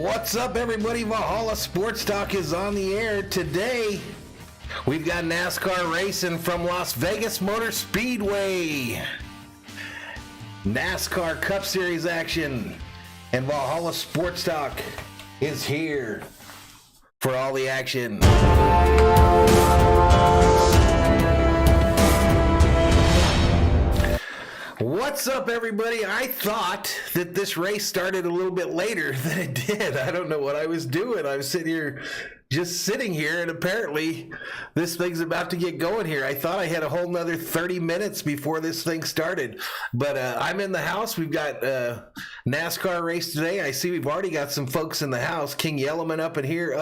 What's up, everybody? Valhalla Sports Talk is on the air today. We've got NASCAR racing from Las Vegas Motor Speedway. NASCAR Cup Series action. And Valhalla Sports Talk is here for all the action. What's up, everybody? I thought that this race started a little bit later than it did. I don't know what I was doing. I was just sitting here, and apparently this thing's about to get going here. I thought I had a whole nother 30 minutes before this thing started. But I'm in the house. We've got NASCAR race today. I see we've already got some folks in the house. King Yellowman up in here.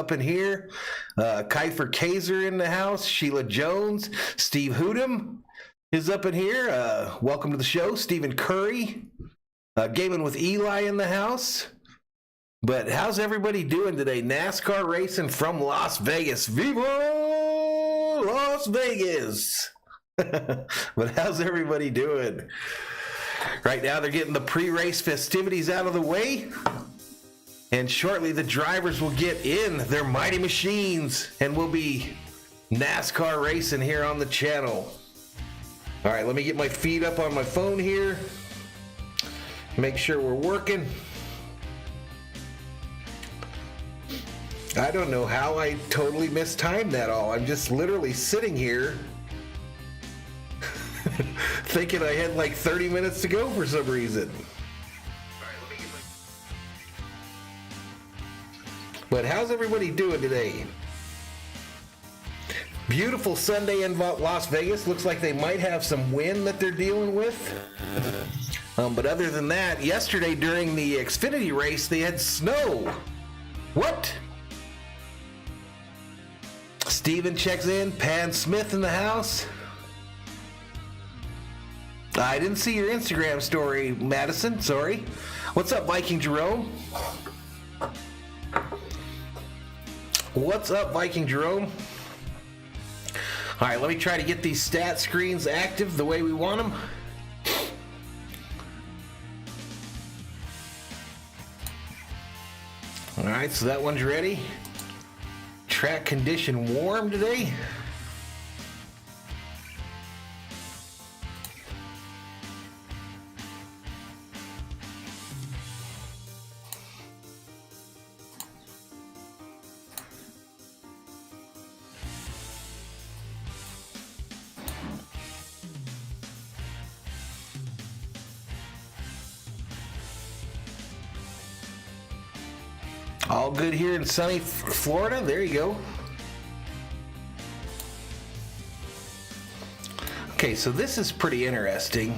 Kiefer Kaiser in the house. Sheila Jones. Steve Hoodham is up in here. Welcome to the show. Stephen Curry. Gaming with Eli in the house. But how's everybody doing today? NASCAR racing from Las Vegas. Viva Las Vegas! But how's everybody doing? Right now they're getting the pre-race festivities out of the way. And shortly the drivers will get in their mighty machines and we'll be NASCAR racing here on the channel. All right, let me get my feed up on my phone here. Make sure we're working. I don't know how I totally mistimed that all. I'm just literally sitting here thinking I had like 30 minutes to go for some reason. But how's everybody doing today? Beautiful Sunday in Las Vegas. Looks like they might have some wind that they're dealing with. But other than that, yesterday during the Xfinity race, they had snow. What? Steven checks in. Pan Smith in the house. I didn't see your Instagram story, Madison. Sorry. What's up, Viking Jerome? What's up, Viking Jerome? All right, let me try to get these stat screens active the way we want them. All right, so that one's ready. Track condition warm today. All good here in sunny Florida. There you go. Okay, so this is pretty interesting.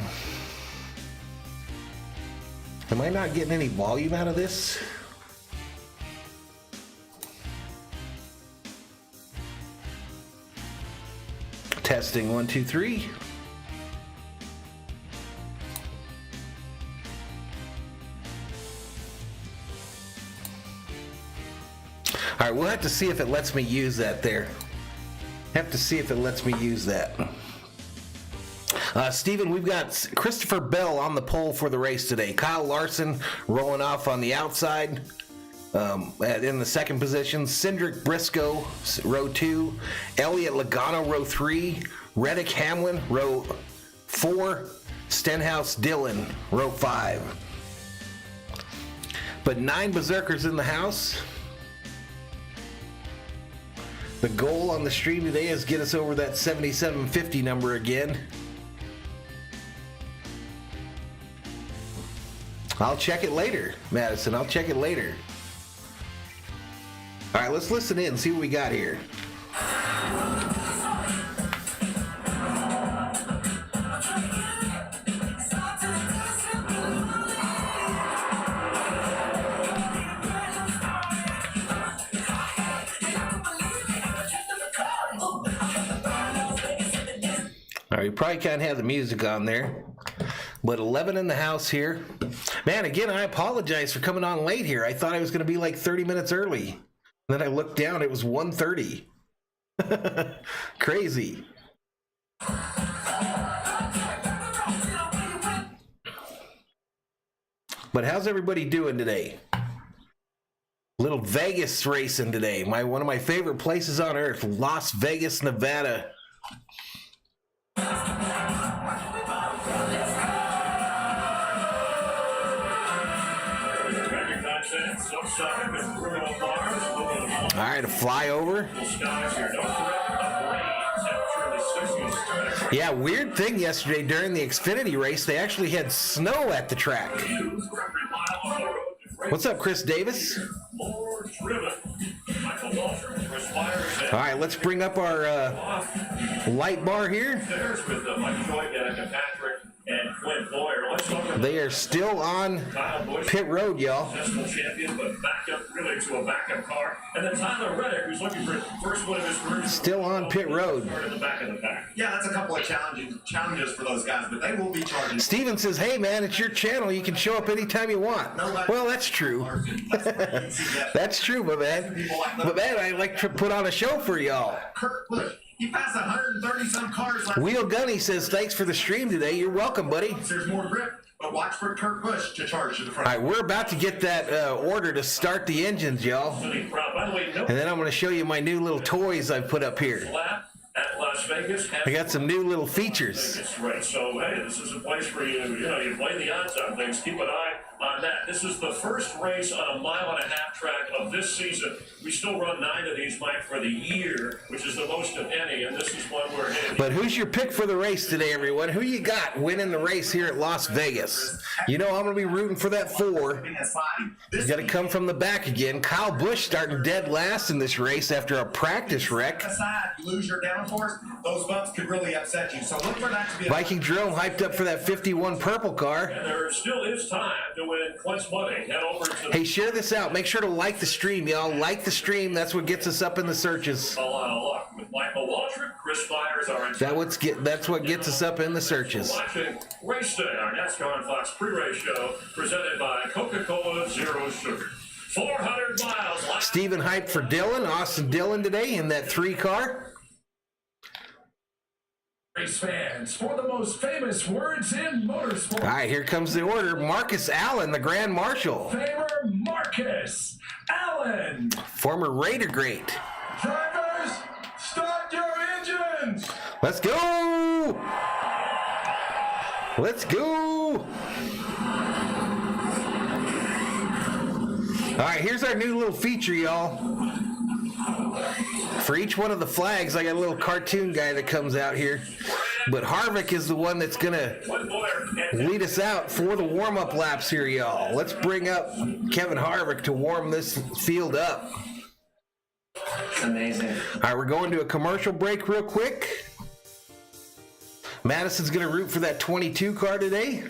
Am I not getting any volume out of this? Testing 1, 2, 3. All right, we'll have to see if it lets me use that there. Have to see if it lets me use that. Steven, we've got Christopher Bell on the pole for the race today. Kyle Larson rolling off on the outside in the second position. Cindric Briscoe, row 2. Elliott Logano, row 3. Reddick Hamlin, row 4. Stenhouse Dillon, row 5. But 9 berserkers in the house. The goal on the stream today is get us over that 7750 number again. I'll check it later, Madison. I'll check it later. All right, let's listen in and see what we got here. All right, you probably can't have the music on there. But 11 in the house here. Man, again, I apologize for coming on late here. I thought I was going to be like 30 minutes early. Then I looked down, it was 1:30. Crazy. But how's everybody doing today? Little Vegas racing today. One of my favorite places on earth, Las Vegas, Nevada. All right, a flyover. Yeah, weird thing yesterday during the Xfinity race, they actually had snow at the track. What's up, Chris Davis? All right, let's bring up our light bar here. They are still on pit road, y'all. Still on pit road. Yeah, that's a couple of challenges for those guys, but they will be charging. Steven says, hey, man, it's your channel. You can show up anytime you want. Well, that's true. That's true, my man. But, man, I like to put on a show for y'all. Kurt Busch, he passed 130-some cars last Wheel Gunny says, thanks for the stream today. You're welcome, buddy. There's more grip, but watch for Kurt Busch to charge to the front. All right, we're about to get that order to start the engines, y'all. And then I'm going to show you my new little toys I've put up here. At Las Vegas, I got some new little features. Right. So, hey, this is a place where you play the odds on things. Keep an eye on that. This is the first race on a 1.5-mile track of this season. We still run 9 of these, Mike, for the year, which is the most of any, and this is one we're hitting. But who's your pick for the race today, everyone? Who you got winning the race here at Las Vegas? You know I'm going to be rooting for that 4. He's got to come from the back again. Kyle Busch starting dead last in this race after a practice wreck. You lose your downforce, those bumps could really upset you. So look for that to be Viking Drone hyped up for that 51 purple car. And there still is time to win Clint's money. Head over to Hey, share this out. Make sure to like the stream, y'all. Like the stream. That's what gets us up in the searches. a lot of luck with Michael Waltrip. Chris Myers, That's what gets us up in the searches. Watching Race Day, our NASCAR on Fox pre-race show, presented by Coca-Cola Zero Sugar. 400 miles. Steven hyped for Dillon, Austin Dillon today in that 3 car. Race fans, for the most famous words in motorsport. All right, here comes the order. Marcus Allen, the Grand Marshal. Favor Marcus Allen. Former Raider great. Drivers, start your engines. Let's go! Let's go! All right, here's our new little feature, y'all. For each one of the flags, I got a little cartoon guy that comes out here. But Harvick is the one that's going to lead us out for the warm-up laps here, y'all. Let's bring up Kevin Harvick to warm this field up. It's amazing. All right, we're going to a commercial break real quick. Madison's going to root for that 22 car today.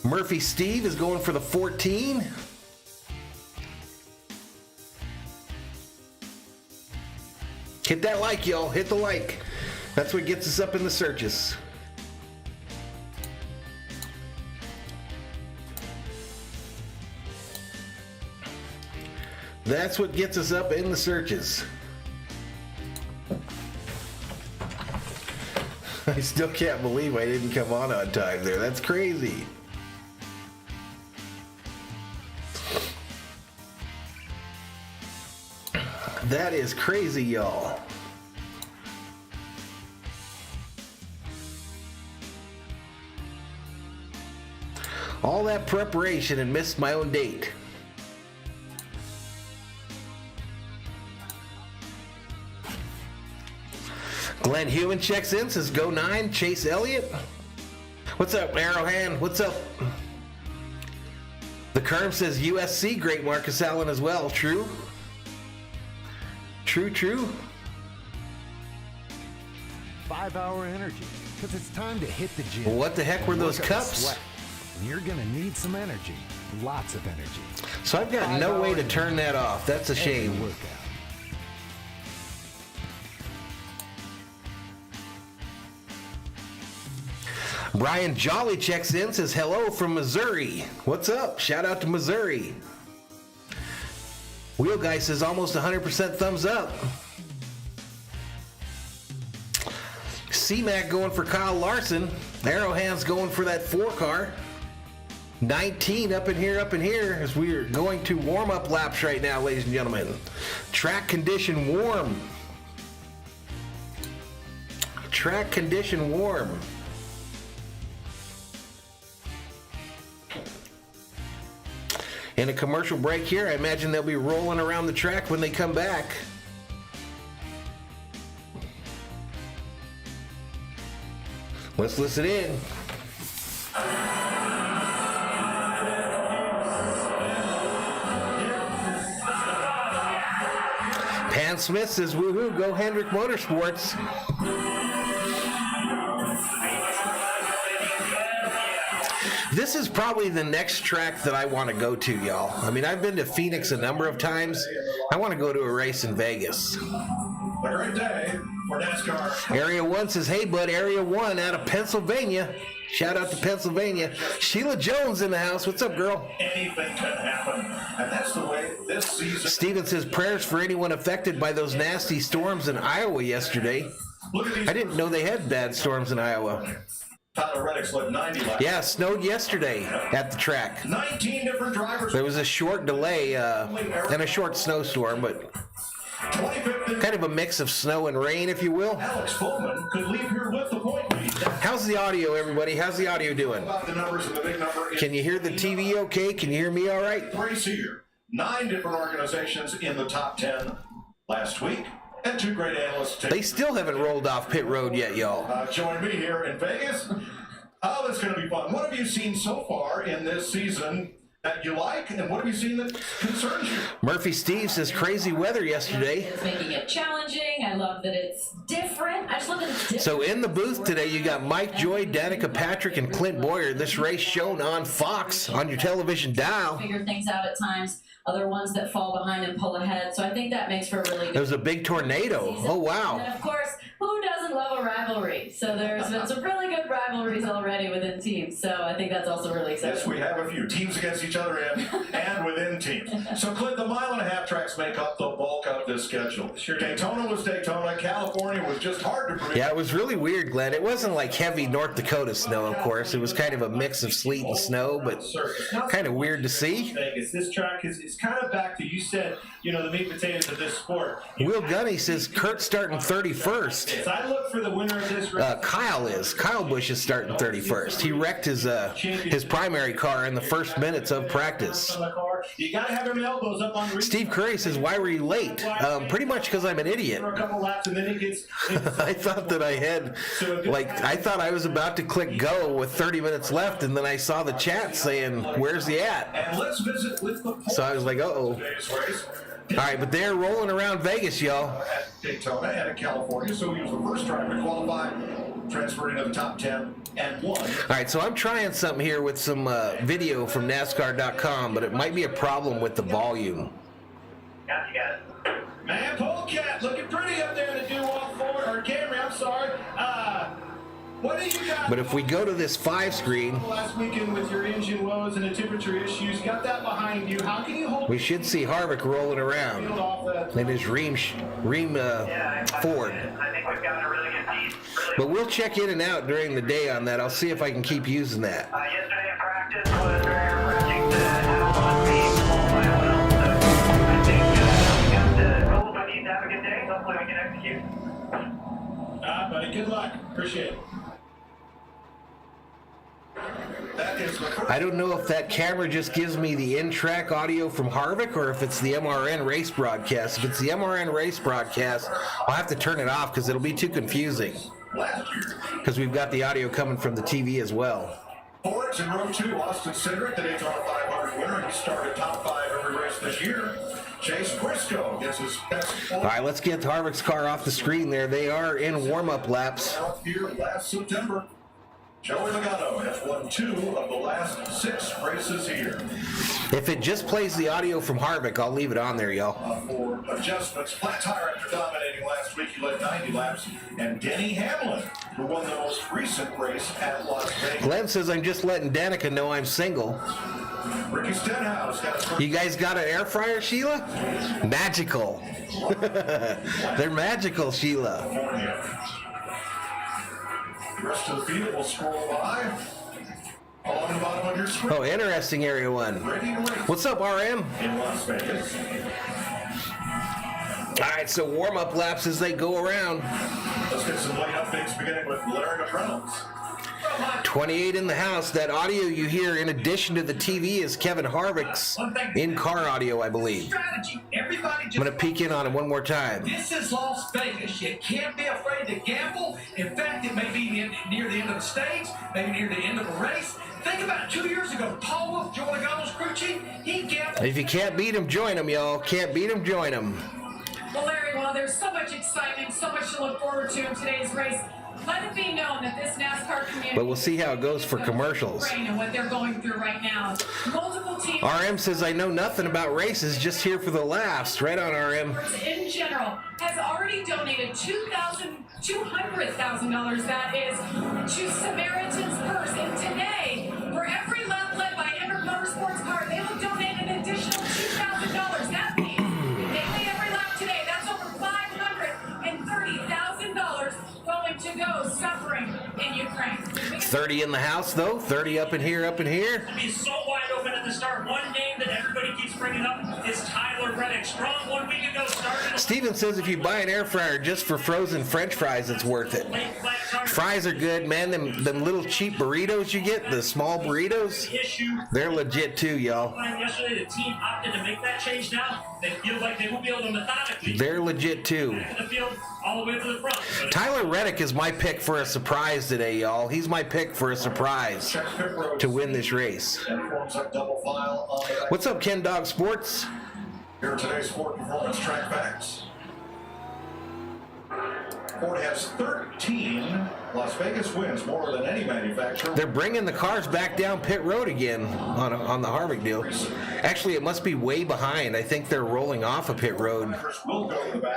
Murphy Steve is going for the 14. Hit that like, y'all. Hit the like. That's what gets us up in the searches. That's what gets us up in the searches. I still can't believe I didn't come on time there. That's crazy. That is crazy, y'all. All that preparation and missed my own date. Glenn Hewman checks in, says go 9. Chase Elliott. What's up, Arrowhand? What's up? The Kerm says USC, great Marcus Allen as well. True. True. 5-hour energy, because it's time to hit the gym. What the heck were those cups? Sweat. And you're gonna need some energy, lots of energy. So I've got no way to turn that off. That's a shame. Workout. Brian Jolly checks in, says hello from Missouri. What's up? Shout out to Missouri. Wheel Guy says almost 100% thumbs up. C-Mac going for Kyle Larson. Arrowhand's going for that 4 car. 19 up in here as we are going to warm-up laps right now, ladies and gentlemen. Track condition warm. Track condition warm. In a commercial break here, I imagine they'll be rolling around the track when they come back. Let's listen in. Pan Smith says, woohoo, go Hendrick Motorsports. This is probably the next track that I want to go to, y'all. I mean, I've been to Phoenix a number of times. I want to go to a race in Vegas. A great day for NASCAR. Area 1 says, hey, bud, Area 1 out of Pennsylvania. Shout out to Pennsylvania. Sheila Jones in the house. What's up, girl? Anything can happen, and that's the way this season. Steven says, prayers for anyone affected by those nasty storms in Iowa yesterday. Look at these. I didn't know they had bad storms in Iowa. Tyler Reddick's led 90 laps. Yeah, it snowed yesterday at the track. 19 different drivers. There was a short delay and a short snowstorm, but 25th. kind of a mix of snow and rain, if you will. Alex Bowman could leave here with the point lead. How's the audio, everybody? How's the audio doing? About the numbers of the big number. Can you hear the TV okay? Can you hear me all right? Race here. 9 different organizations in the top 10 last week. And 2 great analysts. They still haven't rolled off pit road yet, y'all. Join me here in Vegas. Oh, that's going to be fun. What have you seen so far in this season that you like, and what have you seen that concerns you? Murphy Steve says crazy weather yesterday. It's making it challenging. I love that it's different. I just love that it's different. So in the booth today, you got Mike Joy, Danica Patrick, and Clint Boyer. This race shown on Fox on your television dial. Figure things out at times. Other ones that fall behind and pull ahead. So I think that makes for a really good There was a big tornado. season. Oh, wow. And of course, who doesn't love a rivalry? So there's been some really good rivalries already within teams. So I think that's also really exciting. Yes, we have a few teams against each other and within teams. So, Clint, the 1.5 mile tracks make up the bulk of this schedule. Sure. Daytona was Daytona. California was just hard to predict. Yeah, it was really weird, Glenn. It wasn't like heavy North Dakota snow, of course. It was kind of a mix of sleet and snow, but kind of weird to see. Vegas. This track is kind of back to, you said, you know, the meat and potatoes of this sport. Will Gunny says Kurt's starting 31st. As I look for the winner of this race, Kyle Busch is starting 31st. He wrecked his primary car in the first minutes of practice. you got to have your elbows up on the Steve Curry says, why were you late? Pretty much because I'm an idiot. for a couple laps, and then it gets. I thought that I had, I thought I was about to click go with 30 minutes left, and then I saw the chat saying, where's the at? And let's visit with the So I was like, uh-oh. today's race. All right, but they're rolling around Vegas, y'all. At Daytona and at California, so he was the first driver to qualify, transferring to the top 10 and won. All right, so I'm trying something here with some video from NASCAR.com, but it might be a problem with the volume. Got it. Man, Polecat looking pretty up there in the do-off forward, or Camry, I'm sorry. What do you got? But if we go to this 5 screen, Last weekend with your engine woes and the temperature issues, got that behind you. How can you hold we should see Harvick rolling around off that? in his Ream Ford. I think we've got a really good lead. But we'll check in and out during the day on that. I'll see if I can keep using that. Yesterday in practice was very refreshing to have on speed all by well. So I think we got the goals we need to have a good day. Hopefully we can execute. Buddy, good luck. Appreciate it. That is the first. I don't know if that camera just gives me the in-track audio from Harvick or if it's the MRN race broadcast. If it's the MRN race broadcast, I'll have to turn it off because it'll be too confusing. Last year. Because we've got the audio coming from the TV as well. Fords in row 2, Austin Cindric, the Daytona 500 winner. He started top 5 every race this year. Chase Briscoe gets his best. All right, let's get Harvick's car off the screen there. They are in warm-up laps. Out here last September. Joey Logano has won 2 of the last 6 races here. If it just plays the audio from Harvick, I'll leave it on there, y'all. For adjustments, flat tire after dominating last week, he led 90 laps. And Denny Hamlin, who won the most recent race at Las Vegas. Glenn says I'm just letting Danica know I'm single. Ricky Stenhouse got his first. You guys got an air fryer, Sheila? Magical. They're magical, Sheila. California. The rest of the field will scroll by. On the bottom of your screen. Oh, interesting, Area 1. Ready to race What's up, RM? in Las Vegas. All right, so warm-up laps as they go around. Let's get some late updates beginning with Larry Reynolds. 28 in the house. That audio you hear in addition to the TV is Kevin Harvick's in-car audio, I believe. Strategy. Everybody I'm just going to peek in on him one more time. This is Las Vegas. You can't be afraid to gamble. In fact, it may be near the end of the stage, maybe near the end of a race. Think about it. 2 years ago, Paul Wolf, Joe Logano's crew chief, he gambled. If you can't beat him, join him, y'all. Can't beat him, join him. Well, Larry, while there's so much excitement, so much to look forward to in today's race, let it be known that this NASCAR community... But we'll see how it goes for commercials. ...and what they're going through right now. Multiple teams... RM says, I know nothing about races, just here for the laughs. Right on, RM. ...in general has already donated $200,000, that is, to Samaritan's Purse. And today, for every lap led by Hendrick Motorsports car, they will donate an additional $2,000. That means they pay every lap today. That's over $530,000 going to those suffering in Ukraine. 30 in the house, though. 30 up in here, up in here. He's so wide open at the start. One name that everybody keeps bringing up is Tyler Reddick. Strong 1 week ago started. Steven says if you buy an air fryer just for frozen French fries, it's worth it. Fries are good, man. Them little cheap burritos you get, the small burritos, they're legit too, y'all. Yesterday, the team opted to make that change now. They feel like they won't be able to methodically. They're legit too. The field all the way to the front. Tyler Reddick is my pick for a surprise today, y'all. He's my pick for a surprise to win this race. What's up, Ken Dog Sports? Here are today's Ford Performance Track Facts. Ford has 13 Las Vegas wins, more than any manufacturer. They're bringing the cars back down pit road again on the Harvick deal. Actually, it must be way behind. I think they're rolling off a pit road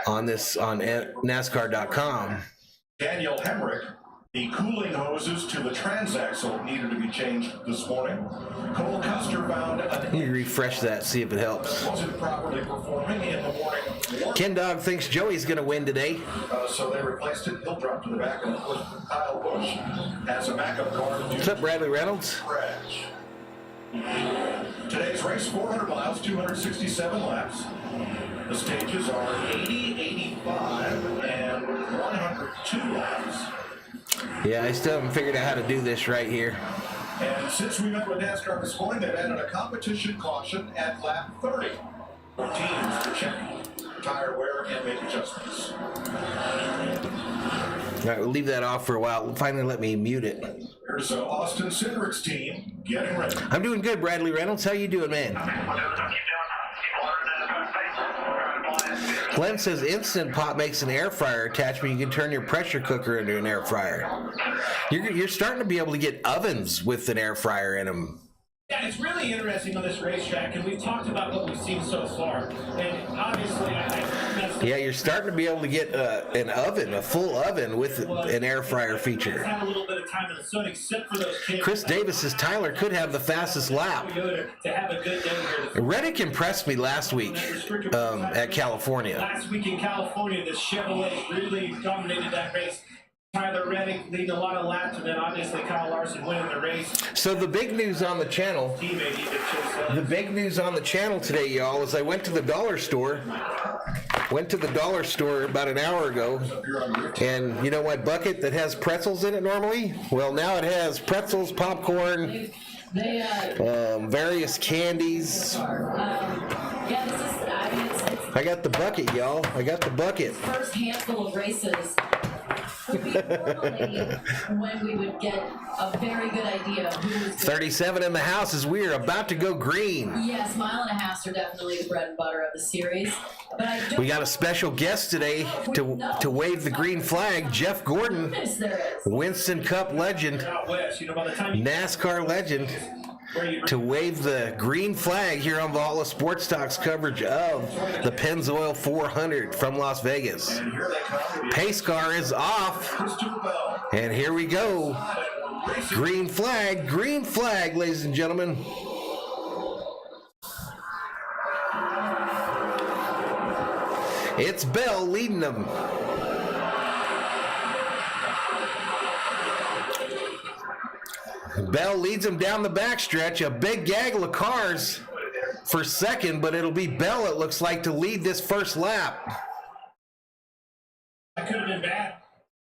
on this on NASCAR.com. Daniel Hemrick, the cooling hoses to the transaxle needed to be changed this morning. Cole Custer found Let me refresh that, see if it helps. wasn't properly performing in the morning. Ken Dog thinks Joey's going to win today. So they replaced it. He'll drop to the back and put Kyle Busch as a backup car. What's up, Bradley Reynolds? Crash. Today's race, 400 miles, 267 laps. The stages are 80, 85, and 102 laps. Yeah, I still haven't figured out how to do this right here. And since we met with NASCAR this morning, they've added a competition caution at lap 30 for teams to check tire wear and make adjustments. All right, we'll leave that off for a while. Finally, let me mute it. Here's Austin Cindric's team getting ready. I'm doing good, Bradley Reynolds. How you doing, man? Glenn says Instant Pot makes an air fryer attachment. You can turn your pressure cooker into an air fryer. You're starting to be able to get ovens with an air fryer in them. Yeah, it's really interesting on this racetrack, and we've talked about what we've seen so far. And obviously, yeah, you're starting to be able to get an oven, a full oven with an air fryer feature. Had a little bit of time in the sun, except for those kids. Chris Davis says Tyler could have the fastest lap. To have a good day here. Reddick impressed me last week at California. Last week in California, the Chevrolet really dominated that race. Tyler Reddick leading a lot of laps, and then obviously Kyle Larson winning the race. So the big news on the channel, today, y'all, is I went to the dollar store. About an hour ago, and you know my bucket that has pretzels in it normally? Well, now it has pretzels, popcorn, various candies. I got the bucket, y'all. I got the bucket. First handful of races. Would be normally when we would get a very good idea of who was 37 in the house as we are about to go green. Yes, mile and a half are definitely the bread and butter of the series. But we got a special guest today to wave the green flag, Jeff Gordon, Winston Cup legend, NASCAR legend, to wave the green flag here on Valhalla Sports Talk's coverage of the Pennzoil 400 from Las Vegas. Pace car is off, and here we go. Green flag, ladies and gentlemen. It's Bell leading them. Bell leads him down the backstretch. A big gaggle of cars for second, but it'll be Bell, it looks like, to lead this first lap. That could have been bad.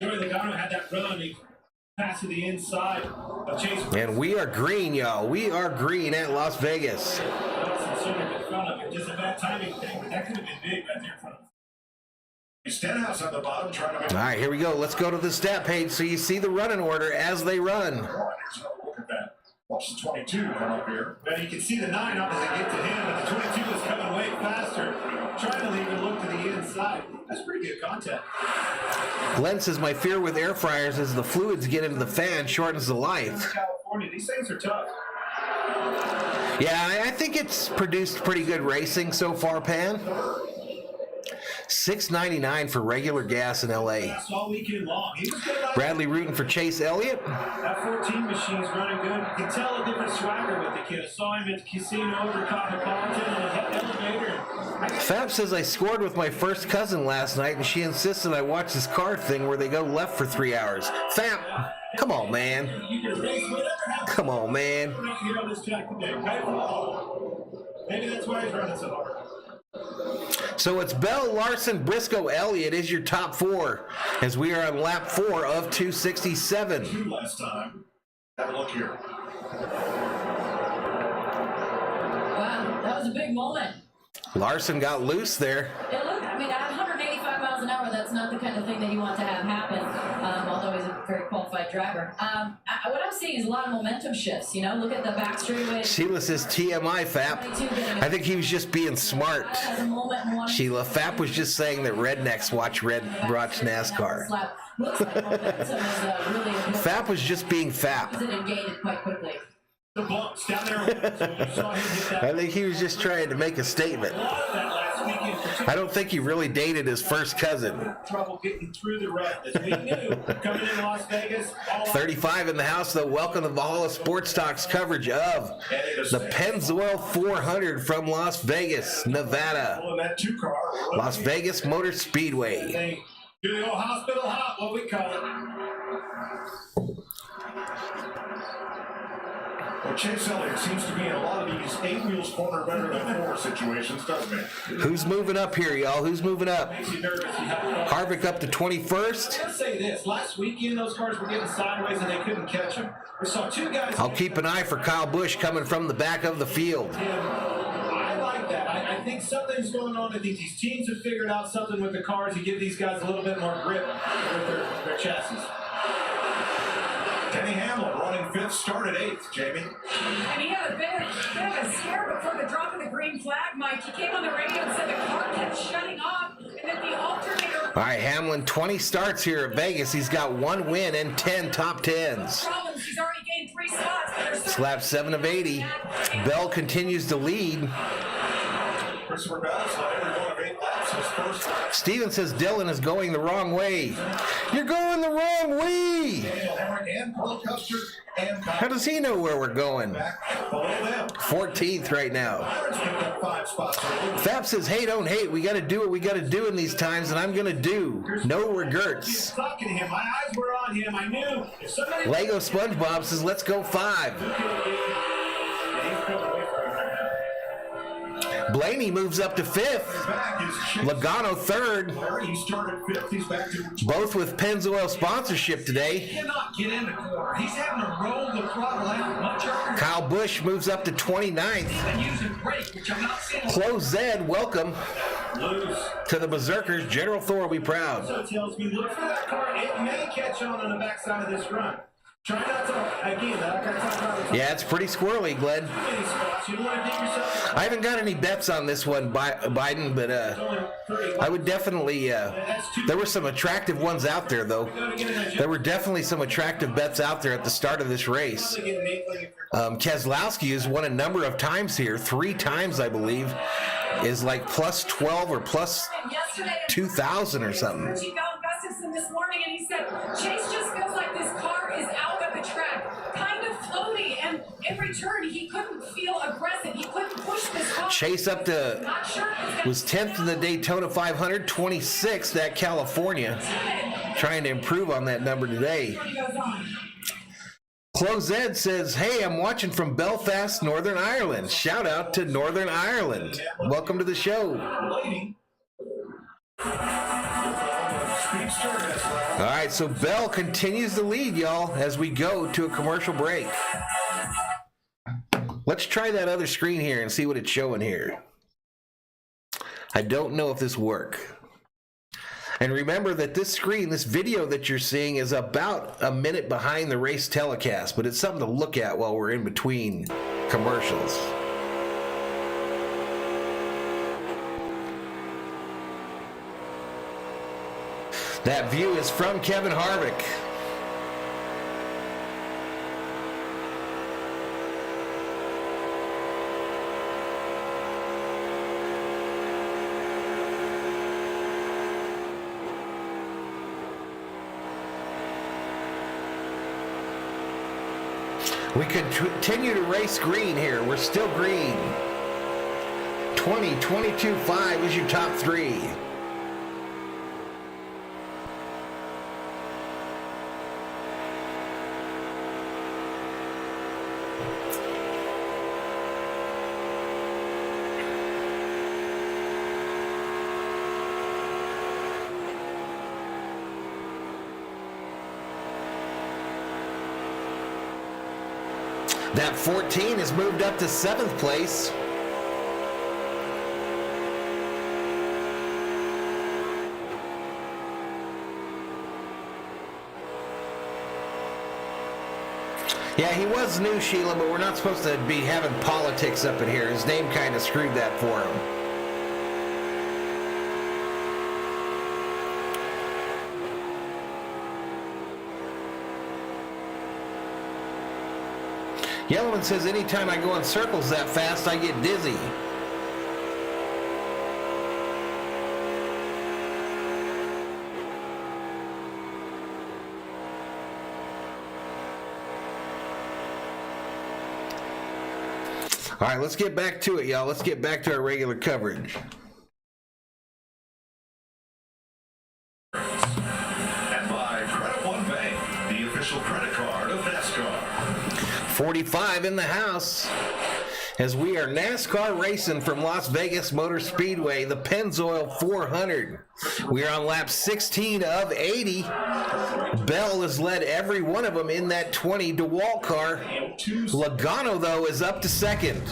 Joey Logano had that run. He passed to the inside of Chase. And we are green, y'all. We are green at Las Vegas. Just a bad timing thing, but that could have been big right there in front of him. Stenhouse on the bottom trying to make. All right, here we go. Let's go to the stat page so you see the running order as they run. Look at that. Watch the 22 come up here. But you can see the 9 up as they get to him, but the 22 is coming way faster, trying to even look to the inside. That's pretty good contact. Glenn says, my fear with air fryers is the fluids get into the fan, shortens the life. California, these things are tough. Yeah, I think it's produced pretty good racing so far, Pan. $6.99 for regular gas in LA. That's all weekend long. He was good. Bradley rooting for Chase Elliott. That 14 machine's running good. You can tell a different swagger with the kid. I saw him at the casino over Cosmopolitan on the elevator. Fab says, I scored with my first cousin last night, and she insisted I watch this car thing where they go left for 3 hours. Fab, come on, man. You can race whatever happens. Come on, man. Here on this track today, right? Maybe that's why he's running so hard. So it's Bell, Larson, Briscoe, Elliott is your top 4 as we are on lap 4 of 267. 2 last time. Have a look here. Wow, that was a big moment. Larson got loose there. It looked, I mean, at 185 miles an hour, that's not the kind of thing that you want to have happen, although he's a very qualified driver. What I'm seeing is a lot of momentum shifts, you know? Look at the back straightaway. Sheila says TMI, Fap. I think he was just being smart. Sheila, Fap was just saying that rednecks watch NASCAR. Fap was just being Fap. It gained quite quickly. The bumps down there. So you saw him hit that. I think he was just trying to make a statement. I don't think he really dated his first cousin. Trouble getting through the rut. As we knew, coming into Las Vegas. 35 in the house, though. Welcome to Valhalla Sports Talk's coverage of the Pennzoil 400 from Las Vegas, Nevada. Las Vegas Motor Speedway. Do the old hospital hop, what we call it. Well, Chase Elliott seems to be in a lot of these 8 wheels corner better than 4 situations, doesn't he? Who's moving up here, y'all? Who's moving up? Harvick up to 21st. I'll say this. Last weekend, those cars were getting sideways and they couldn't catch them. We saw 2 guys. I'll keep an eye for Kyle Busch coming from the back of the field. I like that. I think something's going on. I think these teams have figured out something with the cars to give these guys a little bit more grip with their chassis. Denny Hamlin running 5th, started 8th, Jamie. And he had a bit of a scare before the drop of the green flag, Mike. He came on the radio and said the car kept shutting off, and that the alternator... All right, Hamlin, 20 starts here at Vegas. He's got 1 win and 10 top 10s. Problems. He's already gained 3 spots. It's lap 7 of 80. Bell continues to lead. Christopher Bell's led every one of 8 laps his first lap. Steven says Dylan is going the wrong way. You're going the wrong way. Daniel Hemrick and Cole Custer and Kyle. How does he know where we're going? Back below them. 14th right now. Byron's picked up 5 spots. Fap says, hey, don't hate. We got to do what we got to do in these times, and I'm going to do. No regrets. Talking to him. My eyes were on him. I knew if somebody... Lego SpongeBob says, let's go 5. Blaney moves up to 5th. Logano 3rd. He started 5th. He's back to Both with Pennzoil sponsorship today. He cannot get in the corner. He's having to roll the throttle out much harder. Kyle Busch moves up to 29th. And using brake, which I'm not seeing. Close Zed, welcome to the Berserkers. General Thor, be proud. So it tells me, look for that car. It may catch on the backside of this run. Try not to, again, like I talked about. Yeah, it's pretty squirrely, Glenn. You don't want to dig yourself. I haven't got any bets on this one, Biden, but I would definitely, there were some attractive ones out there, though. There were definitely some attractive bets out there at the start of this race. Keselowski has won a number of times here, 3 times, I believe, is like plus 12 or plus 2,000 or something. This morning, and he said Chase just feels like this car is out of the track, kind of floaty, and every turn he couldn't feel aggressive. He couldn't push this car. Chase up to was 10th in the Daytona 500, 26th at California. Trying to improve on that number today. Closed says, hey, I'm watching from Belfast, Northern Ireland. Shout out to Northern Ireland. Welcome to the show. All right, so Bell continues the lead, y'all, as we go to a commercial break. Let's try that other screen here and see what it's showing here. I don't know if this works. And remember that this screen, this video that you're seeing is about a minute behind the race telecast, but it's something to look at while we're in between commercials. That view is from Kevin Harvick. We continue to race green here. We're still green. 20, 22, 5 is your top three. That 14 has moved up to 7th place. Yeah, he was new, Sheila, but we're not supposed to be having politics up in here. His name kind of screwed that for him. Yellowman says, anytime I go in circles that fast, I get dizzy. All right, let's get back to it, y'all. Let's get back to our regular coverage. And by Credit One Bank, the official credit card of NASCAR. 45 in the house as we are NASCAR racing from Las Vegas Motor Speedway, the Pennzoil 400. We are on lap 16 of 80. Bell has led every one of them in that 20 DeWalt car. Logano, though, is up to second.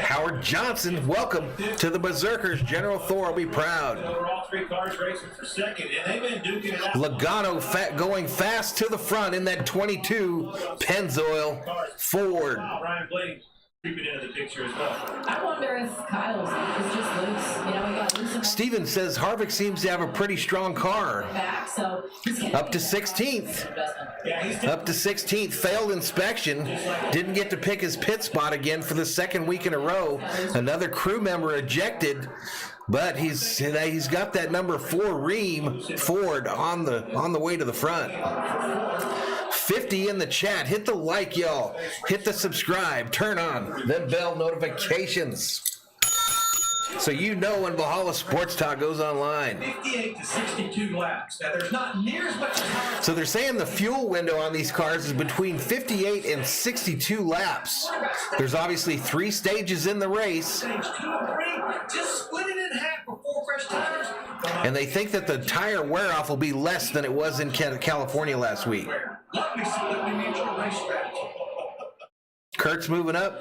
Howard Johnson, welcome to the Berserkers. General Thor will be proud. All three cars racing for second, and they've been duking it out. Logano going fast to the front in that 22 Pennzoil Ford. Ryan Blades creeping into the picture as well. I wonder if Kyle's is just loose. You know, we got loose. Steven says Harvick seems to have a pretty strong car. Back, so Up to 16th. Up to 16th. Failed inspection. Didn't get to pick his pit spot again for the second week in a row. Another crew member ejected. But he's got that number 4 ream Ford on the way to the front. 50 in the chat. Hit the like, y'all. Hit the subscribe. Turn on the bell notifications, so you know when Valhalla Sports Talk goes online. 58 to 62 laps. Now, there's not near as much time. So they're saying the fuel window on these cars is between 58 and 62 laps. There's obviously 3 stages in the race. Stage 2 and 3, just split it in half before fresh tires. And they think that the tire wear-off will be less than it was in California last week. Let me see the mutual race strategy. Kurt's moving up.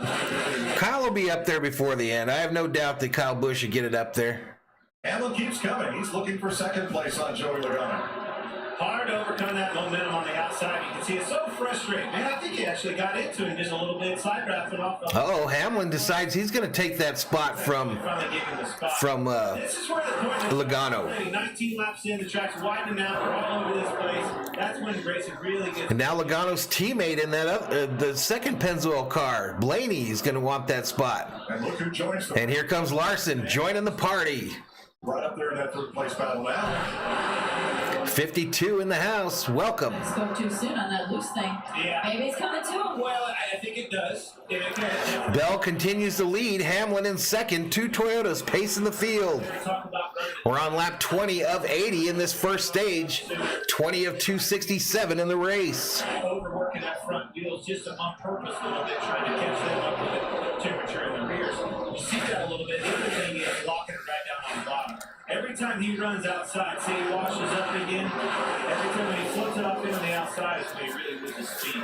Kyle will be up there before the end. I have no doubt that Kyle Busch should get it up there. Hamlin keeps coming. He's looking for second place on Joey Logano. Hard to overcome that momentum on the outside. You can see it's so frustrating. Man, I think he actually got into him just a little bit, side drafting off. Oh, Hamlin decides he's going to take that spot from Logano. 19 laps in, the track's widening out. We're all over this place. That's when racing really gets. And now Logano's teammate in that the second Pennzoil car, Blaney, is going to want that spot. And look who joins them. And here comes Larson joining the party. Right up there in that third place battle now. 52 in the house. Welcome. Spoke too soon on that loose thing. Yeah. Maybe it's coming to him. Well, I think it does. Bell continues to lead. Hamlin in second. 2 Toyotas pacing the field. We're on lap 20 of 80 in this first stage. 20 of 267 in the race. Overworking that front just on purpose a little bit, trying to catch them up with the temperature in the rears. You see that a little bit. The other thing is locking it right down on the bottom. Every time he runs outside, see he washes up again. Every time when he flips it up in on the outside, it's when he really loses speed.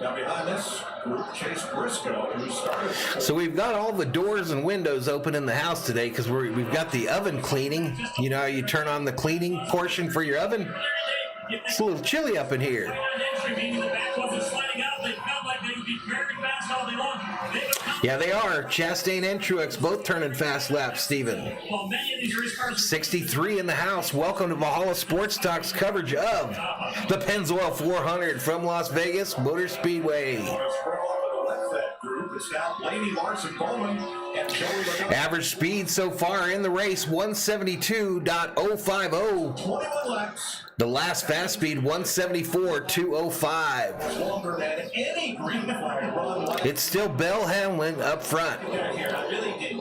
Now behind this group, Chase Briscoe, who started. So we've got all the doors and windows open in the house today because we've got the oven cleaning. You know how you turn on the cleaning portion for your oven? It's a little chilly up in here. Yeah, they are. Chastain and Truex both turning fast laps, Steven. 63 in the house. Welcome to Valhalla Sports Talk's coverage of the Pennzoil 400 from Las Vegas Motor Speedway. Average speed so far in the race, 172.050. 21 laps. The last fast speed, 174.205. Longer than any green flag run. It's still Bell Hamlin up front. Here, I really did.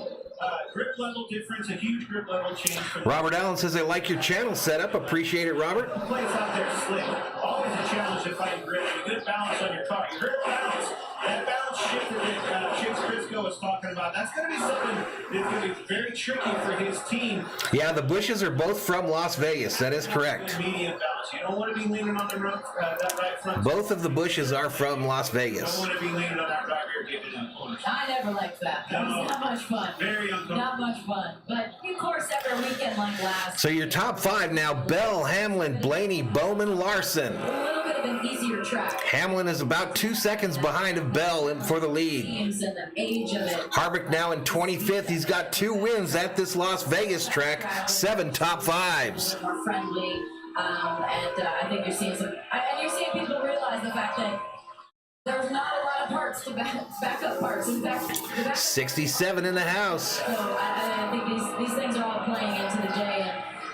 Grip level difference, a huge grip level change. Robert Allen says they like your channel setup. Appreciate it, Robert. The place out there slick. Always a challenge to find grip. Good balance on your car. Your grip balance, that balance shift that Chase Briscoe was talking about, that's going to be something that's going to be very tricky for his team. Yeah, the Bushes are both from Las Vegas. That is correct. Medium balance. You don't want to be leaning on the that right front. Both of the Bushes are from Las You Vegas. don't want to be leaning on that right rear getting in the corners. I never liked that. That was not much fun. Very uncomfortable. Not much fun. But of course, every weekend like last. So your top five now: Bell, Hamlin, Blaney, Bowman, Larson. A little bit of an easier track. Hamlin is about 2 seconds behind of Bell for the lead. Teams and the age of it. Harvick now in 25th. He's got 2 wins at this Las Vegas track, 7 top fives. More friendly, and I think you're seeing some. And you're seeing people realize the fact that there's not a lot of parts to backup parts. In fact, 67 in the house. So I think these things are all playing into the day,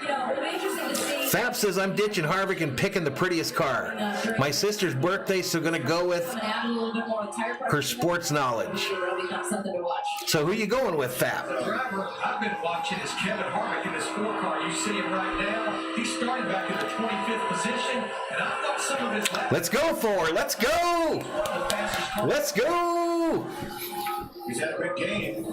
and it'll be interesting to see. Fap says I'm ditching Harvick and picking the prettiest car. My sister's birthday, so gonna go with Add a little bit more tire pressure. her sports knowledge. It'll become something to watch. So who you going with, Fap? The driver I've been watching is Kevin Harvick in his 4-car. You see him right now. He started back in the 25th position, and I thought some of his laps. Let's go for it. Let's go. Let's go. He's had a big game.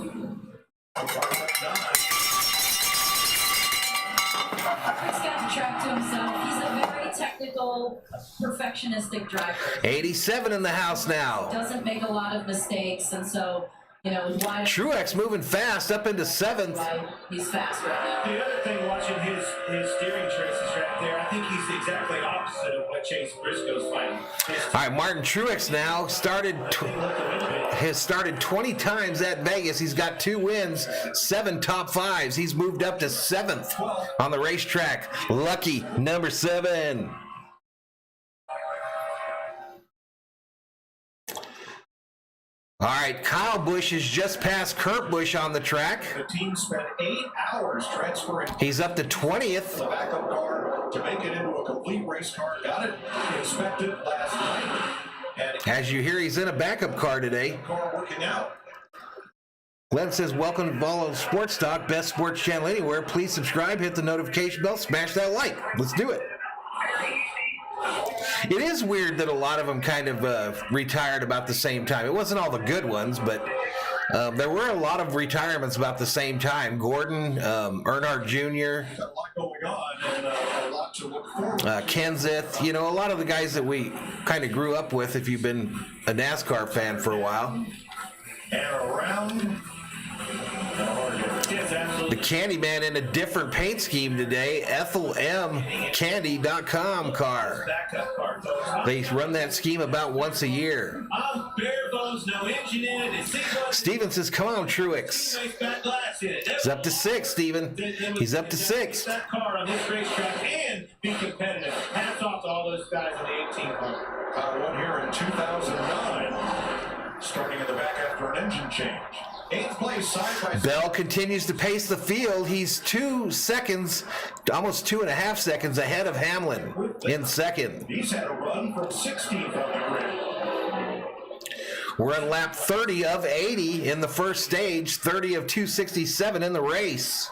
Harvick's got the track to himself. He's a very technical, perfectionistic driver. 87 in the house now. Doesn't make a lot of mistakes, and so why Truex moving fast up into 7th. he's fast right now. The other thing, watching his steering choices right there, I think he's the exactly opposite of what Chase Briscoe's fighting. All right, Martin Truex now has started 20 times at Vegas. He's got 2 wins, 7 top fives. He's moved up to 7th on the racetrack. Lucky number 7. All right, Kyle Busch is just past Kurt Busch on the track. The team spent 8 hours transferring He's up to 20th. the backup car to make it into a complete race car. Got it inspected last night. And As you hear, he's in a backup car today. car working out. Glenn says, welcome to Valhalla Sports Talk, best sports channel anywhere. Please subscribe, hit the notification bell, smash that like. Let's do it. It is weird that a lot of them kind of retired about the same time. It wasn't all the good ones, but there were a lot of retirements about the same time. Gordon, Earnhardt Jr., Got a lot going on and a lot to look forward to. Kenseth, a lot of the guys that we kind of grew up with if you've been a NASCAR fan for a while. And around The Candyman in a different paint scheme today. EthelMCandy.com car. Backup car, folks. They run that scheme about once a year. I'm bare bones, no engine in it. It seems like Steven says, come on, Truex. nice back glass in it. He's up to 6, Steven. He's up to 6. That car on this racetrack and be competitive. Hats off to all those guys in the 18 car. one here in 2009, starting in the back after an engine change. 8th place side by side. Bell continues to pace the field. He's 2 seconds, almost 2.5 seconds ahead of Hamlin in 2nd. He's had a run from 16th on the grid. We're on lap 30 of 80 in the first stage, 30 of 267 in the race.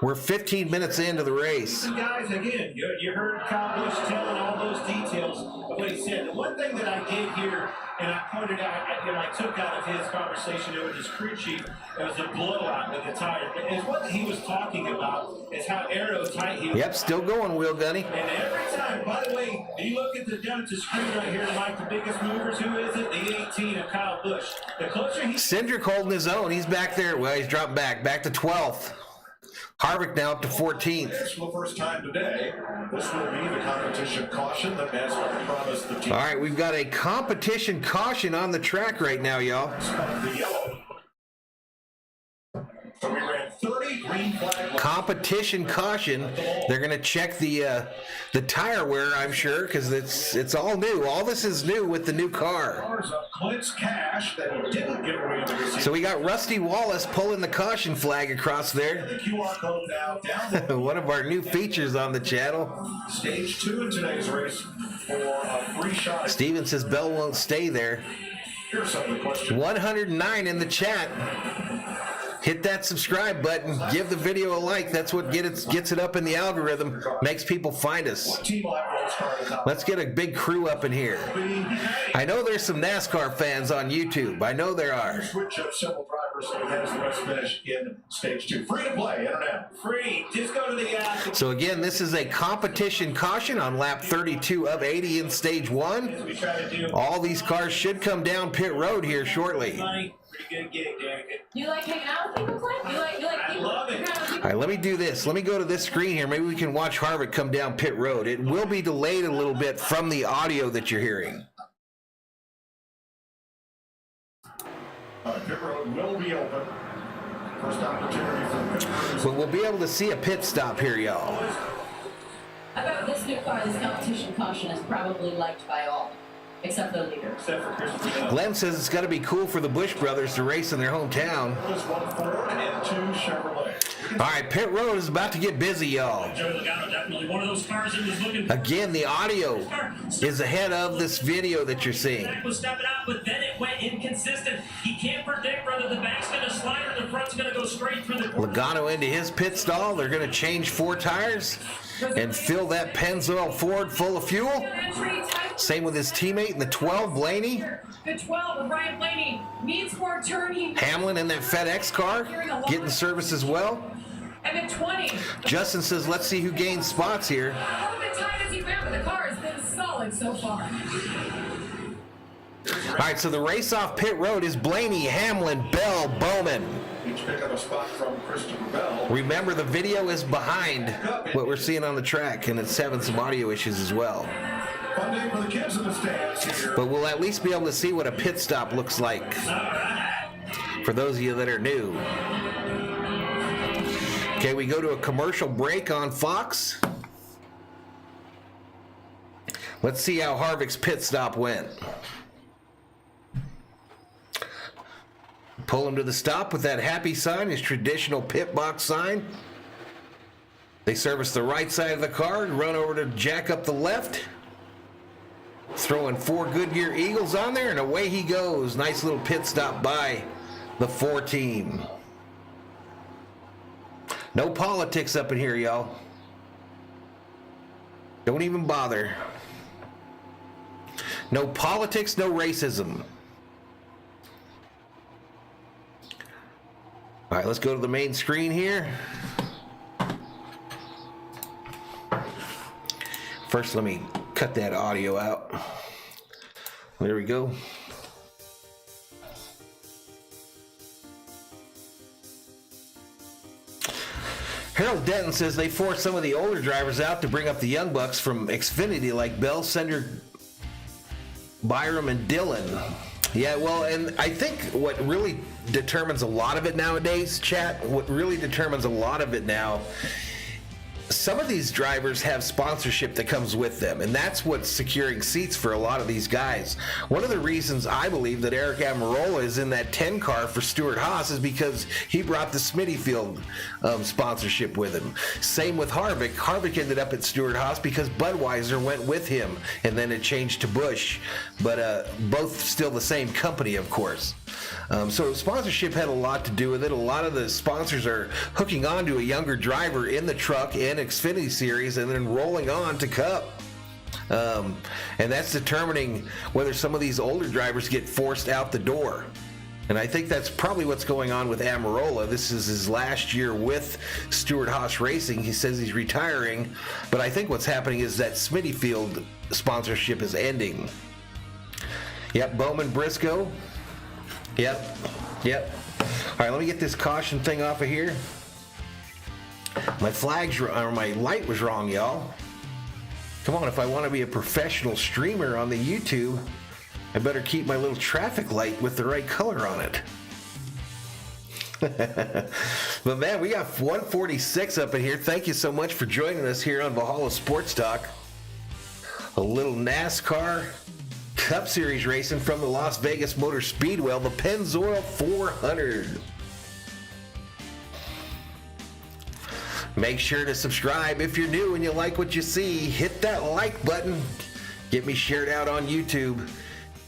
We're 15 minutes into the race. Guys, again, you heard Kyle Busch telling all those details of what he said. The one thing that I did hear, and I pointed out, I took out of his conversation with his crew chief, it was a blowout with the tire. And what he was talking about is how aero-tight he was. Yep, still going, Wheel Gunny. And every time, by the way, you look at down at the screen right here, Mike, the biggest movers, who is it? The 18 of Kyle Busch. The closer he... Cindric holding his own. He's back there. Well, he's dropped back to 12th. Harvick now up to 14th. This for the first time today. This will be the competition caution that NASCAR promised the team. All right, we've got a competition caution on the track right now, y'all. The yellow. So we ran 30 green flag. Competition caution. They're going to check the tire wear, I'm sure, because it's all new. All this is new with the new car. Clint's cash that he didn't give away to the So we got Rusty Wallace pulling the caution flag across there. The QR code now down. One of our new features on the channel. Stage 2 in today's race for a free shot. Steven says Bell won't stay there. Here's some of the questions. 109 in the chat. Hit that subscribe button. Give the video a like. That's what gets it up in the algorithm. Makes people find us. Let's get a big crew up in here. I know there's some NASCAR fans on YouTube. I know there are. Switch up several drivers so he has the rest finish in stage 2. Free to play, internet. Free. Just go to the app. So again, this is a competition caution on lap 32 of 80 in stage 1. All these cars should come down pit road here shortly. Pretty good gig, Derek. You like hanging out with people, Clint? You like I people? love it. All right, let me do this. Let me go to this screen here. Maybe we can watch Harvick come down pit road. It will be delayed a little bit from the audio that you're hearing. Pit road will be open. First opportunity for pit road. But we'll be able to see a pit stop here, y'all. I bet this new car, this competition caution, is probably liked by all, except the leader. Except for Chris. Glenn says it's got to be cool for the Busch brothers to race in their hometown. There's 1 Ford and 2 Chevrolet. All right, pit road is about to get busy, y'all. Joey Logano, definitely one of those cars that was looking. Again, the audio is ahead of this video that you're seeing. Was stepping out, but then it went inconsistent. He can't predict whether the back's going to slide or the front's going to go straight through the corner. Logano into his pit stall. They're going to change 4 tires and fill that Pennzoil Ford full of fuel. Same with his teammate in the 12, Blaney. The 12 of Ryan Blaney needs more turning. Hamlin in that FedEx car, getting service as well. And the 20. Justin says, let's see who gains spots here. How the tight has he been, but the car has been solid so far. All right, so the race off pit road is Blaney, Hamlin, Bell, Bowman. Each pick up a spot from Christopher Bell. Remember, the video is behind what we're seeing on the track, and it's having some audio issues as well. Fun day for the kids in the stands here. But we'll at least be able to see what a pit stop looks like for those of you that are new. Okay, we go to a commercial break on Fox. Let's see how Harvick's pit stop went. Pull him to the stop with that happy sign, his traditional pit box sign. They service the right side of the car and run over to jack up the left. Throwing 4 Goodyear Eagles on there, and away he goes. Nice little pit stop by the 4 team. No politics up in here, y'all. Don't even bother. No politics, no racism. All right, let's go to the main screen here. First, let me cut that audio out. There we go. Harold Denton says they forced some of the older drivers out to bring up the young bucks from Xfinity like Bell, Sender, Byram, and Dillon. Yeah, well, and I think what really determines a lot of it nowadays, chat, what really determines a lot of it now, some of these drivers have sponsorship that comes with them, and that's what's securing seats for a lot of these guys. One of the reasons I believe that Eric Almirola is in that 10 car for Stuart Haas is because he brought the Smittyfield sponsorship with him. Same with Harvick. Harvick ended up at Stuart Haas because Budweiser went with him, and then it changed to Busch, but both still the same company, of course. So sponsorship had a lot to do with it. A lot of the sponsors are hooking on to a younger driver in the truck and Xfinity Series and then rolling on to Cup. And that's determining whether some of these older drivers get forced out the door. And I think that's probably what's going on with Amarola. This is his last year with Stewart-Haas Racing. He says he's retiring, but I think what's happening is that Smitty Field sponsorship is ending. Yep, Bowman Briscoe. Yep. All right, let me get this caution thing off of here. My light was wrong, y'all. Come on, if I want to be a professional streamer on the YouTube, I better keep my little traffic light with the right color on it. But man, we got 146 up in here. Thank you so much for joining us here on Valhalla Sports Talk. A little NASCAR Cup Series racing from the Las Vegas Motor Speedway, the Pennzoil 400. Make sure to subscribe if you're new and you like what you see. Hit that like button. Get me shared out on YouTube.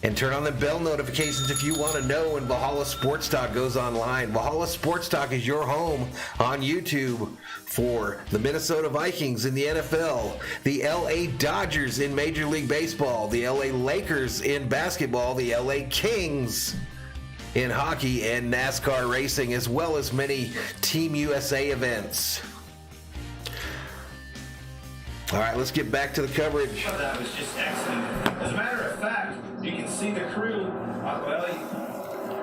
And turn on the bell notifications if you want to know when Valhalla Sports Talk goes online. Valhalla Sports Talk is your home on YouTube for the Minnesota Vikings in the NFL, the LA Dodgers in Major League Baseball, the LA Lakers in basketball, the LA Kings in hockey, and NASCAR racing, as well as many Team USA events. All right, let's get back to the coverage. That was just excellent. As a matter of fact, you can see the crew.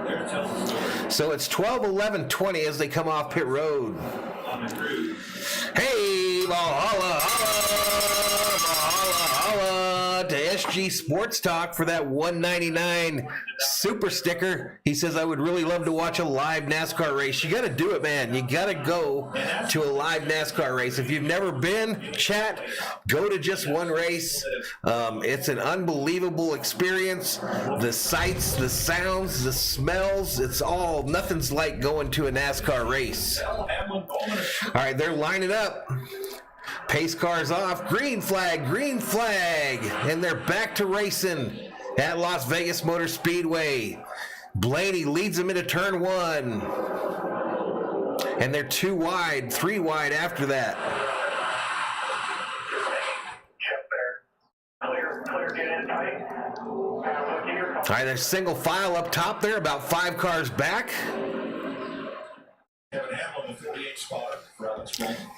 There it tells the story. So it's 12:11:20 as they come off pit road. On the crew. Hey, Valhalla, holla to SG Sports Talk for that $199 super sticker. He says, I would really love to watch a live NASCAR race. You got to do it, man. You got to go to a live NASCAR race. If you've never been, chat, go to just one race. It's an unbelievable experience. The sights, the sounds, the smells, nothing's like going to a NASCAR race. All right, they're lining up. Pace cars off, green flag, and they're back to racing at Las Vegas Motor Speedway. Blaney leads them into turn one, and they're 2 wide, 3 wide after that. All right, there's single file up top there, about 5 cars back.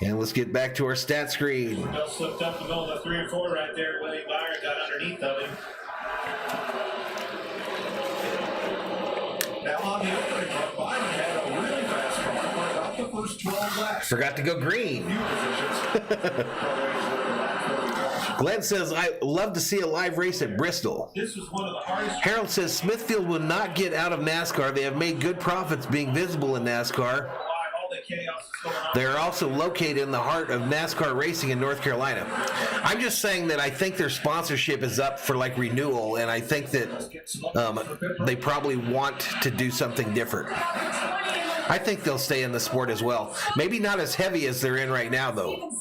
And let's get back to our stat screen. Bill slipped up the middle of the 3 and 4 right there. Willie Byron got underneath of him. Now on the opening run, Byron had a really fast car for about the first 12 laps. Forgot to go green. Glenn says, I love to see a live race at Bristol. This was one of the hardest. Harold says, Smithfield will not get out of NASCAR. They have made good profits being visible in NASCAR. They're also located in the heart of NASCAR racing in North Carolina. I'm just saying that I think their sponsorship is up for like renewal, and I think that they probably want to do something different. I think they'll stay in the sport as well. Maybe not as heavy as they're in right now, though.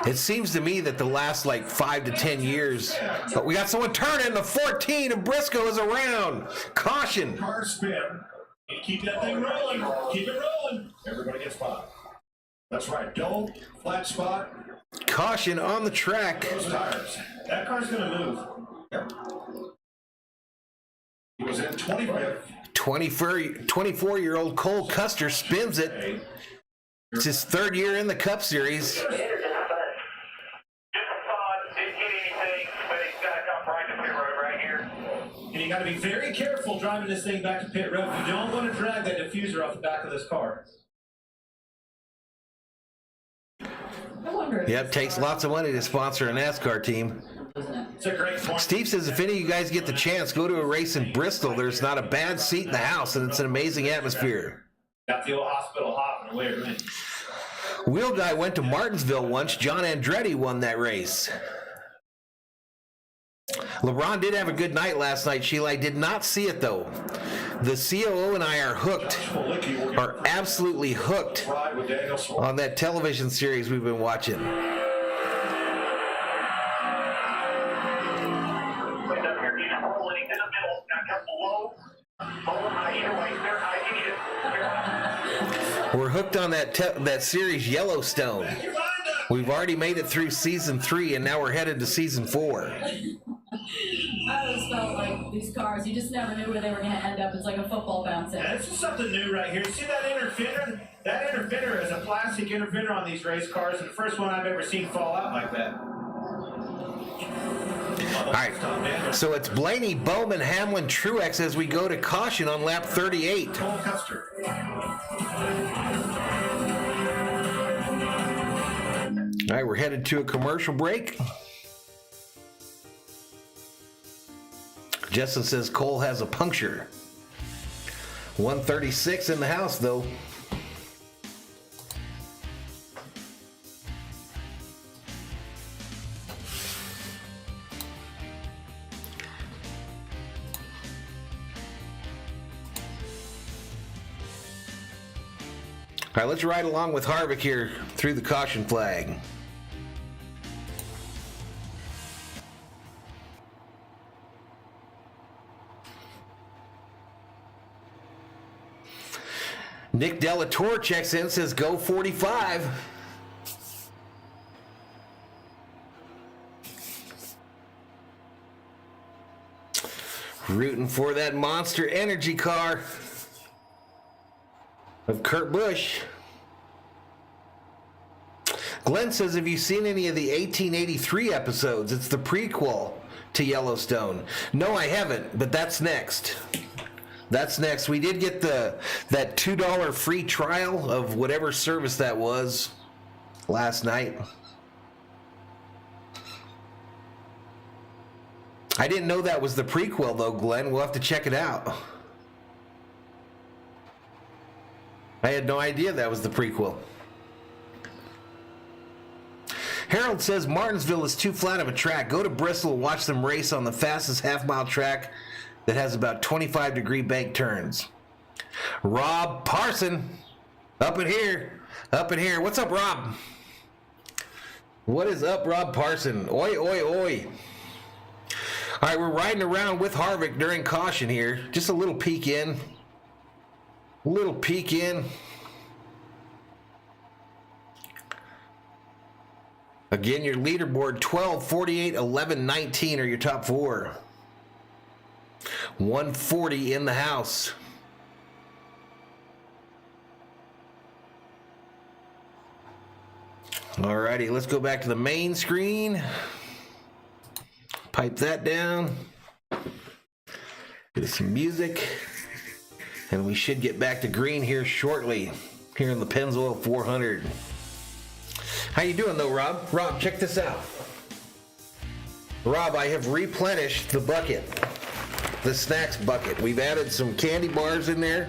It seems to me that the last like 5 to 10 years, but we got someone turning the 14 and Briscoe is around. Caution. Car spin. Keep that thing rolling. Keep it rolling. Everybody gets by. That's right. Don't flat spot. Caution on the track. Those tires. That car's going to move. Yep. He was in 25th. 24-year-old Cole Custer spins it. It's his 3rd year in the Cup Series. Just a thought, didn't hit anything, but he's got to come right to pit road right here. And you got to be very careful driving this thing back to pit road. You don't want to drag that diffuser off the back of this car. Yep, takes lots of money to sponsor a NASCAR team. It's a great point. Steve says if any of you guys get the chance, go to a race in Bristol. There's not a bad seat in the house, and it's an amazing atmosphere. Got the old hospital hopping away at Range. Wheel Guy went to Martinsville once. John Andretti won that race. LeBron did have a good night last night, Sheila. I did not see it, though. The COO and I are hooked, are absolutely hooked on that television series we've been watching. We're hooked on that series Yellowstone. We've already made it through season 3, and now we're headed to season 4. I always felt like these cars, you just never knew where they were going to end up. It's like a football bouncing. Yeah, this is something new right here. See that inner fender? That inner fender is a plastic inner fender on these race cars, and the first one I've ever seen fall out like that. All right, so it's Blaney, Bowman, Hamlin, Truex as we go to caution on lap 38. Cole Custer. All right, we're headed to a commercial break. Justin says Cole has a puncture. 136 in the house, though. All right, let's ride along with Harvick here through the caution flag. Nick Delatorre checks in, says go 45. Rooting for that Monster Energy car of Kurt Busch. Glenn says, have you seen any of the 1883 episodes? It's the prequel to Yellowstone. No, I haven't, but that's next. That's next. We did get that $2 free trial of whatever service that was last night. I didn't know that was the prequel, though, Glenn. We'll have to check it out. I had no idea that was the prequel. Harold says Martinsville is too flat of a track. Go to Bristol and watch them race on the fastest half-mile track that has about 25-degree bank turns. Rob Parson, up in here. What's up, Rob? What is up, Rob Parson? Oi, oi, oi. All right, we're riding around with Harvick during caution here. Just a little peek in. Again, your leaderboard, 12, 48, 11, 19 are your top 4. 140 in the house. Alrighty, let's go back to the main screen. Pipe that down. Get some music. And we should get back to green here shortly. Here in the Pennzoil 400. How you doing though, Rob? Rob, check this out. Rob, I have replenished the bucket. The snacks bucket. We've added some candy bars in there,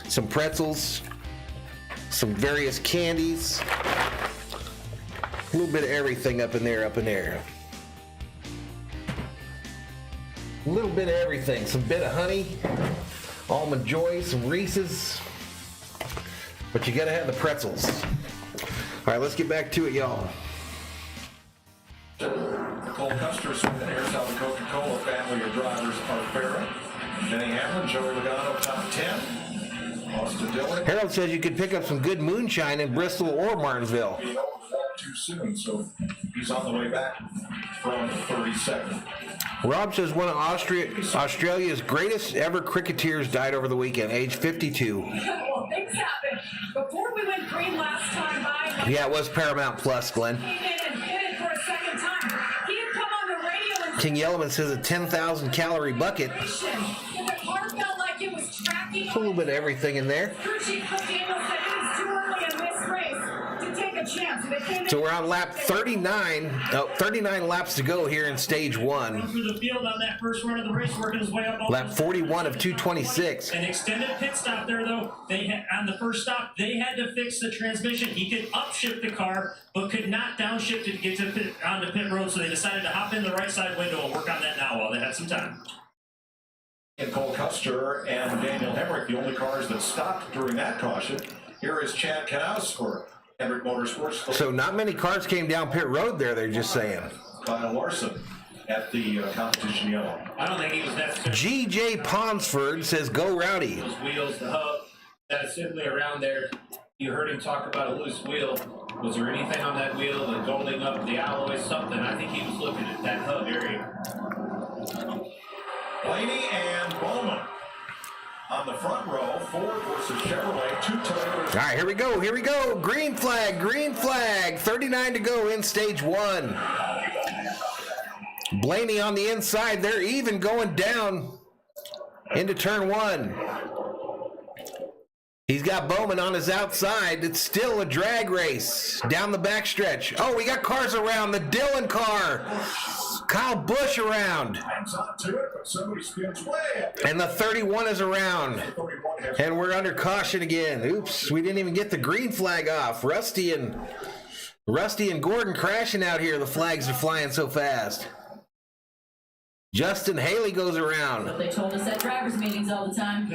some pretzels, some various candies, a little bit of everything up in there. A little bit of everything, some bit of honey, almond joy, some Reese's, but you gotta have the pretzels. All right, let's get back to it, y'all. Cole Custer souvenir out the Coca-Cola family of drivers, Art Farah, Denny Hamlin, Joey Logano, top 10. Austin Dillon. Harold says you could pick up some good moonshine in Bristol or Martinsville. Too soon, so he's on the way back from 32nd. Rob says one of Australia's greatest ever cricketers died over the weekend, age 52. Well, things happened. Before we went green last time by, Yeah, it was Paramount Plus, Glenn. came in and hit it for a second time. He had come on the radio and King Yellowman says a 10,000 calorie bucket. the car felt like it was tracking. A little bit of everything in there. Crew Chief Cliff Daniels said it was too early in this race to take a chance. So they came in. So we're on lap 39. 39 laps to go here in stage 1. Through the field on that first run of the race, working his way up. Lap 41 of 226. An extended pit stop there, though. On the first stop, they had to fix the transmission. He could upshift the car, but could not downshift it to get onto pit road. So they decided to hop in the right side window and work on that now while they had some time. And Cole Custer and Daniel Hemrick, the only cars that stopped during that caution. Here is Chad Knaus for Hemrick Motorsports. So not many cars came down pit road there, they're just saying. Kyle Larson. at the competition yellow. I don't think he was necessarily. G.J. Ponsford says, go Rowdy. Those wheels, the hub that is simply around there. You heard him talk about a loose wheel. Was there anything on that wheel, the golding up, the alloy, something? I think he was looking at that hub area. Blaney and Bowman on the front row. Ford versus Chevrolet. 2 Toyotas. All right, here we go. Here we go. Green flag, green flag. 39 to go in stage 1. Blaney on the inside. They're even going down into turn 1. He's got Bowman on his outside. It's still a drag race down the backstretch. Oh, we got cars around. The Dillon car. Kyle Busch around. Hangs on to it, but somebody spins way up. And the 31 is around. And we're under caution again. Oops, we didn't even get the green flag off. Rusty and Gordon crashing out here. The flags are flying so fast. Justin Haley goes around. They told us at drivers' meetings all the time.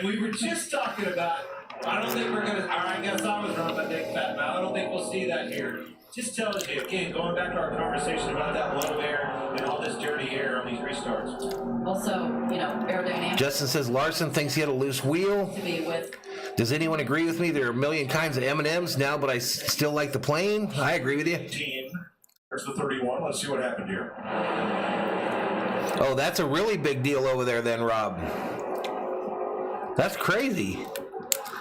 We were just talking about, I don't think we're going to, or I guess I was wrong, but Nick Fat Mal. I don't think we'll see that here. Just tells you, again, going back to our conversation about that low air and all this dirty air on these restarts. Also, aerodynamics. Justin says Larson thinks he had a loose wheel. To be with. Does anyone agree with me? There are a million kinds of M&Ms now, but I still like the plane. I agree with you. There's the 31. Let's see what happened here. Oh, that's a really big deal over there then, Rob. That's crazy.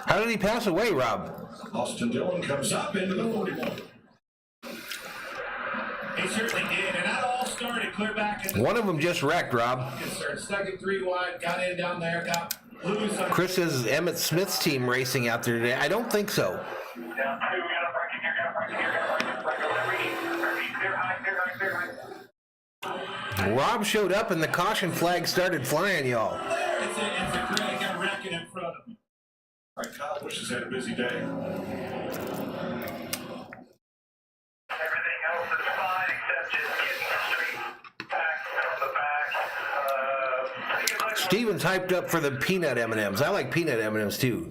How did he pass away, Rob? Austin Dillon comes up into the 41. He certainly did, and that all started clear back in the One of them just wrecked, Rob. stuck it 3 wide, got in down there, got loose. Chris says Emmett Smith's team racing out there today. I don't think so. Down 2, we got a parking here, got a parking here, got a parking. Right, go left, ready, clear high, clear high, clear high. Rob showed up and the caution flag started flying, y'all. It's a great got wrecking in front of him. All right, Kyle Busch has had a busy day. Everything else is fine except just getting the straight back from the back. Steven's hyped up for the peanut M&Ms. I like peanut M&Ms too.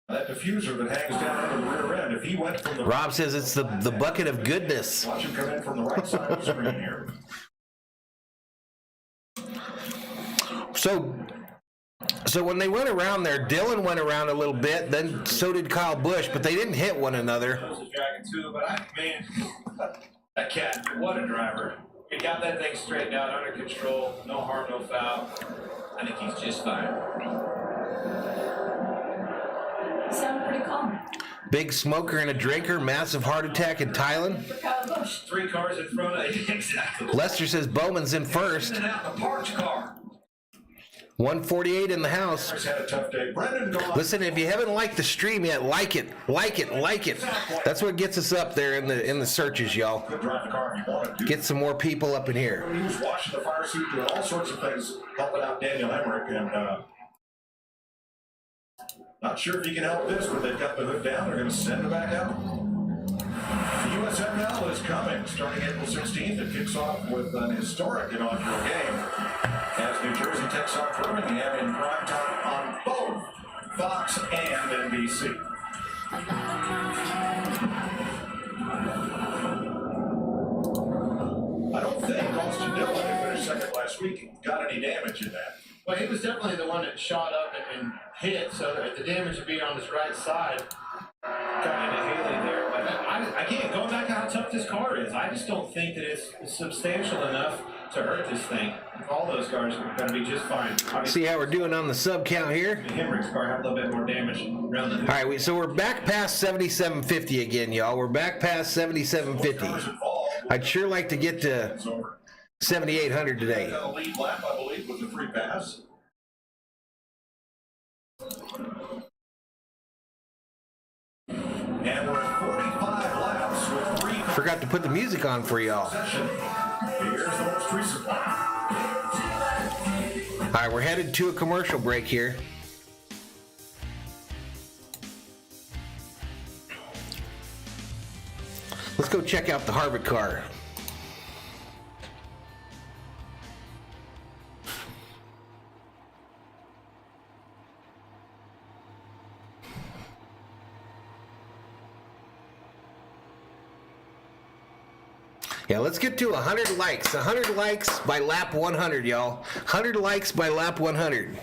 That diffuser that hangs down under the rear end, if he went from the... Rob says it's the bucket of goodness. Watch him come in from the right side of the screen here. So when they went around there, Dillon went around a little bit, then so did Kyle Busch, but they didn't hit one another. Dragon too, but that cat, what a driver. He got that thing straightened out, under control, no harm, no foul. I think he's just fine. Sounded pretty calm. Big smoker and a drinker, massive heart attack in Thailand. For Kyle Busch. 3 cars in front of it. Exactly. Lester says Bowman's in first. In and out the parked car. 148 in the house. He's had a tough day. Brendan gone. Listen, if you haven't liked the stream yet, like it. That's what gets us up there in the searches, y'all. Could drive the car if you wanted to. Get some more people up in here. He was washing the fire suit, doing all sorts of things, helping out Daniel Emmerich, and not sure if he can help this, but they've got the hood down. They're going to send it back out. The USFL is coming, starting April 16th. It kicks off with an historic inaugural game as New Jersey takes on Birmingham in prime time on both Fox and NBC. I don't think Austin Dillon, who finished second last week, got any damage in that. Well, he was definitely the one that shot up and hit, so that the damage would be on his right side. Got into Haley there. But again, going back to how tough this car is, I just don't think that it's substantial enough to hurt this thing. All those cars are going to be just fine. See how we're doing on the sub count here? Hemrick's car had a little bit more damage around the hood. All right, so we're back past 7750 again, y'all. We're back past 7750. I'd sure like to get to 7800 today. A lead lap, I believe, with the free pass. And we're at 45 laps with 3. Forgot to put the music on for y'all. Here's the most recent one. All right, we're headed to a commercial break here. Let's go check out the Harvick car. Yeah, let's get to 100 likes. 100 likes by lap 100, y'all. 100 likes by lap 100.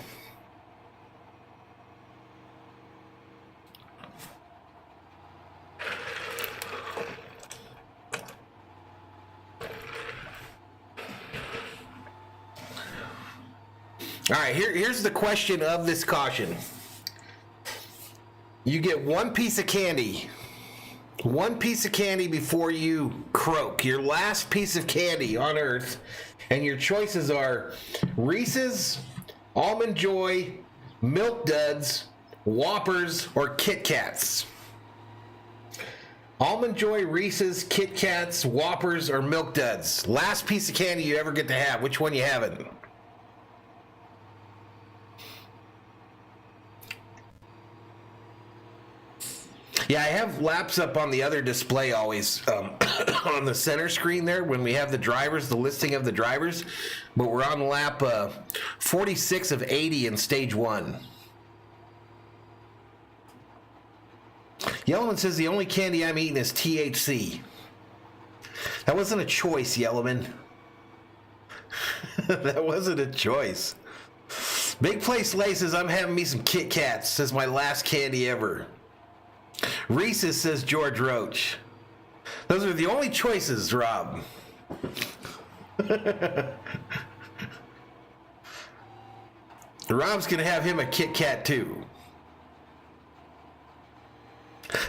All right, here's the question of this caution. You get one piece of candy. One piece of candy before you croak. Your last piece of candy on Earth. And your choices are Reese's, Almond Joy, Milk Duds, Whoppers, or Kit Kats. Almond Joy, Reese's, Kit Kats, Whoppers, or Milk Duds. Last piece of candy you ever get to have. Which one you having? Yeah, I have laps up on the other display always on the center screen there when we have the drivers, the listing of the drivers. But we're on lap 46 of 80 in stage 1. Yellowman says the only candy I'm eating is THC. That wasn't a choice, Yellowman. That wasn't a choice. Big Place Lay says I'm having me some Kit Kats. Says my last candy ever. Reese's, says George Roach. Those are the only choices, Rob. Rob's gonna have him a Kit Kat too.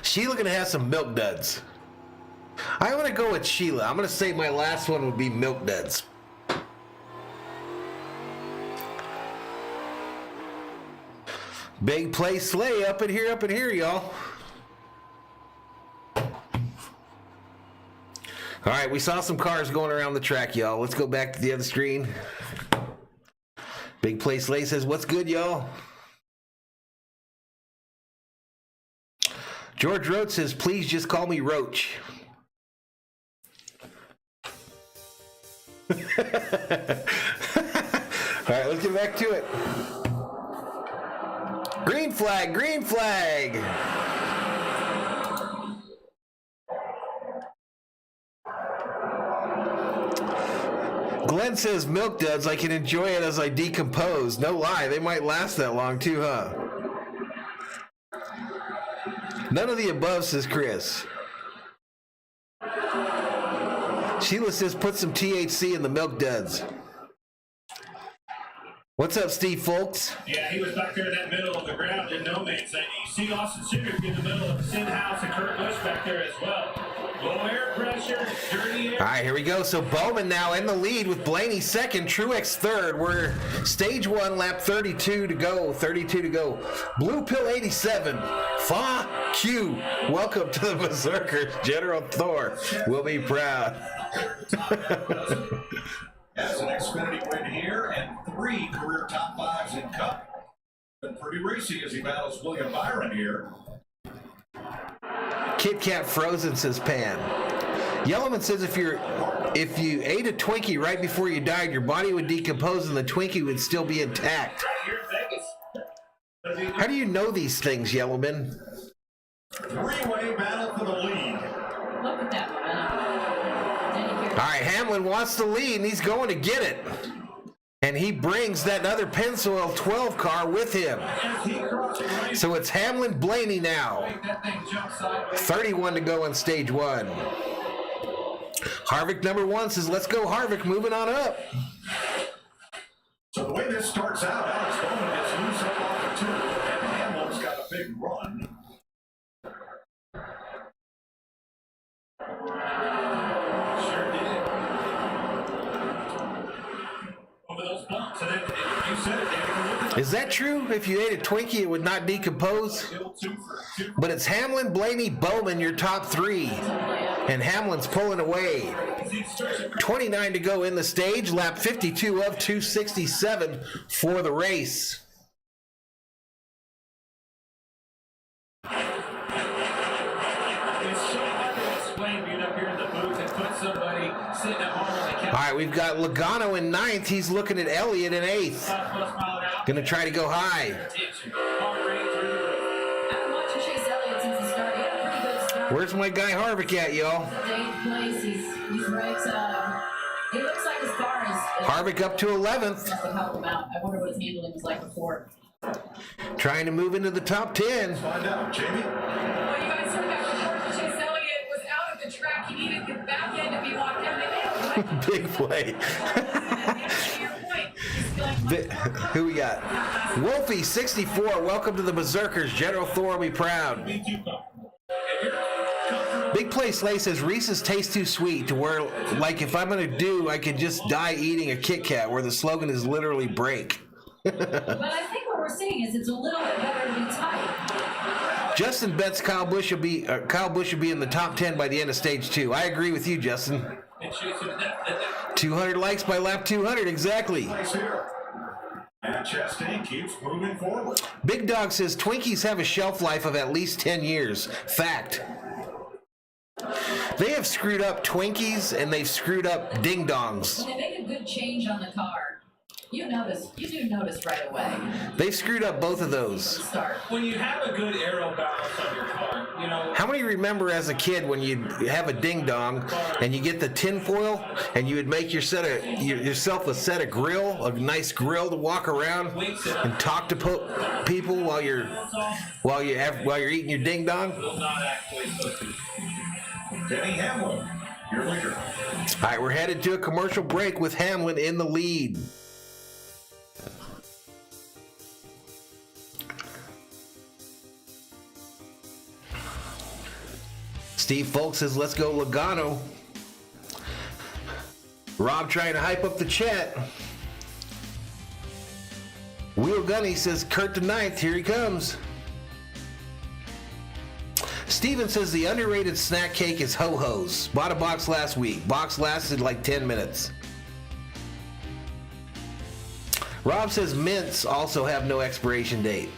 Sheila gonna have some Milk Duds. I'm gonna go with Sheila. I'm gonna say my last one would be Milk Duds. Big Place Slay up in here, y'all. All right, we saw some cars going around the track, y'all. Let's go back to the other screen. Big Place Slay says, what's good, y'all? George Roach says, please just call me Roach. All right, let's get back to it. Green flag, green flag. Glenn says Milk Duds, I can enjoy it as I decompose. No lie, they might last that long too, huh? None of the above, says Chris. Sheila says put some THC in the Milk Duds. What's up, Steve Folks? Yeah, he was back there in that middle of the ground in no man's land. You see Austin Cindric in the middle of Sin House and Kurt Busch back there as well. Low air pressure, dirty air. All right, here we go. So Bowman now in the lead with Blaney second, Truex third. We're stage 1, lap 32 to go. 32 to go. Blue Pill 87. Fuck you. Welcome to the Berserkers. General Thor will be proud. Has an Xfinity win here and 3 career top 5s in Cup. Been pretty racy as he battles William Byron here. Kit Kat Frozen, says Pam. Yellowman says if you ate a Twinkie right before you died, your body would decompose and the Twinkie would still be intact. How do you know these things, Yellowman? 3-way battle for the lead. Look at that momentum. All right, Hamlin wants the lead, and he's going to get it. And he brings that other Pennzoil 12 car with him. So it's Hamlin Blaney now. 31 to go in stage 1. Harvick number 1 says, let's go Harvick, moving on up. So the way this starts out, Alex Bowman gets loose up off the 2, and Hamlin's got a big run. Sure did. Over those bumps. And then you said it, David. Is that true? If you ate a Twinkie, it would not decompose? But it's Hamlin, Blaney, Bowman, your top 3. And Hamlin's pulling away. 29 to go in the stage. Lap 52 of 267 for the race. All right, we've got Logano in 9th. He's looking at Elliott in 8th. Gonna try to go high. I've been watching Chase Elliott since the start. He had a pretty good start. Where's my guy Harvick at, y'all? Eighth place. He's right. It looks like his car is. Harvick up to 11th. Must have helped him out. I wonder what his handling was like before. Trying to move into the top 10. Find out, Jamie. Well, you guys heard that report that Chase Elliott was out of the track. He needed the back end to be locked down. Big play. Who we got? Wolfie 64. Welcome to the Berserkers. General Thor will be proud. Big Play Slay says Reese's taste too sweet to where, like, if I'm gonna do, I could just die eating a Kit Kat, where the slogan is literally break. But I think what we're seeing is it's a little bit better to be tight. Justin bets Kyle Busch will be in the top 10 by the end of stage 2. I agree with you, Justin. 200 likes by lap 200, exactly. And Chastain keeps moving forward. Big Dog says Twinkies have a shelf life of at least 10 years. Fact. They have screwed up Twinkies and they've screwed up Ding Dongs. When they make a good change on the car, you do notice right away. They've screwed up both of those. When you have a good aero balance on your car, you know. How many remember as a kid when you have a Ding Dong and you get the tin foil and you would make yourself a set of grill, a nice grill to walk around and talk to people while you're eating your Ding Dong? Denny Hamlin, your leader. All right, we're headed to a commercial break with Hamlin in the lead. Steve Folk says, let's go Logano. Rob trying to hype up the chat. Wheel Gunny says, Kurt the 9th, here he comes. Steven says the underrated snack cake is Ho-Ho's. Bought a box last week. Box lasted like 10 minutes. Rob says mints also have no expiration date.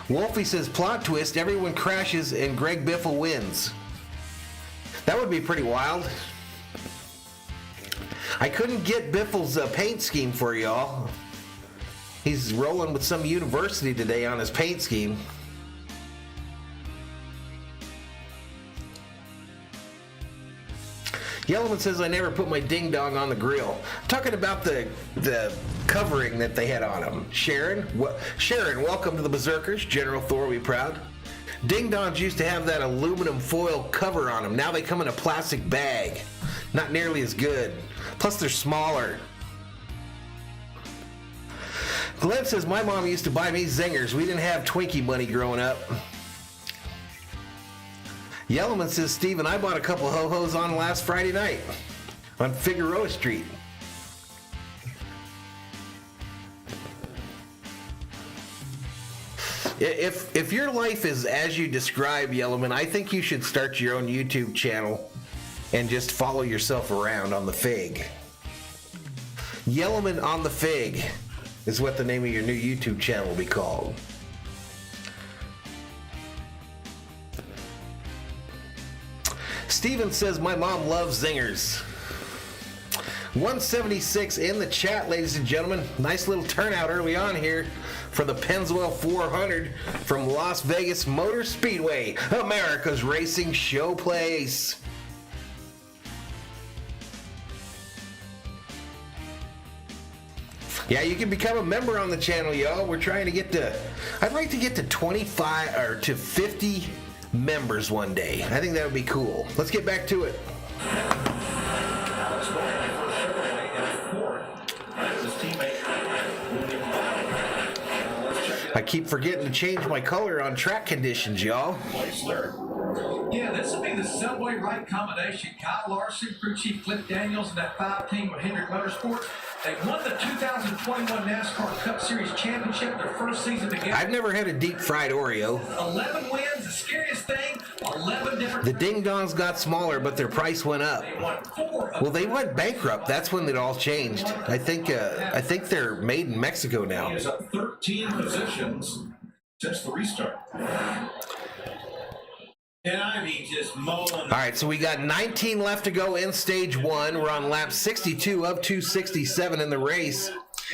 Wolfie says plot twist, everyone crashes and Greg Biffle wins. That would be pretty wild. I couldn't get Biffle's paint scheme for y'all. He's rolling with some university today on his paint scheme. Yellowman says I never put my ding dong on the grill. I'm talking about the covering that they had on them. Sharon, welcome to the Berserkers. General Thor, we proud. Ding dongs used to have that aluminum foil cover on them. Now they come in a plastic bag. Not nearly as good. Plus they're smaller. Glenn says my mom used to buy me zingers. We didn't have Twinkie money growing up. Yellowman says, Steven, I bought a couple Ho-Hos on last Friday night on Figueroa Street. If your life is as you describe, Yellowman, I think you should start your own YouTube channel and just follow yourself around on the Fig. Yellowman on the Fig is what the name of your new YouTube channel will be called. Steven says, my mom loves zingers. 176 in the chat, ladies and gentlemen. Nice little turnout early on here for the Pennzoil 400 from Las Vegas Motor Speedway, America's racing showplace. Yeah, you can become a member on the channel, y'all. We're trying to get to, I'd like to get to 25 or to 50 members one day. I think that would be cool. Let's get back to it. I keep forgetting to change my color on track conditions, y'all. Yeah, this will be the Subway right combination. Kyle Larson, crew chief Cliff Daniels, and that 5 team with Hendrick Motorsports. They won the 2021 NASCAR Cup Series Championship their first season together. I've never had a deep fried Oreo. 11 wins, the scariest thing, 11 different... The Ding Dongs got smaller, but their price went up. They won 4 of Well, they went bankrupt. That's when it all changed. I think they're made in Mexico now. He is up 13 positions since the restart. And I mean, just mowing. All right, so we got 19 left to go in stage 1. We're on lap 62 of 267 in the race.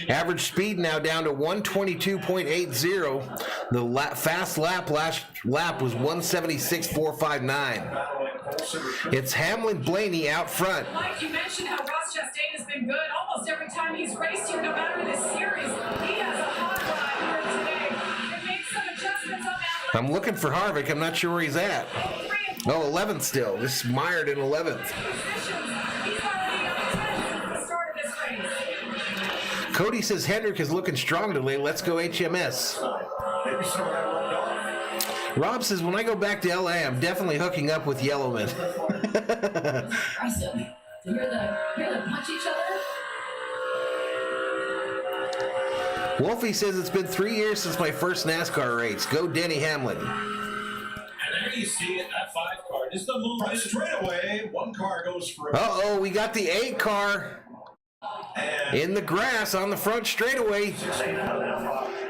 Average speed now down to 122.80. The fast lap last lap was 176.459. It's Hamlin Blaney out front. Mike, you mentioned how Ross Chastain has been good almost every time he's raced here, no matter the series. He has a hot ride here today. It makes some adjustments on that. I'm looking for Harvick. I'm not sure where he's at. Oh, 11th still. Just mired in 11th. Cody says Hendrick is looking strong today. Let's go HMS. Maybe some of that rubbed off. Rob says, when I go back to LA, I'm definitely hooking up with Yellowman. Impressive. To hear them punch each other. Wolfie says it's been 3 years since my first NASCAR race. Go Denny Hamlin. And there you see it, that 5 car. Just the moment. Right straight away, one car goes for a Uh-oh, we got the 8 car in the grass on the front straightaway.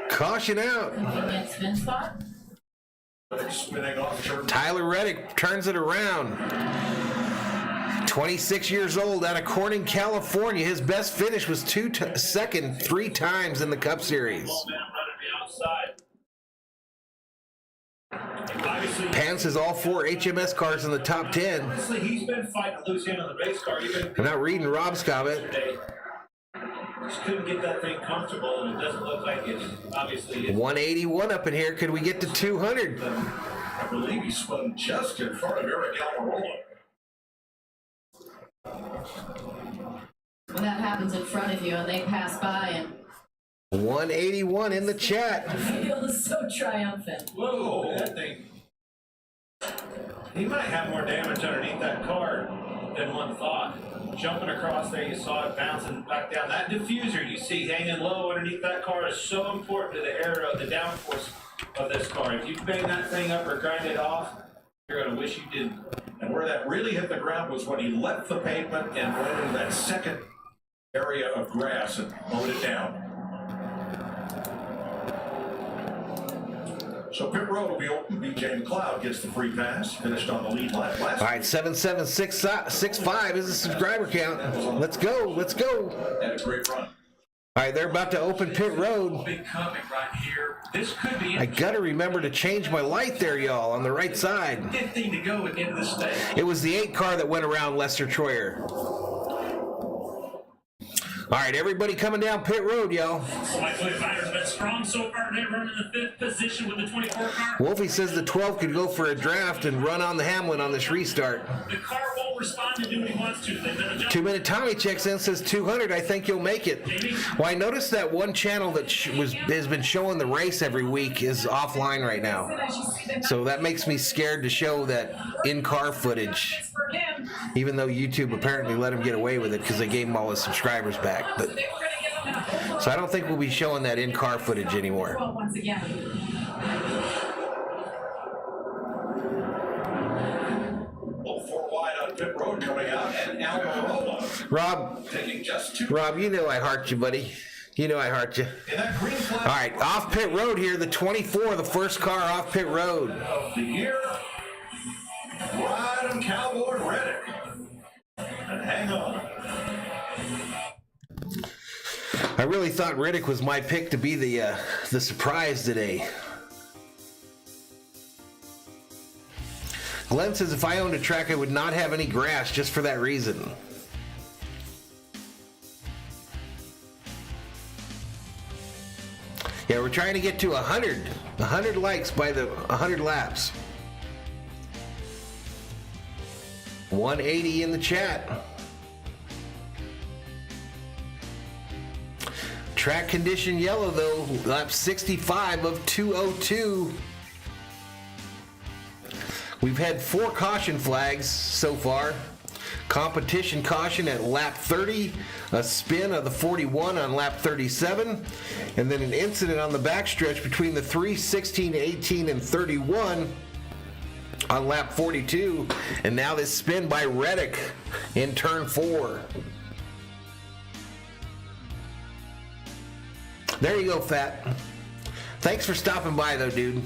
Caution out. Spin spot. spinning off turn. Tyler Reddick turns it around. 26 years old out of Corning, California. His best finish was second 3 times in the Cup Series. Pants has all 4 HMS cars in the top 10. Honestly, he's been fighting to lose him on the race car. I'm not reading Rob's comment. Just couldn't get that thing comfortable, and it doesn't look like it's obviously. 181 up in here. Could we get to 200? I believe he spun just in front of Eric Almirola. When that happens in front of you and they pass by and 181 in the chat. the field is so triumphant. Whoa, that thing. He might have more damage underneath that car than one thought. Jumping across there, you saw it bouncing back down. That diffuser you see hanging low underneath that car is so important to the air of the downforce of this car. If you bang that thing up or grind it off, you're going to wish you didn't. And where that really hit the ground was when he left the pavement and went into that second area of grass and mowed it down. So pit road will be open. BJ McLeod gets the free pass. Finished on the lead lap last. All right, 77665 is the subscriber count. Let's go. Let's go. Had a great run. All right, they're about to open pit road. Big coming right here. This could be I got to remember to change my light there, y'all, on the right side. 15 to go at the end of the stage. It was the 8 car that went around Lester Troyer. All right, everybody coming down pit road, y'all. Michael Fighter's been strong so far. They run in the 5th position with the 24 car. Wolfie says the 12 could go for a draft and run on the Hamlin on this restart. The car won't respond to do what he wants to. They've done a job. 2-minute Tommy checks in, says 200. I think you'll make it. Well, I noticed that one channel that has been showing the race every week is offline right now. So that makes me scared to show that in-car footage, even though YouTube apparently let him get away with it because they gave him all his subscribers back. But so I don't think we'll be showing that in-car footage anymore. Once again. Well, 4 wide on pit road coming out, and Almirola Rob, taking just 2. Rob, you know I heart you, buddy. You know I heart you. In that green flag. All right, off pit road here, the 24, the first car off pit road. Of the year, ride 'em Cowboy Reddick. And hang on. I really thought Riddick was my pick to be the surprise today. Glenn says if I owned a track, I would not have any grass just for that reason. Yeah, we're trying to get to 100 likes by the 100 laps. 180 in the chat. Track condition yellow though, lap 65 of 202. We've had 4 caution flags so far. Competition caution at lap 30, a spin of the 41 on lap 37, and then an incident on the backstretch between the 3, 16, 18, and 31 on lap 42, and now this spin by Reddick in turn 4. There you go, Fat. Thanks for stopping by, though, dude.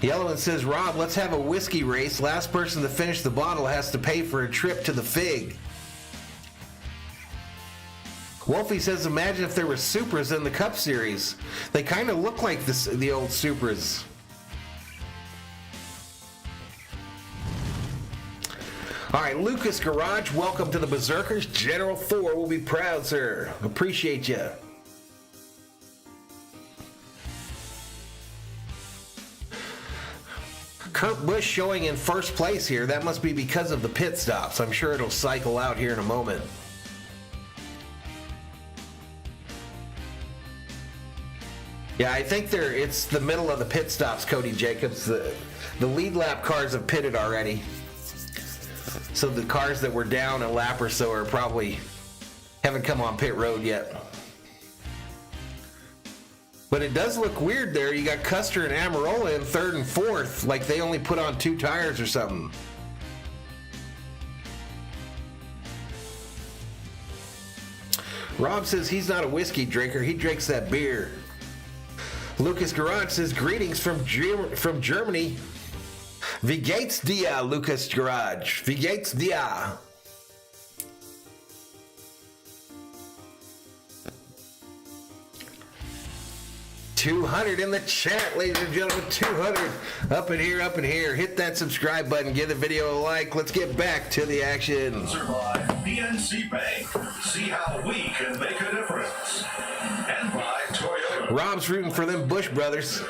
Yellowman says, Rob, let's have a whiskey race. Last person to finish the bottle has to pay for a trip to the Fig. Wolfie says, imagine if there were Supras in the Cup Series. They kind of look like the old Supras. All right, Lucas Garage, welcome to the Berserkers. General Thor will be proud, sir. Appreciate you. Kurt Busch showing in first place here. That must be because of the pit stops. I'm sure it'll cycle out here in a moment. Yeah, I think it's the middle of the pit stops, Cody Jacobs. The lead lap cars have pitted already. So the cars that were down a lap or so are probably haven't come on pit road yet. But it does look weird there. You got Custer and Amarola in third and fourth, like they only put on 2 tires or something. Rob says he's not a whiskey drinker. He drinks that beer. Lucas Garage says, greetings from Germany. Wie geht's dir, Lucas Garage? Wie geht's dir? $200 in the chat, ladies and gentlemen. $200 up in here. Hit that subscribe button. Give the video a like. Let's get back to the action. Survive PNC Bank. See how we can make a difference. And by Toyota. Rob's rooting for them Bush brothers.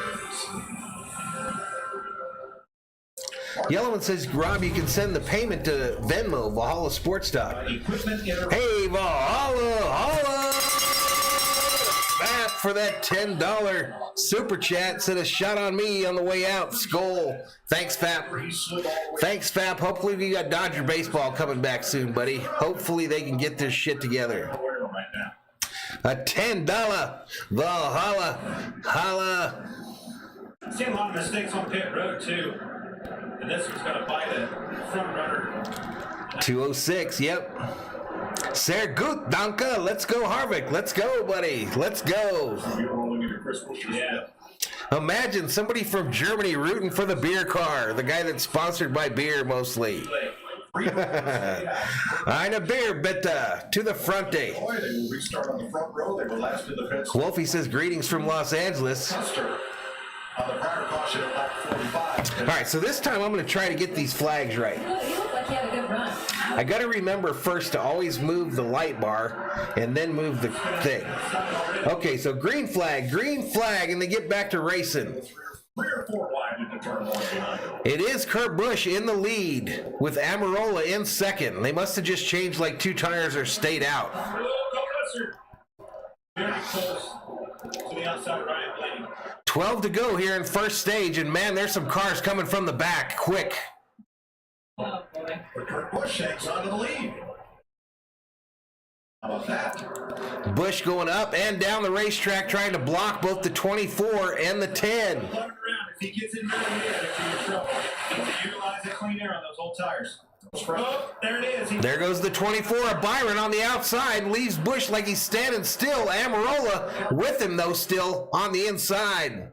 Yellowman says, Rob, you can send the payment to Venmo, Valhalla Sports Talk. Hey, Valhalla! Back for that $10 super chat. Said a shot on me on the way out. SKOL. Thanks, Fap. Hopefully we got Dodger baseball coming back soon, buddy. Hopefully they can get this shit together. A $10 Valhalla. Holla. Seen a lot of mistakes on pit road, too. And this one's going to bite a front runner. 206, yep. Sehr gut, danke. Let's go, Harvick. Let's go, buddy. Let's go. Yeah. Imagine somebody from Germany rooting for the beer car, the guy that's sponsored by beer mostly. Eine beer, bitte. To the front day. Boy, they will restart on the front row. They were last in the pits. Wolfie says, greetings from Los Angeles. Custer on the prior caution at lap 45. All right, so this time I'm going to try to get these flags right. You look like you had a good run. I got to remember first to always move the light bar and then move the thing. Okay, so green flag, and they get back to racing. 3 or 4 wide into turn 1 behind. It is Kurt Busch in the lead with Amarola in second. They must have just changed like 2 tires or stayed out. Very close to the outside right lane. 12 to go here in first stage, and man, there's some cars coming from the back quick. Oh, boy. But Kurt Busch hangs on to the lead. How about that? Busch going up and down the racetrack trying to block both the 24 and the 10. Load around. If he gets in there, it's in trouble. Need to utilize that clean air on those old tires. Oh, there it is. There goes the 24 of Byron on the outside, leaves Busch like he's standing still. Amarola with him, though, still on the inside.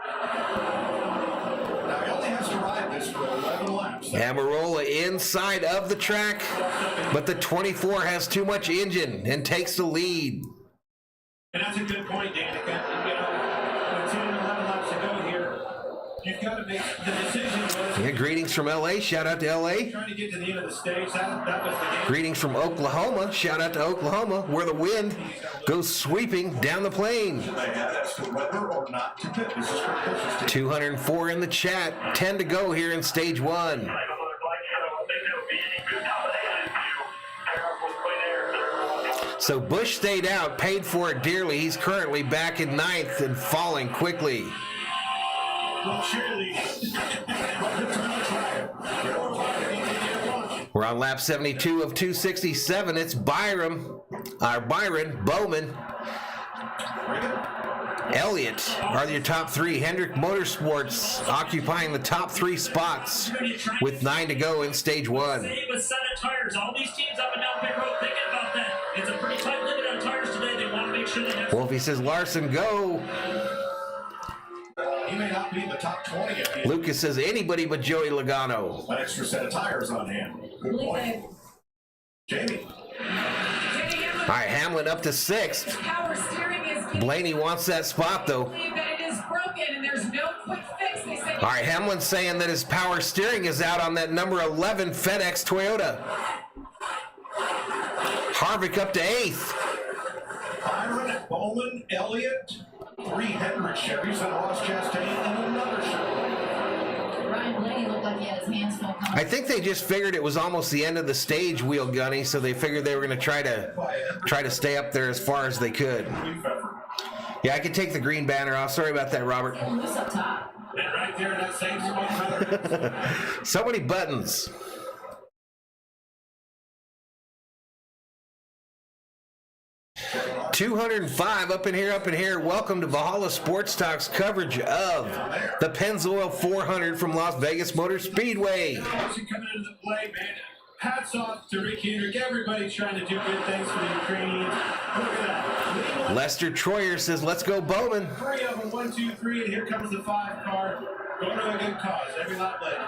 Now he only has to ride this for 11 laps. Amarola inside of the track, but the 24 has too much engine and takes the lead. And that's a good point, Dan. You know, with 10 and 11 laps to go here, you've got to make the decision. Yeah, greetings from LA. Shout out to LA. Trying to get to the end of the stage. That was the game. Greetings from Oklahoma. Shout out to Oklahoma, where the wind goes sweeping down the plain. They had as to whether or not to pit. This is Kurt Busch's team. 204 in the chat. 10 to go here in stage 1. So Busch stayed out, paid for it dearly. He's currently back in 9th and falling quickly. We're on lap 72 of 267. It's Byron Bowman, Elliott are your top 3. Hendrick Motorsports occupying the top 3 spots with 9 to go in stage 1. Save a set of tires. All these teams up and down pit road thinking about that. It's a pretty tight limit on tires today. They want to make sure they have. Wolfie says, Larson, go. He may not be in the top 20 at the end. Lucas says anybody but Joey Logano. An extra set of tires on hand. Good point. Jamie. All right, Hamlin up to 6th. Power steering is Blaney wants that spot, though. believe that it is broken and there's no quick fix. They say All right, Hamlin's saying that his power steering is out on that number 11 FedEx Toyota. Harvick up to 8th. Byron, Bowman, Elliott, 3 Hendrick Chevys, and Ross Chastain, and another Chevrolet. Ryan Blaney looked like he had his hands full. I think they just figured it was almost the end of the stage, Wheel Gunny, so they figured they were going to try to stay up there as far as they could. Yeah, I could take the green banner off. Sorry about that, Robert. Loose up top. And right there in that same spot. So many buttons. $205 up in here. Welcome to Valhalla Sports Talk's coverage of the Pennzoil 400 from Las Vegas Motor Speedway. Coming into the play, man. Hats off to Rick Hendrick. Everybody trying to do good things for the Ukrainians. Look at that. Lester Troyer says, let's go Bowman. 3 of them, 1, 2, 3, and here comes the 5 car. Going to a good cause. Every lap led.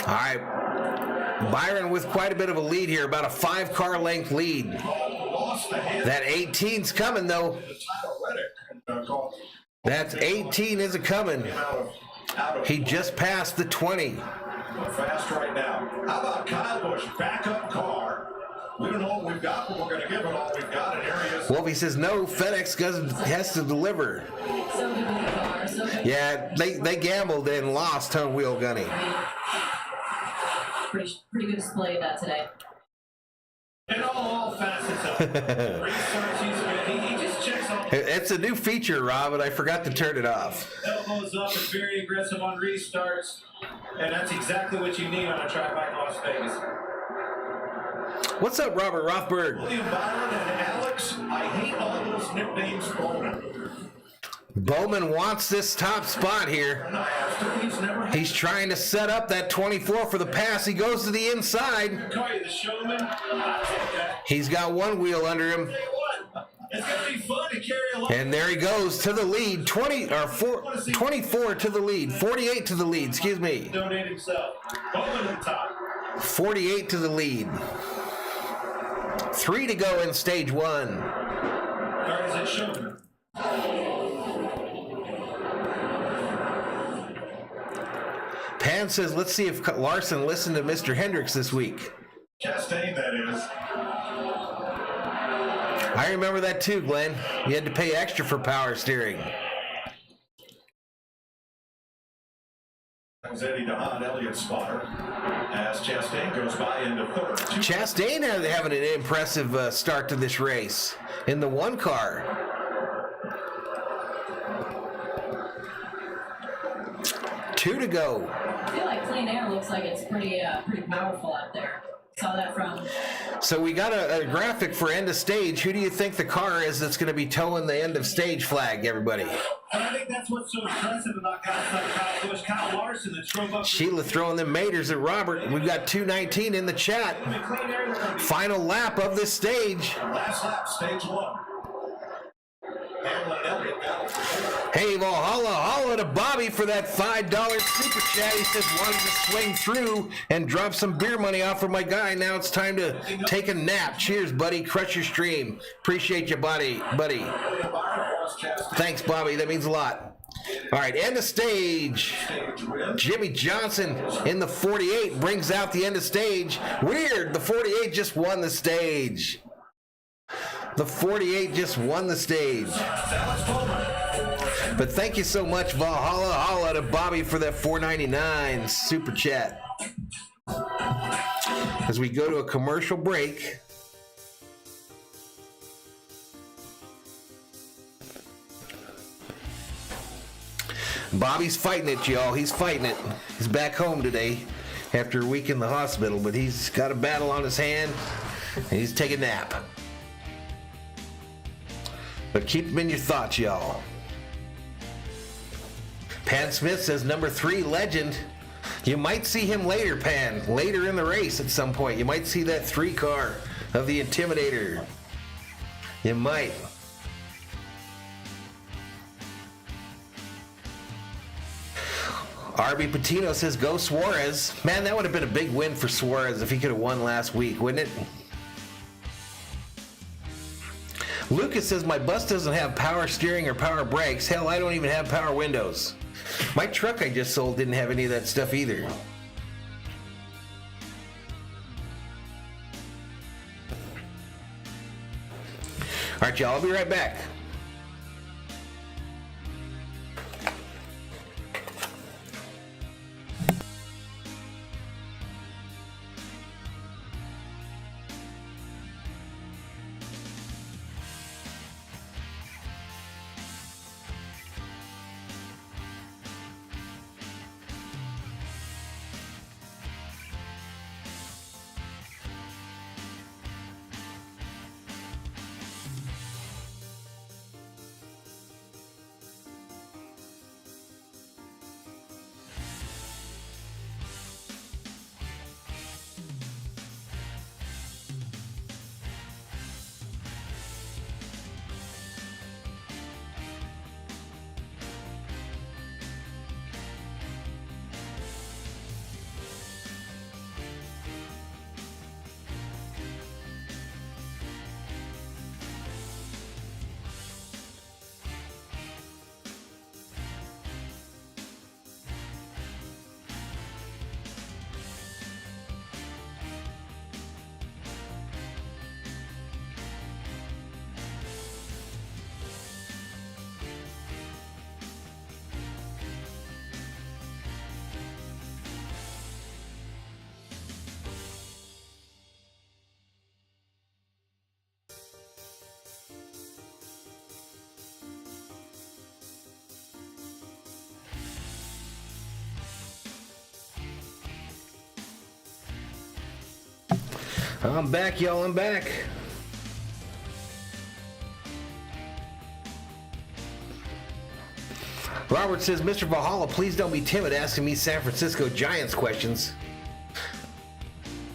All right, Byron with quite a bit of a lead here, about a 5-car length lead. That 18's coming, though. That 18 isn't coming. He just passed the 20. Fast right now. How about Kyle Busch, backup car? We don't know what we've got, but we're going to give it all we've got in areas. Wolfie says, no, FedEx has to deliver. So good with the car. So good. Yeah, they gambled and lost, huh, Wheel Gunny? Pretty good display of that today. And all facets of it. Restarts, he's good. He just checks all the It's a new feature, Rob, and I forgot to turn it off. elbows up and very aggressive on restarts. And that's exactly what you need on a track like Las Vegas. What's up, Robert Rothberg? William Byron and Alex, I hate all those nicknames Bowman. Bowman wants this top spot here. And I asked him, he's never had He's trying to set up that 24 for the pass. He goes to the inside. Call you the showman. I'll take that. He's got one wheel under him. Tell you what, it's going to be fun to carry a lot. And there he goes to the lead. 24 to the lead. 48 to the lead, excuse me. Donate himself. Bowman on top. 48 to the lead. 3 to go in stage 1. Or is it showman? Pan says, let's see if Larson listened to Mr. Hendricks this week. Chastain, that is. I remember that too, Glenn. You had to pay extra for power steering. That was Eddie DeHaan, Elliott's spotter, as Chastain goes by into third. Chastain having an impressive start to this race in the 1 car. Two to go. I feel like clean air looks like it's pretty powerful out there. Saw that from. So we got a graphic for end of stage. Who do you think the car is that's going to be towing the end of stage flag, everybody? And I think that's what's so impressive about guys like Kyle Busch, Kyle Larson that drove up. Sheila throwing them maters at Robert. We've got 2:19 in the chat. Final lap of this stage. Last lap, stage 1. Hamlin, Elliott now. Hey, Valhalla, holla to Bobby for that $5 super chat. He says, wanted to swing through and drop some beer money off for my guy. Now it's time to take a nap. Cheers, buddy. Crush your stream. Appreciate you, buddy. Thanks, Bobby. That means a lot. All right, end of stage. Jimmy Johnson in the 48 brings out the end of stage. Weird, the 48 just won the stage. The 48 just won the stage. But thank you so much, Valhalla. Holla to Bobby for that $4.99 super chat. As we go to a commercial break. Bobby's fighting it, y'all. He's fighting it. He's back home today after a week in the hospital, but he's got a battle on his hand, and he's taking a nap. But keep him in your thoughts, y'all. Pan Smith says number 3 legend. You might see him later, Pan. Later in the race at some point. You might see that 3 car of the Intimidator. You might. RB Patino says, go Suarez. Man, that would have been a big win for Suarez if he could have won last week, wouldn't it? Lucas says, my bus doesn't have power steering or power brakes. Hell, I don't even have power windows. My truck I just sold didn't have any of that stuff either. All right, y'all, I'll be right back. I'm back, y'all. I'm back. Robert says, Mr. Valhalla, please don't be timid asking me San Francisco Giants questions.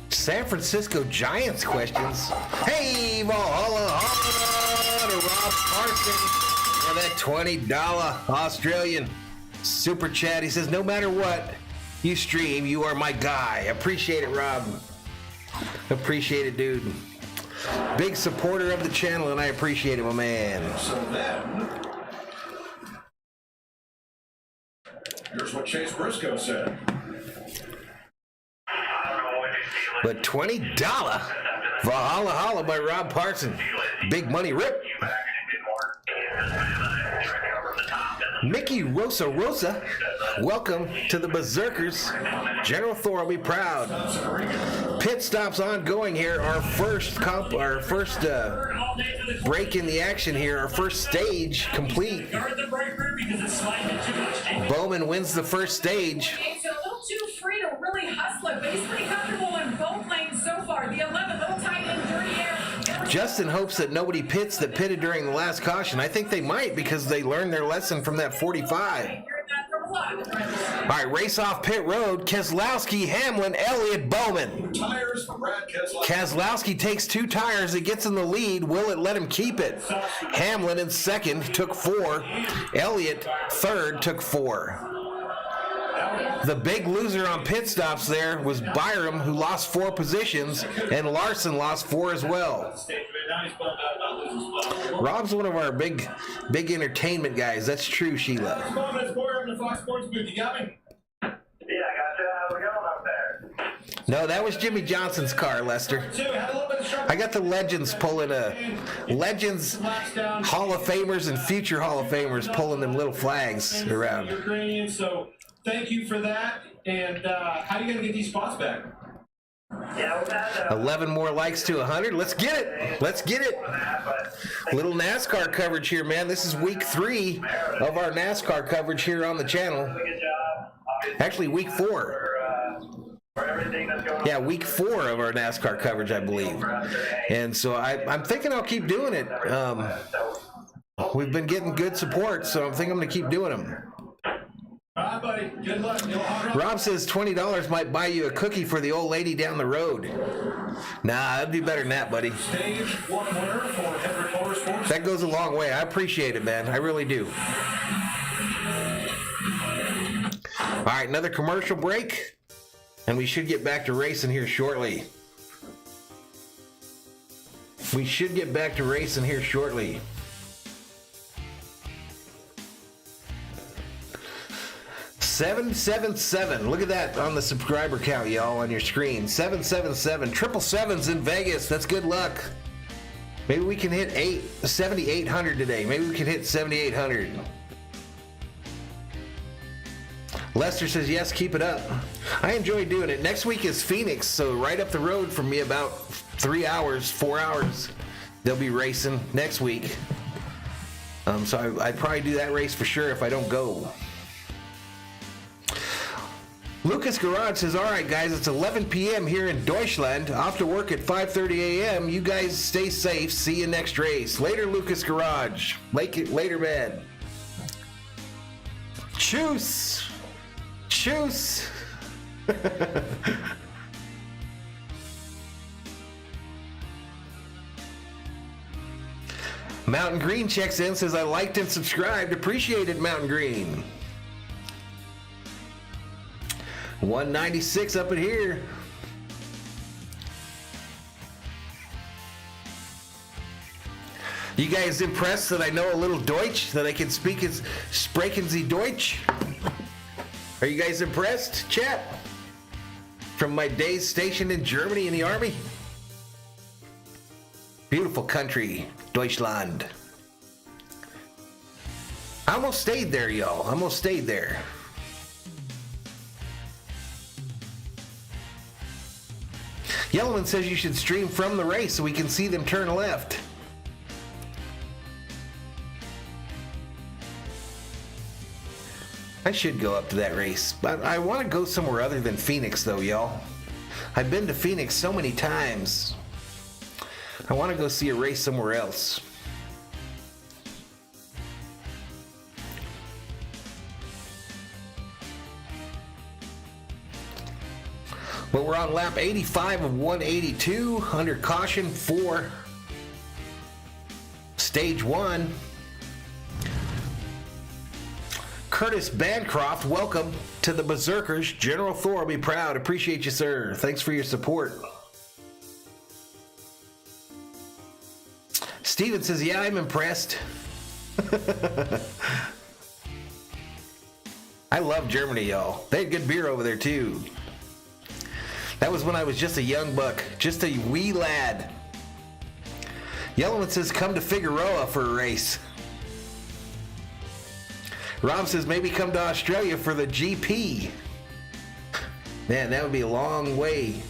San Francisco Giants questions? Hey, Valhalla, holla to Rob Carson for that $20 Australian super chat. He says, no matter what you stream, you are my guy. Appreciate it, Rob. Appreciate it, dude. Big supporter of the channel, and I appreciate it, my man. So then, here's what Chase Briscoe said. But $20 Valhalla Holla by Rob Parson. Big money rip. Mickey Rosa, welcome to the Berserkers. General Thor will be proud. Pit stops ongoing here. Our first break in the action here. Our first stage complete. Bowman wins the first stage. It's a little too free to really hustle it, but he's pretty comfortable in both lanes so far. The 11, little tight end, dirty air. Justin hopes that nobody pits that pitted during the last caution. I think they might because they learned their lesson from that 45. All right, race off pit road. Keselowski, Hamlin, Elliott, Bowman. Tires for Brad Keselowski. Keselowski takes 2 tires. It gets in the lead. Will it let him keep it? Hamlin in second took 4. Elliott third took 4. The big loser on pit stops there was Byram, who lost 4 positions, and Larson lost 4 as well. Rob's one of our big entertainment guys. That's true, Sheila. No, that was Jimmy Johnson's car, Lester. I got the Legends pulling Legends Hall of Famers and future Hall of Famers pulling them little flags around. So thank you for that. And how are you going to get these spots back? 11 more likes to 100. Let's get it. Let's get it. Little NASCAR coverage here, man. This is week 3 of our NASCAR coverage here on the channel. Actually, week 4. Yeah, week 4 of our NASCAR coverage, I believe. And so I'm thinking I'll keep doing it. We've been getting good support, so I'm thinking I'm going to keep doing them. All right, buddy. Good luck. Rob says $20 might buy you a cookie for the old lady down the road. Nah, that'd be better than that, buddy. Stage 1 winner for Hendrick Motorsports. That goes a long way. I appreciate it, man. I really do. All right, another commercial break, and we should get back to racing here shortly. We should get back to racing here shortly. $777. Look at that on the subscriber count, y'all, on your screen. 777. 777's in Vegas. That's good luck. Maybe we can hit 7,800 today. Maybe we can hit 7,800. Lester says, yes, keep it up. I enjoy doing it. Next week is Phoenix, so right up the road from me, about 4 hours. They'll be racing next week. So I'd probably do that race for sure if I don't go. Lucas Garage says, all right, guys, it's 11 p.m. here in Deutschland. Off to work at 5:30 a.m. You guys stay safe. See you next race. Later, Lucas Garage. Later, man. Choose. Mountain Green checks in, says, I liked and subscribed. Appreciated, Mountain Green. 196 up in here. You guys impressed that I know a little Deutsch, that I can speak as sprechen Sie Deutsch? Are you guys impressed, chat? From my days stationed in Germany in the Army? Beautiful country, Deutschland. I almost stayed there, y'all. I almost stayed there. Yellowman says you should stream from the race so we can see them turn left. I should go up to that race, but I want to go somewhere other than Phoenix, though, y'all. I've been to Phoenix so many times. I want to go see a race somewhere else. But we're on lap 85 of 182, under caution for stage 1. Curtis Bancroft, welcome to the Berserkers. General Thor will be proud. Appreciate you, sir. Thanks for your support. Steven says, yeah, I'm impressed. I love Germany, y'all. They had good beer over there, too. That was when I was just a young buck, just a wee lad. Yellowman says, come to Figueroa for a race. Rob says, maybe come to Australia for the GP. Man, that would be a long way.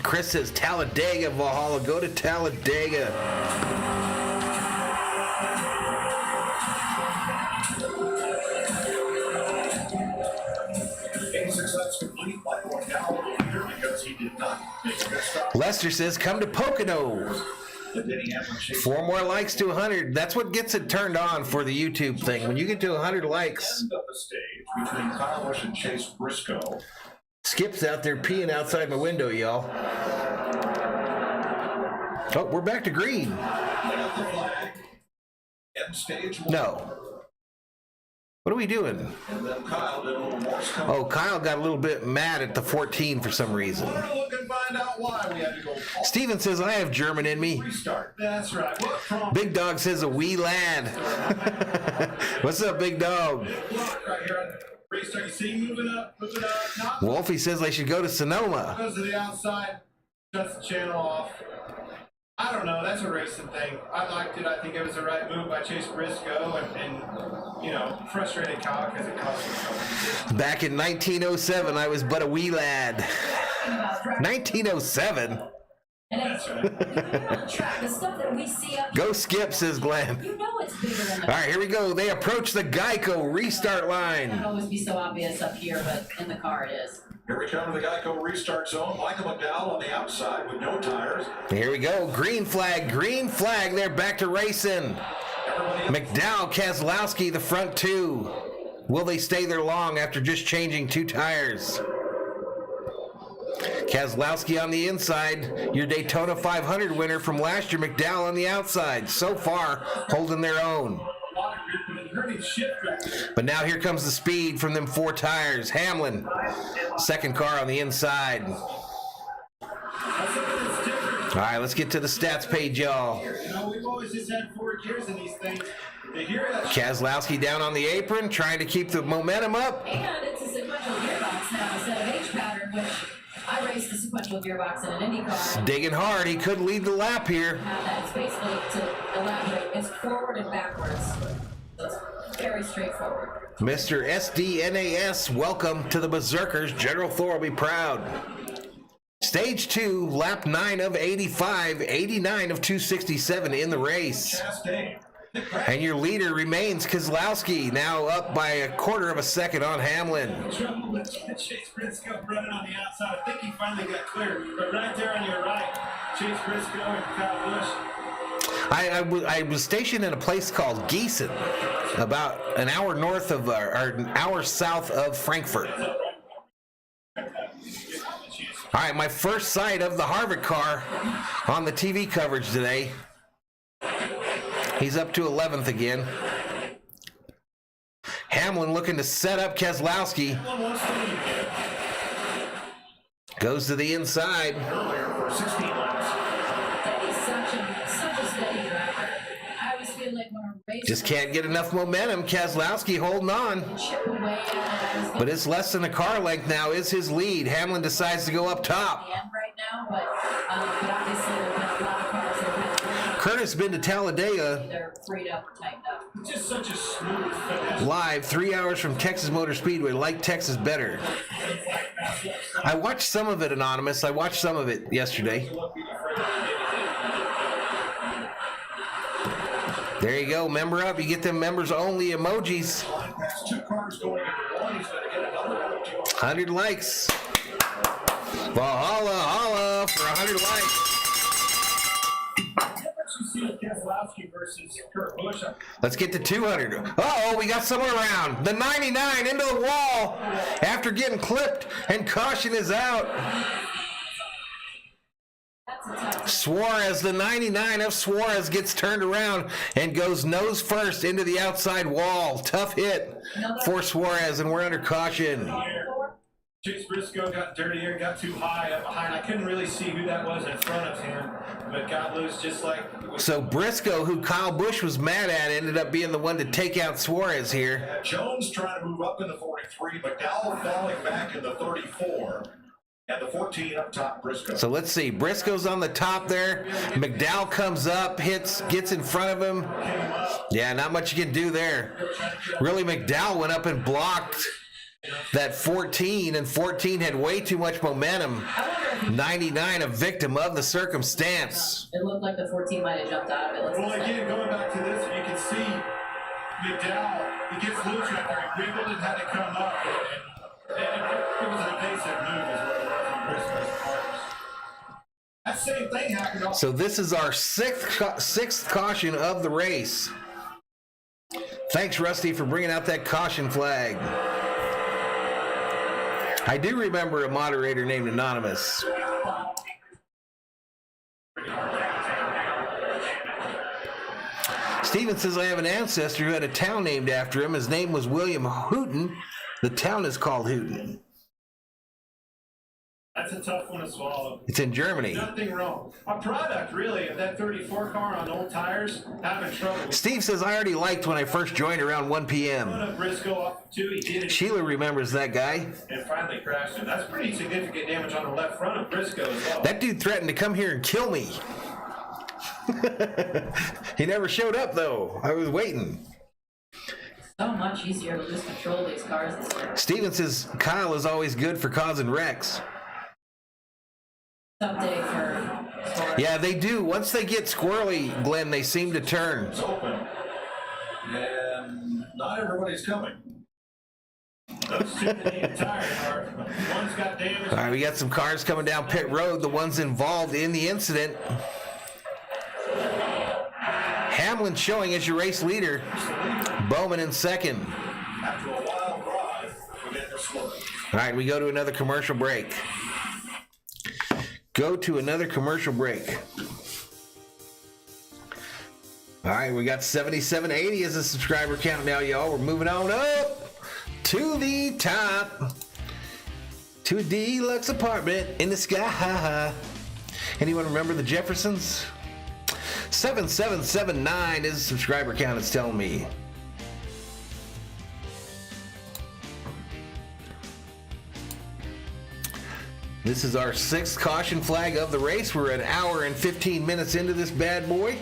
Chris says, Talladega, Valhalla. Go to Talladega. 86 laps complete by going down a little here because he did not make a good stop. Lester says, come to Pocono. 4 more likes to 100. That's what gets it turned on for the YouTube thing. When you get to 100 likes. End of the stage between Kyle Busch and Chase Briscoe. Skip's out there peeing outside my window, y'all. Oh, we're back to green. They got the flag. End stage 1. No. What are we doing? And then Kyle did a little more stuff. Oh, Kyle got a little bit mad at the 14 for some reason. We're gonna look and find out why we had to go. Steven says, I have German in me. Restart. That's right. What from? Big Dog says, a wee lad. What's up, Big Dog? Block right here on the restart. You see, moving up. Not Wolfie says I should go to Sonoma. Goes to the outside, shuts the channel off. I don't know. That's a racing thing. I liked it. I think it was the right move by Chase Briscoe, and you know, frustrated Kyle because it cost him so much. Back in 1907, I was but a wee lad. 1907? That's right. Track, the stuff that we see up Go Skip, says Glenn. you know it's bigger than All right, here we go. They approach the Geico restart It line. won't always be so obvious up here, but in the car it is. Here we come to the Geico restart zone. Michael McDowell on the outside with no tires. Here we go. Green flag, green flag. They're back to racing. McDowell, Keselowski, the front two. Will they stay there long after just changing 2 tires? Keselowski on the inside. Your Daytona 500 winner from last year, McDowell on the outside. So far, holding their own. But now here comes the speed from them 4 tires. Hamlin, second car on the inside. All right, let's get to the stats page, y'all. We've always just had 4 gears in these things. Keselowski down on the apron, trying to keep the momentum up. And it's a sequential gearbox now instead of H pattern, which I raced the sequential gearbox in an Indy car. Digging hard, he could lead the lap here. It's basically, to elaborate, it's forward and backwards. So it's very straightforward. Mr. SDNAS, welcome to the Berserkers. General Thor will be proud. Stage 2, lap 9 of 85, 89 of 267 in the race. And your leader remains Keselowski, now up by a quarter of a second on Hamlin. Chase Briscoe running on the outside. I think he finally got clear. But right there on your right, Chase Briscoe and Kyle Busch. I was stationed in a place called Gießen, about an hour north of, or an hour south of Frankfurt. All right, my first sight of the Harvick car on the TV coverage today. He's up to 11th again. Hamlin looking to set up Keselowski. Goes to the inside. Just can't get enough momentum. Keselowski holding on. But it's less than a car length now is his lead. Hamlin decides to go up top. Curtis been to Talladega. They're freed up or tightened up. Just such a smooth finish. Live 3 hours from Texas Motor Speedway. Like Texas better. I watched some of it, Anonymous. I watched some of it yesterday. There you go. Member up. You get them members only emojis. 100 likes. Valhalla, holla for 100 likes. Let's get to 200. Uh-oh, we got someone around. The 99 into the wall after getting clipped, and caution is out. Suarez, the 99 of Suarez, gets turned around and goes nose first into the outside wall. Tough hit for Suarez, and we're under caution. Chase Briscoe got dirtier, got too high up behind. I couldn't really see who that was in front of him, but got loose just like... So Briscoe, who Kyle Busch was mad at, ended up being the one to take out Suarez here. Jones trying to move up in the 43, McDowell falling back in the 34. And the 14 up top, Briscoe. So let's see. Briscoe's on the top there. McDowell comes up, gets in front of him. Yeah, not much you can do there. Really, McDowell went up and blocked that 14, and 14 had way too much momentum. 99, a victim of the circumstance. It looked like the 14 might have jumped out of it. Well, again, going back to this, you can see McDowell, he gets loose right there. He wiggled and had to come up. And it was an evasive move as well. That same thing happened. So this is our sixth caution of the race. Thanks, Rusty, for bringing out that caution flag. I do remember a moderator named Anonymous. Steven says, I have an ancestor who had a town named after him. His name was William Hooten. The town is called Hooten. That's a tough one to swallow. It's in Germany. Nothing wrong. A product, really, of that 34 car on old tires, having trouble. Steve says, I already liked when I first joined around 1 p.m. Briscoe off too. He did it. Sheila remembers that guy. And finally crashed him. That's pretty significant damage on the left front of Briscoe as well. That dude threatened to come here and kill me. He never showed up, though. I was waiting. So much easier to just control these cars. Steven says, Kyle is always good for causing wrecks. Update for... Yeah, they do. Once they get squirrely, Glenn, they seem to turn. It's open. And not everybody's coming. Those two the entire car. One's got damage. All right, we got some cars coming down pit road, the ones involved in the incident. Hamlin showing as your race leader. Bowman in second. After a wild ride, we get their slow. All right, we go to another commercial break. go to another commercial break. All right, we got 7780 as a subscriber count now, y'all. We're moving on up to the top, to a deluxe apartment in the sky. Anyone remember the Jeffersons? 7779 is the subscriber count, it's telling me. This is our 6th caution flag of the race. We're an hour and 15 minutes into this bad boy.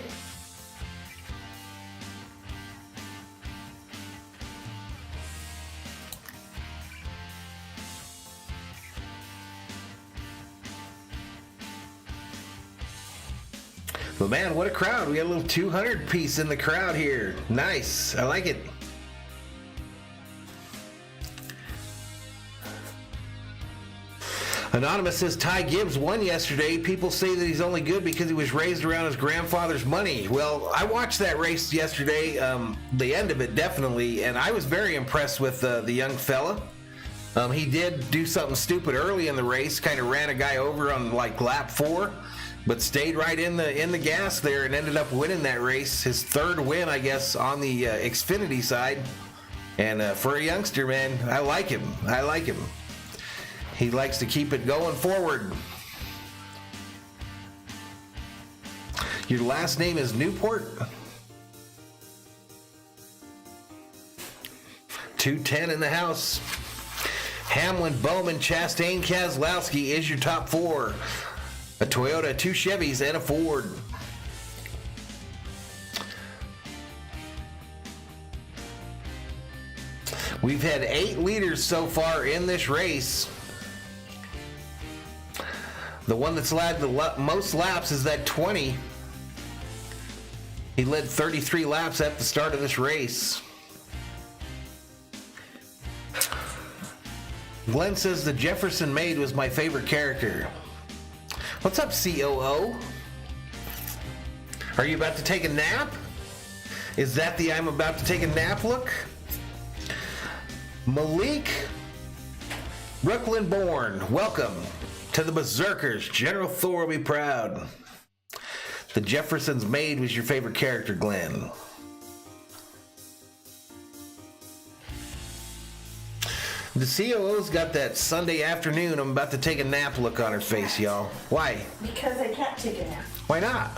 But man, what a crowd. We got a little 200 piece in the crowd here. Nice. I like it. Anonymous says Ty Gibbs won yesterday. People say that he's only good because he was raised around his grandfather's money. Well, I watched that race yesterday, the end of it definitely, and I was very impressed with the young fella. He did do something stupid early in the race, kind of ran a guy over on like lap 4, but stayed right in the gas there and ended up winning that race. His 3rd win, I guess, on the Xfinity side. And for a youngster, man, I like him. I like him. He likes to keep it going forward. Your last name is Newport? 210 in the house. Hamlin, Bowman, Chastain, Keselowski is your top 4. A Toyota, 2 Chevys, and a Ford. We've had 8 leaders so far in this race. The one that's led the most laps is that 20. He led 33 laps at the start of this race. Glenn says the Jefferson maid was my favorite character. What's up, COO? Are you about to take a nap? Is that the I'm about to take a nap look? Malik Brooklyn born, welcome to the Berserkers. General Thor will be proud. The Jefferson's maid was your favorite character, Glenn. The COO's got that Sunday afternoon, I'm about to take a nap look on her face, y'all. Why? Because I can't take a nap. Why not?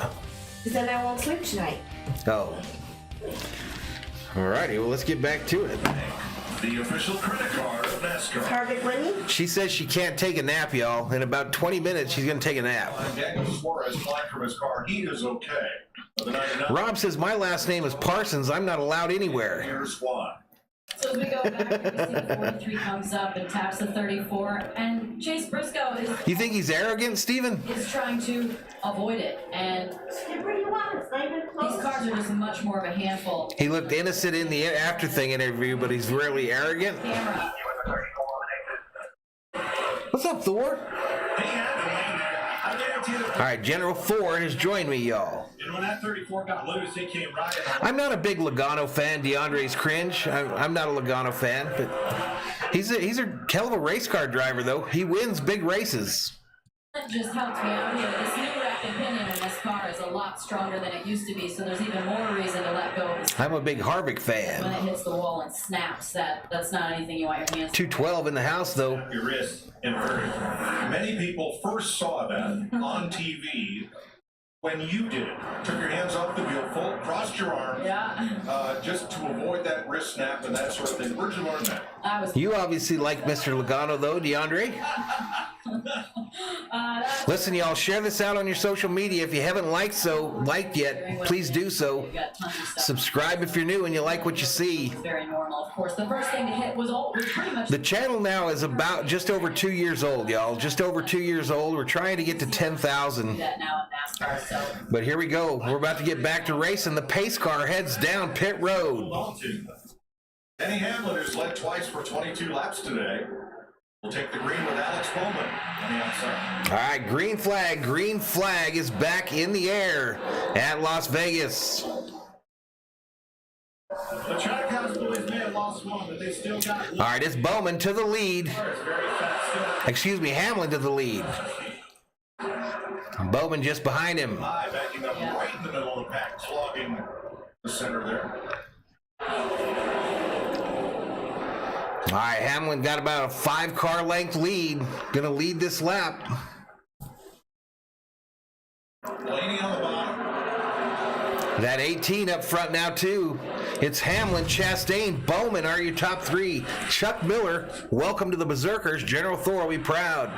Because then I won't sleep tonight. Oh. Alrighty, well, let's get back to it. The official credit card of NASCAR. Harvick winning? She says she can't take a nap, y'all. In about 20 minutes, she's going to take a nap. Daniel Suarez flying from his car. He is okay. The 99 Rob says, my last name is Parsons. I'm not allowed anywhere. Here's why. So as we go back, we see the 43 comes up and taps the 34, and Chase Briscoe You think he's arrogant, Steven? is trying to avoid it, and Skip where you want. It's not even close. these cars are just much more of a handful. He looked innocent in the after thing interview, but he's really arrogant. Camera. What's up, Thor? All right, General Thor has joined me, y'all. And when that 34 got loose, he came right in. I'm not a big Logano fan. DeAndre's cringe. I'm not a Logano fan, but he's a hell of a race car driver, though. He wins big races. That just helped me out here. This new rack and pinion in this car is a lot stronger than it used to be, so there's even more reason to let go of this. I'm a big Harvick When fan. it hits the wall and snaps, that's not anything you want your hands to. 212 in the house, though. Your wrist inverted. Many people first saw that on TV when you did it. Took your hands off the wheel, crossed your arms, just to avoid that wrist snap and that sort of thing. Where'd you learn that? You obviously like Mr. Logano, though, DeAndre. Listen, y'all, share this out on your social media. If you haven't liked yet, please do so. Subscribe if you're new and you like what you see. Very normal, of course. The first thing to hit was pretty much. The channel now is about just over 2 years old, y'all. Just over 2 years old. We're trying to get to 10,000. That now in NASCAR, so. But here we go. We're about to get back to racing. The pace car heads down pit road. Denny Hamlin, who's led twice for 22 laps today, will take the green with Alex Bowman on the outside. All right, green flag. Green flag is back in the air at Las Vegas. The track house boys may have lost one, but they still got. All right, it's Bowman to the lead. Excuse me, Hamlin to the lead. Bowman just behind him. High, backing up right in the middle of the pack, clogging the center there. All right, Hamlin got about a 5-car length lead. Gonna lead this lap. Blaney on the bottom. That 18 up front now, too. It's Hamlin, Chastain, Bowman are your top 3. Chuck Miller, welcome to the Berserkers. General Thor will be proud.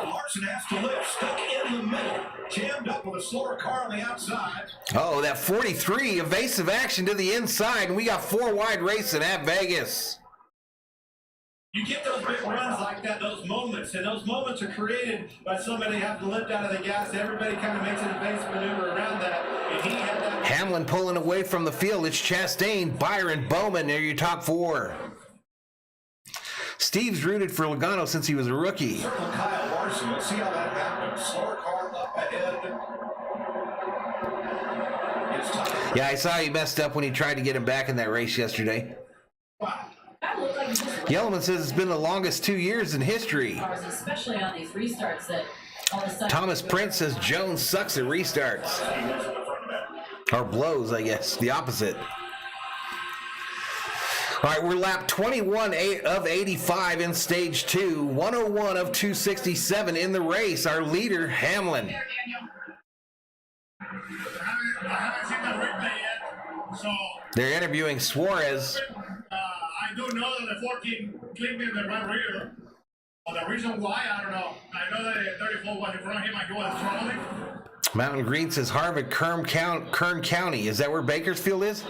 Larson has to lift, stuck in the middle, jammed up with a slower car on the outside. Oh, that 43, evasive action to the inside, and we got 4 wide racing at Vegas. You get those big runs like that, those moments, and those moments are created by somebody having to lift out of the gas. Everybody kind of makes an evasive maneuver around that, and he had that. Hamlin pulling away from the field. It's Chastain, Byron, Bowman. They're your top 4. Steve's rooted for Logano since he was a rookie. Circle Kyle Larson. Let's see how that happens. Slower car up ahead. Yeah, I saw he messed up when he tried to get him back in that race yesterday. Wow. Yellowman says it's been the longest 2 years in history. Especially on these restarts that all of a sudden. Thomas Prince says Jones sucks at restarts. Or blows, I guess. The opposite. All right, we're lap 21 of 85 in stage 2. 101 of 267 in the race. Our leader, Hamlin. I haven't seen the replay yet, so They're interviewing Suarez. I do know that the 14 clipped me in the right rear. But the reason why, I don't know. I know that the 34 was in front of him and he was in front of him. Mountain Green says Harvick, Kern County. Is that where Bakersfield is?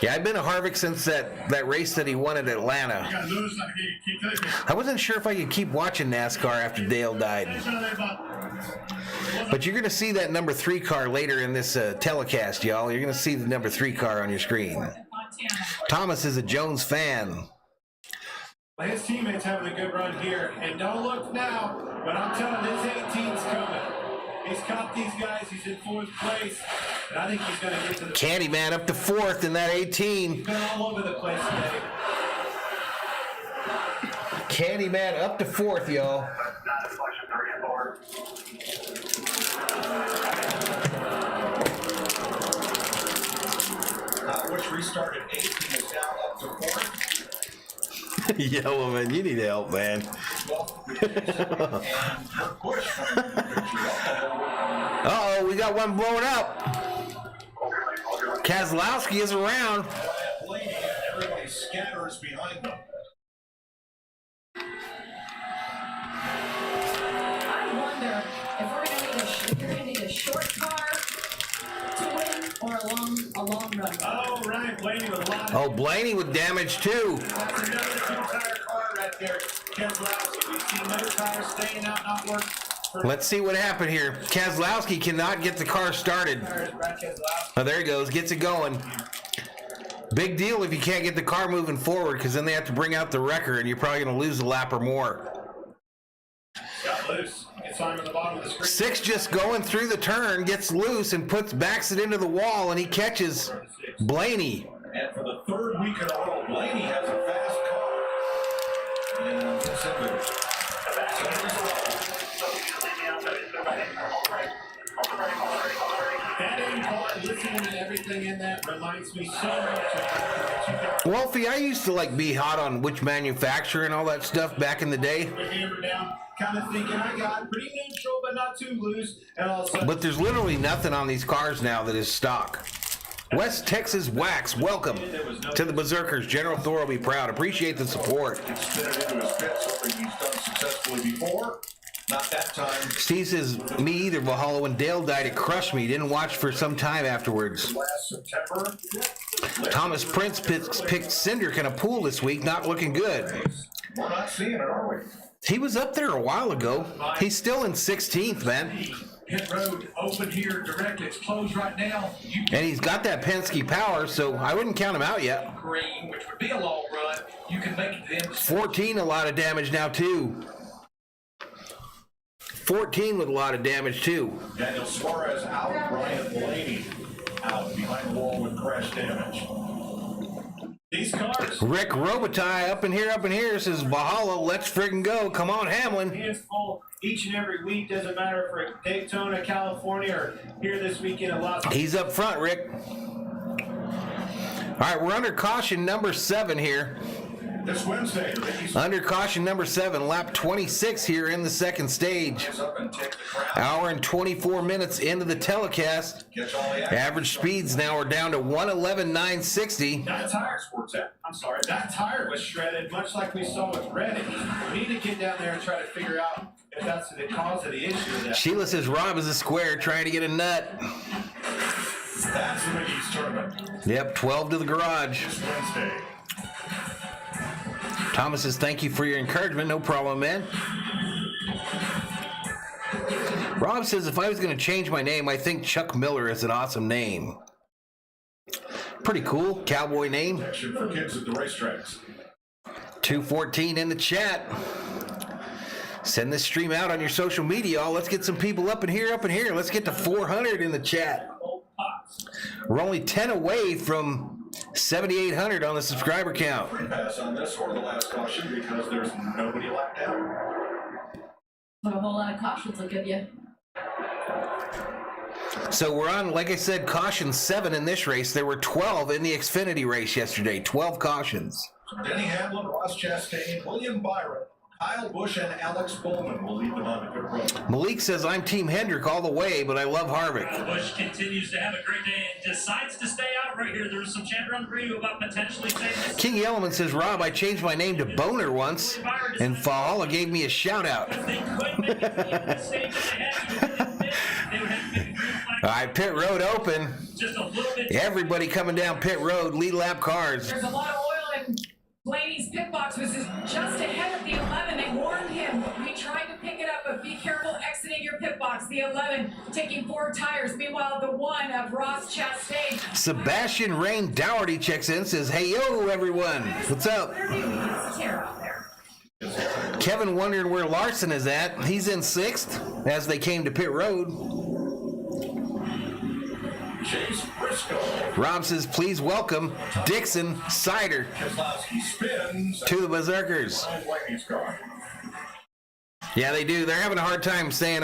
Yeah, I've been a Harvick since that race that he won at Atlanta. He got loose and he clipped me. I wasn't sure if I could keep watching NASCAR after Dale died. But you're going to see that number 3 car later in this telecast, y'all. You're going to see the number 3 car on your screen. Thomas is a Jones fan. His teammates having a good run here, and don't look now, but I'm telling you, this 18's coming. He's caught these guys. He's in 4th place, and I think he's going to get to the Candyman up to 4th in that 18. He's been all over the place today. Candyman up to 4th, y'all. Not as much as 3 and 4. Which restarted 18 is now up to 4th. Yellowman, you need help, man. Uh-oh, we got one blowing up. Keselowski is around. Everybody scatters behind them. I wonder if you're going to need a short car to win or a long run. Oh, right, Blaney with a lot of... Oh, Blaney with damage, too. That's another 2-tire car right there. Keselowski, we see another tire staying out, not working. Let's see what happened here. Keselowski cannot get the car started. Oh, there he goes. Gets it going. Big deal if you can't get the car moving forward, because then they have to bring out the wrecker, and you're probably going to lose a lap or more. Got loose. It's on the bottom of the screen. 6 just going through the turn, gets loose and backs it into the wall, and he catches Blaney. And for the 3rd week in a row, Blaney has a fast car. And it's a good. That end part, listening to everything in that reminds me so much of Wolfie, I used to be hot on which manufacturer and all that stuff back in the day. the hammer down, kind of thinking I got pretty neutral but not too loose, and all of a sudden, But there's literally nothing on these cars now that is stock. West Texas Wax, welcome to the Berserkers. General Thor will be proud. Appreciate the support. Spin it into his pit, something he's done successfully before. Not that time. Steve says, me either, Valhalla. When Dale died, it crushed me. Didn't watch for some time afterwards. Last September. Thomas Prince picked Cindric in a pool this week. Not looking good. We're not seeing it, are we? He was up there a while ago. He's still in 16th, man. Pit road open here directly. It's closed right now. And he's got that Penske power, so I wouldn't count him out yet. Green, which would be a long run. You can make it then. 14, a lot of damage now, too. 14 with a lot of damage, too. Daniel Suarez out. Ryan Blaney out behind the wall with crash damage. These cars. Rick Robitaille up in here says Valhalla, let's friggin' go. Come on, Hamlin. Hands full each and every week. Doesn't matter if we're at Daytona, California, or here this weekend in Las Vegas. He's up front, Rick. All right, we're under caution number 7 here. This Wednesday, Under caution number 7, lap 26 here in the second stage. Hour and 24 minutes into the telecast. Average speeds now are down to 111.960. That tire, that tire was shredded, much like we saw with Reddick. We need to get down there and try to figure out if that's the cause of the issue. Of that. Sheila says Rob is a square trying to get a nut. That's the Big East tournament. Yep, 12 to the garage. This Wednesday. Thomas says, thank you for your encouragement. No problem, man. Rob says, if I was going to change my name, I think Chuck Miller is an awesome name. Pretty cool. Cowboy name. Action for kids at the racetracks. 214 in the chat. Send this stream out on your social media. Let's get some people up in here. Let's get to 400 in the chat. We're only 10 away from 7,800 on the subscriber count. Free pass on this or the last caution because there's nobody left down. What a whole lot of cautions will give you. So we're on, like I said, caution 7 in this race. There were 12 in the Xfinity race yesterday. 12 cautions. Denny Hamlin, Ross Chastain, William Byron, Kyle Busch, and Alex Bowman will lead them on the pit road. Malik says, I'm Team Hendrick all the way, but I love Harvick. Busch continues to have a great day and decides to stay out right here. There's some chatter on the radio about potentially saying this. King Yellowman says, Rob, I changed my name to Boner once, and Valhalla gave me a shout out. They could make it to the stage that they would have to make a green flag. All right, pit road open. Just a little bit. Everybody coming down pit road, lead lap cars. There's a lot of oil in Blaney's pit box, which is just ahead of the 11. They warned him. We tried to pick it up, but be careful exiting your pit box. The 11 taking 4 tires. Meanwhile, the 1 of Ross Chastain. Sebastian Rain Dougherty checks in, says, hey, yo, everyone. What's up? It's tear out there. Kevin wondering where Larson is at. He's in 6th as they came to pit road. Chase Briscoe. Rob says, please welcome Dixon Sider Keselowski spins. to the Berserkers. Blaney's car. Yeah, they do. They're having a hard time staying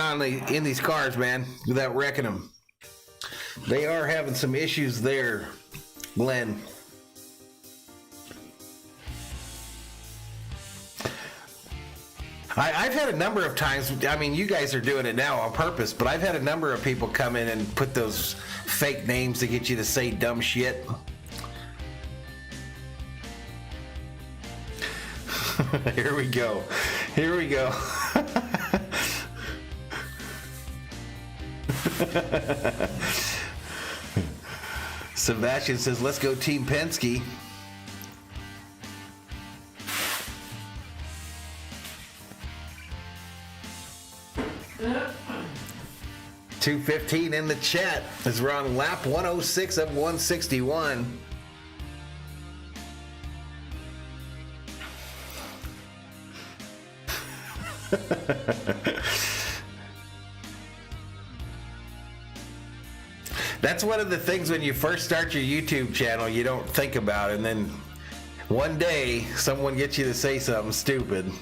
in these cars, man, without wrecking them. They are having some issues there, Glenn. I've had a number of times, I mean, you guys are doing it now on purpose, but I've had a number of people come in and put those fake names to get you to say dumb shit. Here we go. Here we go. Sebastian says, let's go Team Penske. $2.15 in the chat as we're on lap 106 of 161. That's one of the things when you first start your YouTube channel you don't think about, and then one day someone gets you to say something stupid.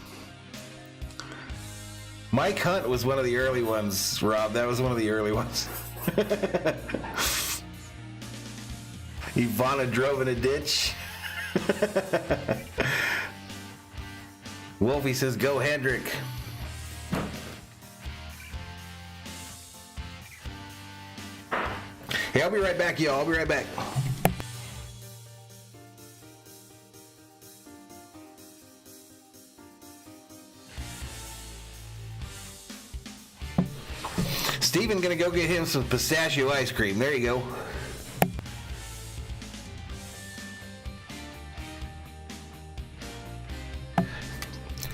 Mike Hunt was one of the early ones, Rob. That was one of the early ones. Ivana drove in a ditch. Wolfie says, go Hendrick. Hey, I'll be right back, y'all. I'll be right back. Steven gonna go get him some pistachio ice cream. There you go.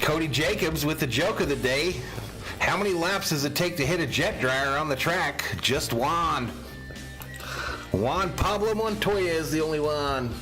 Cody Jacobs with the joke of the day. How many laps does it take to hit a jet dryer on the track? Just one. Juan Pablo Montoya is the only one.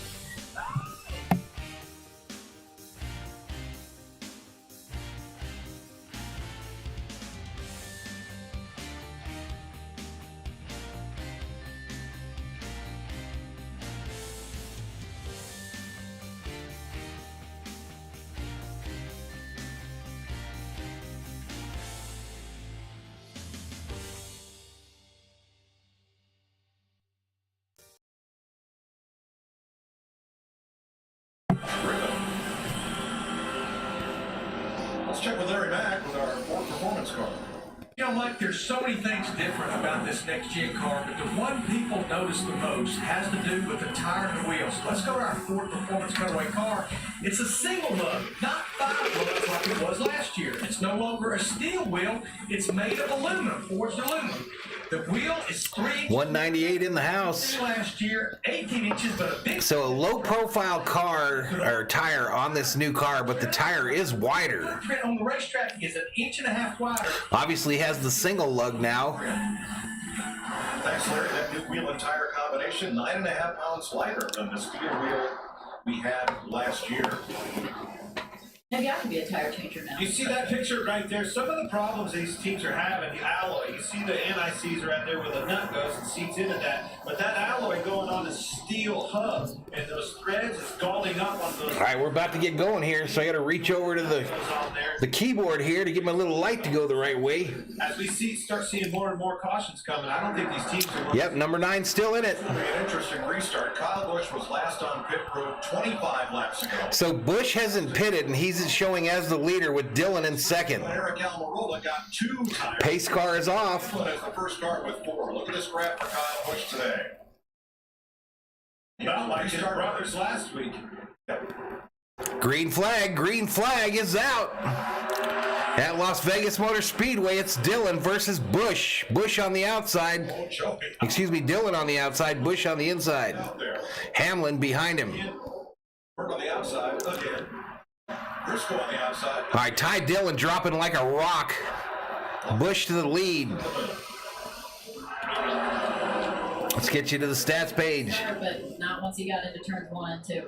Let's check with Larry Mack with our Ford Performance car. You know, Mike, there's so many things different about this next-gen car, but the one people notice the most has to do with the tire and the wheels. Let's go to our Ford Performance Cutaway car. It's a single lug, not 5 lugs like it was last year. It's no longer a steel wheel. It's made of aluminum, forged aluminum. The wheel is 3 inches 198 in the house. last year, 18 inches, but a big... So a low-profile car or tire on this new car, but the tire is wider. footprint on the racetrack is 1.5 inches wider. Obviously has the single lug now. Thanks, Larry. That new wheel and tire combination, 9.5 pounds lighter than the steel wheel we had last year. Maybe I can be a tire changer now. You see that picture right there? Some of the problems these teams are having, the alloy. You see the NICs right there where the nut goes and seats into that. But that alloy going on a steel hub, and those threads is scalding up on those. All right, we're about to get going here, so I got to reach over to the keyboard here to get my little light to go the right way. As we start seeing more and more cautions coming, I don't think these teams are. Yep, number 9 still in it. It'll be an interesting restart. Kyle Busch was last on pit road 25 laps ago. So Busch hasn't pitted, and he's showing as the leader with Dillon in second. Eric Almirola got 2 tires. Pace car is off. As the first car with 4. Look at this graph for Kyle Busch today. About like his brothers last week. Green flag is out. At Las Vegas Motor Speedway, it's Dillon versus Busch. Busch on the outside. Excuse me, Dillon on the outside, Busch on the inside. Hamlin behind him. Work on the outside again. Briscoe on the outside. All right, Ty Dillon dropping like a rock. Busch to the lead. Let's get you to the stats page. But not once he got into turns 1 and 2.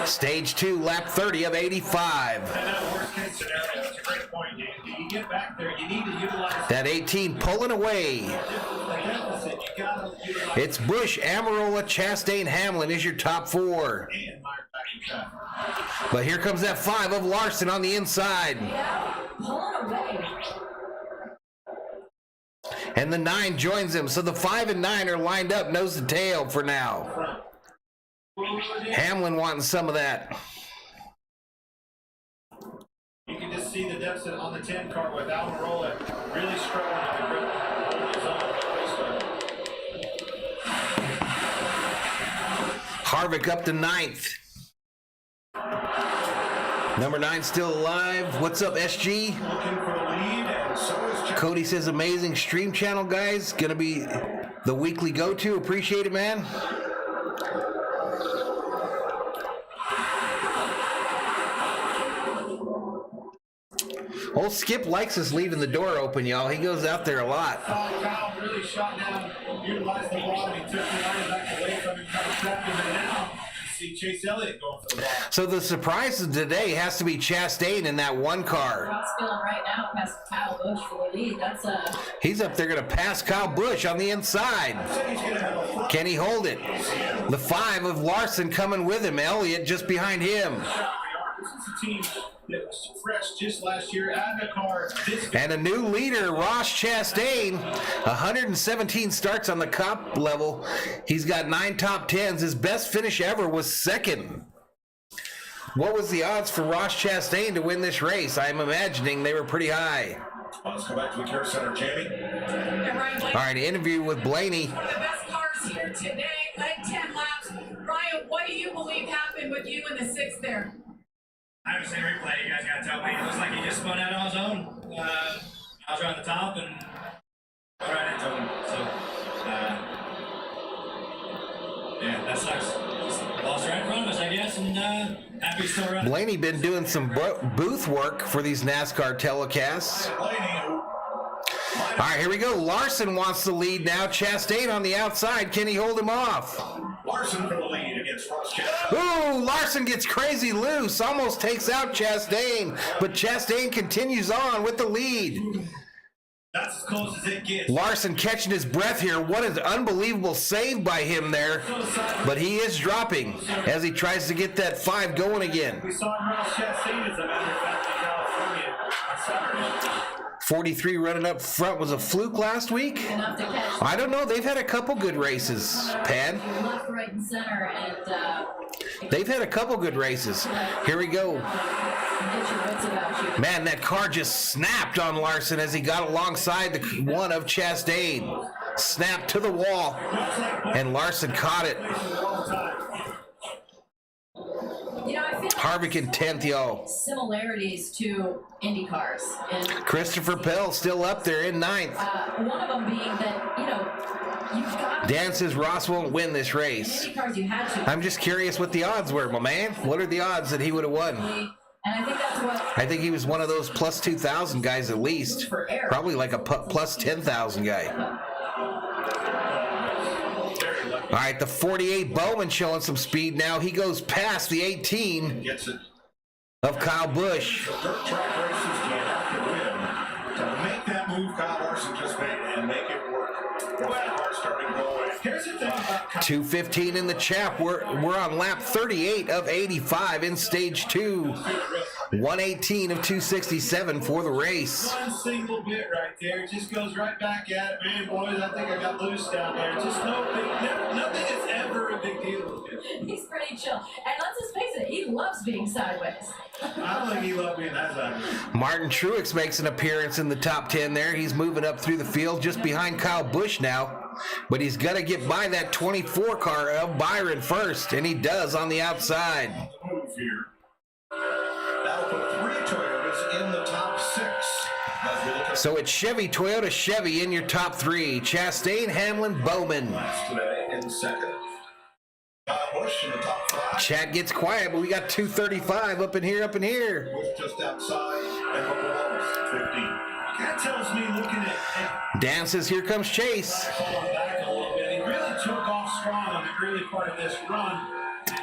Stage 2, lap 30 of 85. And that worst case scenario, it's a great point. You get back there, you need to utilize That 18 pulling away. the deficit. You gotta utilize It's Busch, Almirola, Chastain, Hamlin is your top 4. and Meyer back in track. But here comes that 5 of Larson on the inside. Yeah, pulling away. And the 9 joins him. So the 5 and 9 are lined up nose to tail for now. Hamlin wanting some of that. You can just see the deficit on the 10 car with Almirola really struggling with the grip. Holding his own Harvick up to 9th. Number 9 still alive. What's up, SG? Looking for the lead, and so is Jack. Cody says amazing stream channel, guys. Gonna be the weekly go-to. Appreciate it, man. Old Skip likes us leaving the door open, y'all. He goes out there a lot. Kyle really shot down, utilized the ball, and he took the line back away from him, kind of trapped him, and now you see Chase Elliott going for the ball. So the surprise of today has to be Chastain in that 1 car. Ross feeling right now past Kyle Busch for the lead. That's He's up there going to pass Kyle Busch on the inside. Can he hold it? The 5 of Larson coming with him. Elliott just behind him. This is a team that was fresh just last year, out of the car. And a new leader, Ross Chastain, 117 starts on the Cup level. He's got 9 top 10s. His best finish ever was 2nd. What was the odds for Ross Chastain to win this race? I'm imagining they were pretty high. Let's go back to the Care Center, Jamie. All right, interview with Blaney. One of the best cars here today, led 10 laps. Ryan, what do you believe happened with you in the 6th there? I haven't seen a replay. You guys got to tell me. It looks like he just spun out on his own. I was right on the top and right into him. So, yeah, that sucks. Just lost right in front of us, I guess, and happy he's still running. Blaney been doing some booth work for these NASCAR telecasts. All right, here we go. Larson wants the lead now. Chastain on the outside. Can he hold him off? Larson for the lead against Ross Chastain. Ooh, Larson gets crazy loose. Almost takes out Chastain. But Chastain continues on with the lead. That's as close as it gets. Larson catching his breath here. What an unbelievable save by him there. But he is dropping as he tries to get that 5 going again. We saw Ross Chastain, as a matter of fact, in California on Saturday. 43 running up front was a fluke last week? Enough to catch. I don't know. They've had a couple good races, Pan. Left, right, and center, and They've had a couple good races. Here we go. get your wits about you. Man, that car just snapped on Larson as he got alongside the one of Chastain. Snapped to the wall, and Larson caught it. You know, I feel Harvick in 10th, y'all. similarities to Indy cars, and Christopher Bell still up there in 9th. one of them being that, you know, you've got Dan says Ross won't win this race. Indy cars you had to. I'm just curious what the odds were, my man. What are the odds that he would have won? And I think that's what I think he was one of those plus 2,000 guys at least. Probably like a plus 10,000 guy. All right, the 48 Bowman showing some speed now. He goes past the 18 Gets it. of Kyle Busch. Dirt track races, you have to win. To make that move Kyle Larson just made and make it work. Well, car starting to go away. Here's the thing about 2:15 in the chap. We're on lap 38 of 85 in stage 2. 118 of 267 for the race. one single bit right there. It just goes right back at it. Man, boys, I think I got loose down there. Just nothing is ever a big deal with him. he's pretty chill. And let's just face it, he loves being sideways. I don't think he loved being that side. Martin Truex makes an appearance in the top 10 there. He's moving up through the field just behind Kyle Busch now. But he's got to get by that 24 car of Byron first, and he does on the outside. Move here. That'll put 3 Toyotas in the top 6. As we look at So it's Chevy, Toyota, Chevy in your top 3. Chastain, Hamlin, Bowman. last today in second. Kyle Busch in the top 5. Chat gets quiet, but we got 235 up in here. Busch just outside and Mahomes 15. That tells me looking at Dan says, here comes Chase. falling back a little bit. He really took off strong on the early part of this run.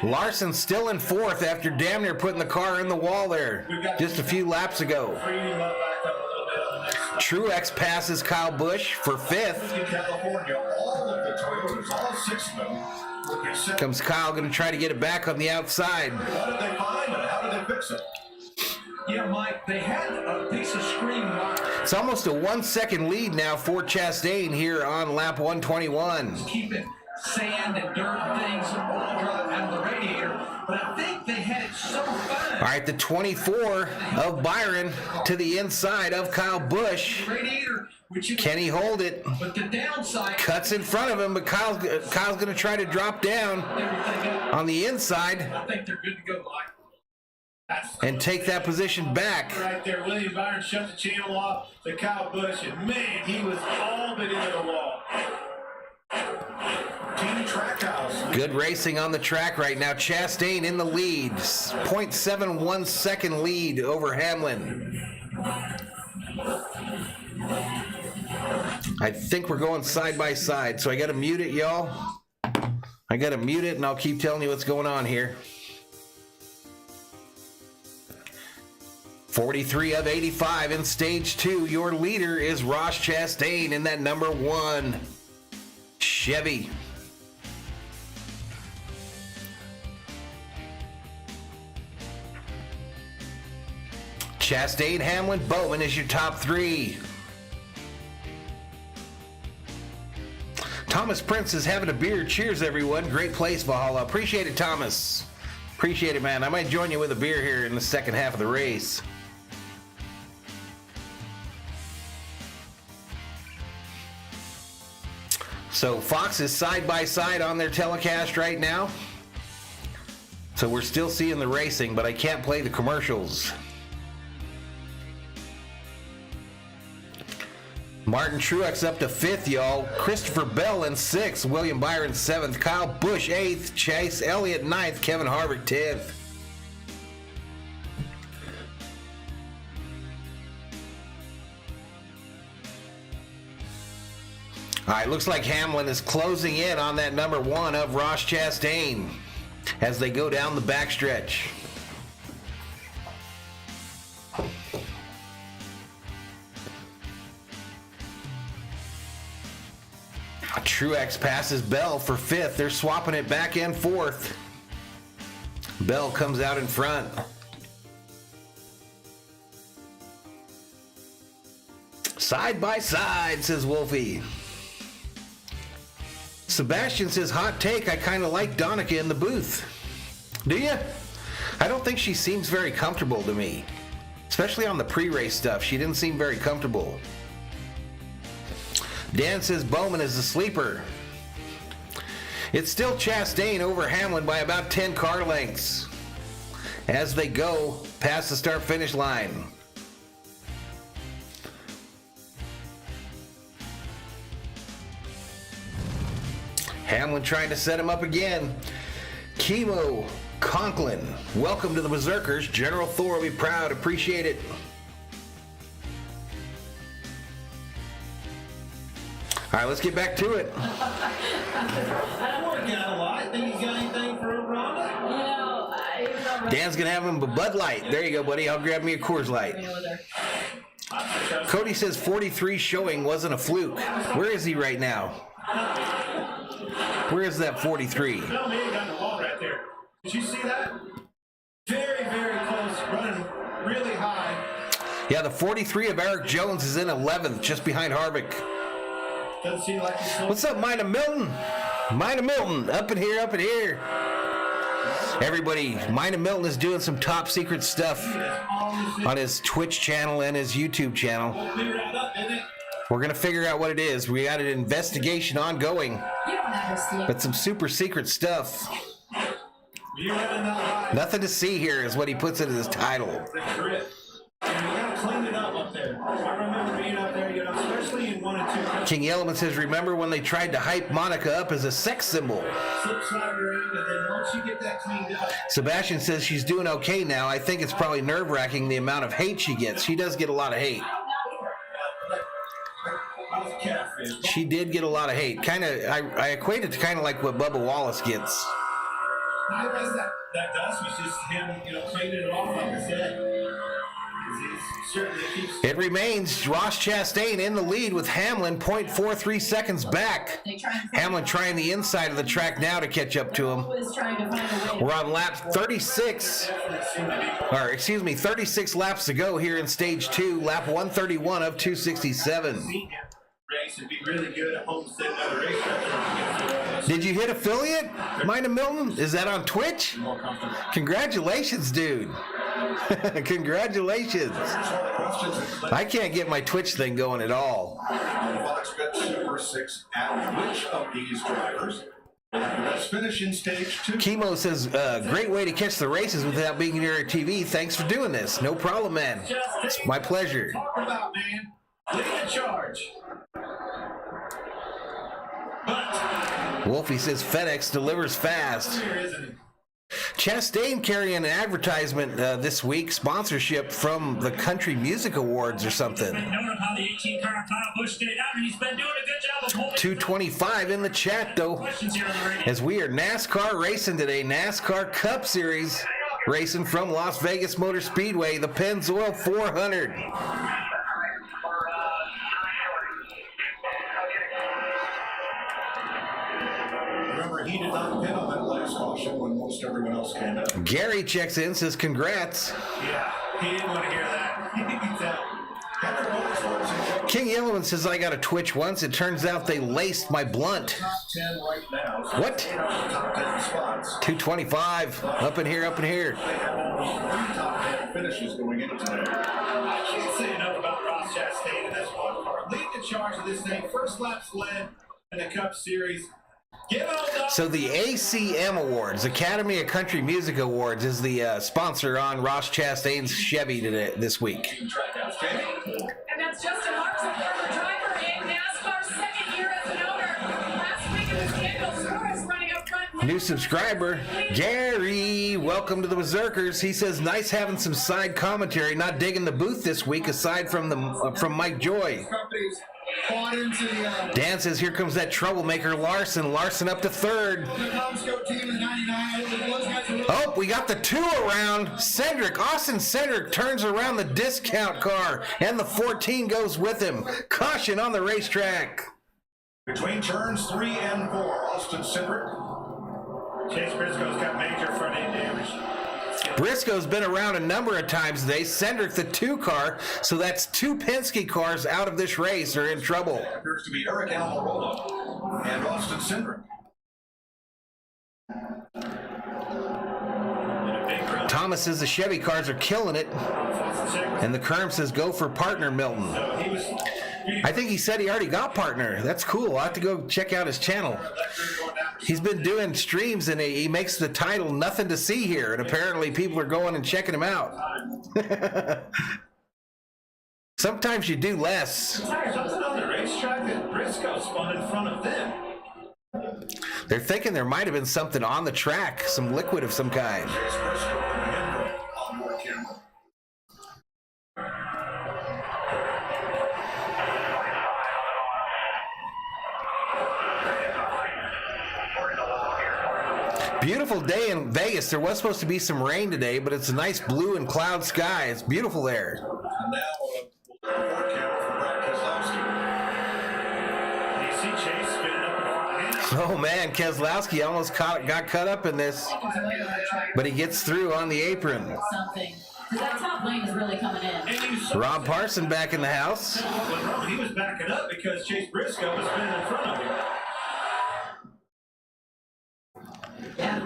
Larson still in 4th after damn near putting the car in the wall there just a few laps ago. Freeing him up back up a little bit on the next stop. Truex passes Kyle Busch for 5th. In California, all of the Toyotas, all 6 of them, will be set. Comes Kyle, going to try to get it back on the outside. What did they find and how did they fix it? Yeah, Mike, they had a piece of screen wire. It's almost a 1-second lead now for Chastain here on lap 121. Keeping sand and dirt and things all drive out of the radiator, but I think they had it so fine. All right, the 24 of Byron to the inside of Kyle Busch. Radiator, which is, Can he hold it? but the downside, Cuts in front of him, but Kyle's going to try to drop down everything else. on the inside I think they're good to go, Mike. That's and take that position back. Right there, William Byron shut the channel off to Kyle Busch, and man, he was all but into the wall. Team Trackhouse. Good racing on the track right now. Chastain in the lead. 0.71 second lead over Hamlin. I think we're going side by side, so I got to mute it, y'all. I got to mute it, and I'll keep telling you what's going on here. 43 of 85 in stage 2. Your leader is Ross Chastain in that number 1 Chevy. Chastain, Hamlin, Bowman is your top 3. Thomas Prince is having a beer. Cheers, everyone. Great place, Valhalla. Appreciate it, Thomas. Appreciate it, man. I might join you with a beer here in the second half of the race. So Fox is side by side on their telecast right now. So we're still seeing the racing, but I can't play the commercials. Martin Truex up to 5th, y'all. Christopher Bell in 6th. William Byron 7th. Kyle Busch 8th. Chase Elliott 9th. Kevin Harvick 10th. All right, looks like Hamlin is closing in on that number 1 of Ross Chastain as they go down the backstretch. Truex passes Bell for 5th. They're swapping it back and forth. Bell comes out in front. Side by side, says Wolfie. Sebastian says, hot take, I kind of like Donica in the booth. Do you? I don't think she seems very comfortable to me. Especially on the pre-race stuff. She didn't seem very comfortable. Dan says Bowman is the sleeper. It's still Chastain over Hamlin by about 10 car lengths as they go past the start-finish line. Hamlin trying to set him up again. Chemo Conklin, welcome to the Berserkers. General Thor will be proud. Appreciate it. All right, let's get back to it. Think he's got anything for Rhonda? Dan's gonna have him a Bud Light. There you go, buddy. I'll grab me a Coors Light. Cody says 43 showing wasn't a fluke. Where is he right now? Where is that 43? No, man, he got the wall right there. Did you see that? Very, very close, running really high. Yeah, the 43 of Eric Jones is in 11th, just behind Harvick. Doesn't seem like he's What's up, Mina Milton? Mina Milton, up in here, up in here. Everybody, Mina Milton is doing some top secret stuff on his Twitch channel and his YouTube channel. We're going to figure out what it is. We got an investigation ongoing, but some super secret stuff. Nothing to see here is what he puts in his title. King Yellowman says, remember when they tried to hype Monica up as a sex symbol? Sebastian says she's doing okay now. I think it's probably nerve-wracking the amount of hate she gets. She does get a lot of hate. She did get a lot of hate. Kind of, I equate it to kind of like what Bubba Wallace gets. That dust was just him, cleaning it off, like I said. It remains Ross Chastain in the lead with Hamlin 0.43 seconds back. Hamlin trying the inside of the track now to catch up to him. We're on lap 36. 36 laps to go here in stage 2. Lap 131 of 267. Did you hit affiliate, Mina Milton? Is that on Twitch? Congratulations, dude. Congratulations. I can't get my Twitch thing going at all. Fox Bet Super 6 at which of these drivers let's finish in stage 2. Chemo says, great way to catch the races without being near a TV. Thanks for doing this. No problem, man. It's my pleasure. Talk about, man. Lead the charge. But Wolfie says FedEx delivers fast. Chastain carrying an advertisement this week, sponsorship from the Country Music Awards or something. 225 in the chat though, as we are NASCAR racing today. NASCAR Cup Series racing from Las Vegas Motor Speedway, the Pennzoil 400. He did not pin on that last caution when most everyone else came in. Gary checks in, says congrats. Yeah, he didn't want to hear that. You can tell. King Yellowman says I got a Twitch once. It turns out they laced my blunt. Top 10 right now. So what? Top 10 spots. 225. Up in here, up in here. They have almost 3 top 10 finishes going into today. I can't say enough about Ross Chastain in this one part. Lead the charge of this thing. First laps led in the Cup Series. So the ACM Awards, Academy of Country Music Awards, is the sponsor on Ross Chastain's Chevy this week. And that's Justin Marks, a former driver in NASCAR's second year as an owner. Last week it was Daniel Suarez running up front. New subscriber, Gary, welcome to the Berserkers. He says, nice having some side commentary, not digging the booth this week aside from Mike Joy. Dan says, here comes that troublemaker Larson. Larson up to third. Oh, we got the 2 around. Austin Cedric turns around the discount car, and the 14 goes with him. Caution on the racetrack. Between turns 3 and 4, Austin Cedric. Chase Briscoe's got major front end damage. Briscoe's been around a number of times today. Cendric, the 2 car, so that's 2 Penske cars out of this race are in trouble. Appears to be Eric Almirola and Austin Cindric. Thomas says the Chevy cars are killing it. And the Kerm says go for partner, Milton. I think he said he already got partner. That's cool. I'll have to go check out his channel. He's been doing streams and he makes the title Nothing to See Here. And apparently people are going and checking him out. Sometimes you do less. Something on the racetrack that Briscoe spun in front of them. They're thinking there might have been something on the track, some liquid of some kind. Chase Briscoe on board camera. Beautiful day in Vegas. There was supposed to be some rain today, but it's a nice blue and cloud sky. It's beautiful there. And now board camera for Brad Keselowski. You see Chase spinning up in front of him. Oh man, Keselowski almost got cut up in this, but he gets through on the apron. Something. That top lane is really coming in. Rob Parson back in the house. He was backing up because Chase Briscoe was spinning in front of him.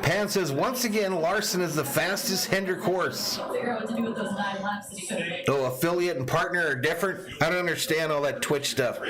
Pan says, once again, Larson is the fastest Hendrick horse. Figure out what to do with those 9 laps that he could have made. Oh, affiliate and partner are different? I don't understand all that Twitch stuff.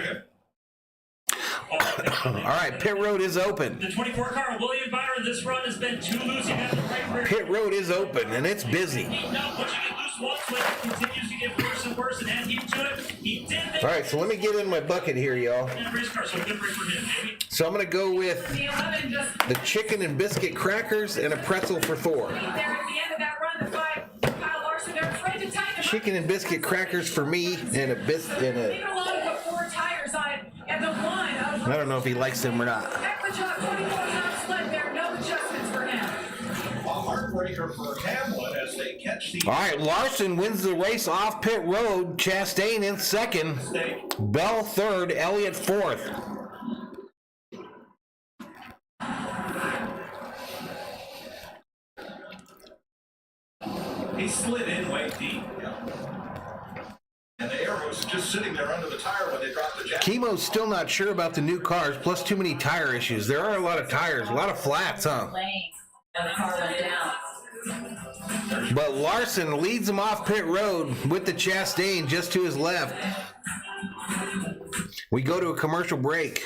All right, pit road is open. The 24 car of William Byron, this run has been too loose. You have the right rear. Pit road is open, and it's busy. Once you get loose once, it continues to get worse and worse and add heat to it. He did that. All right, so let me get in my bucket here, y'all. And a race car, so good break for him, baby. So I'm going to go with The 11 just the chicken and biscuit crackers and a pretzel for Thor. there at the end of that run. The 5, Kyle Larson, they're afraid to tighten it. Chicken and biscuit crackers for me and a Leave it alone and put 4 tires on it. And the one I don't know if he likes them or not. at the top, 24 laps left there. No adjustments for him. A heartbreaker for Hamlin as they catch the. All right, Larson wins the race off pit road. Chastain in second. Bell third. Elliott fourth. He slid in way deep. And the air was just sitting there under the tire when they dropped the jack. Chemo's still not sure about the new cars, plus too many tire issues. There are a lot of tires, a lot of flats, huh? Lane. And the car went down. But Larson leads him off pit road with the Chastain just to his left. We go to a commercial break.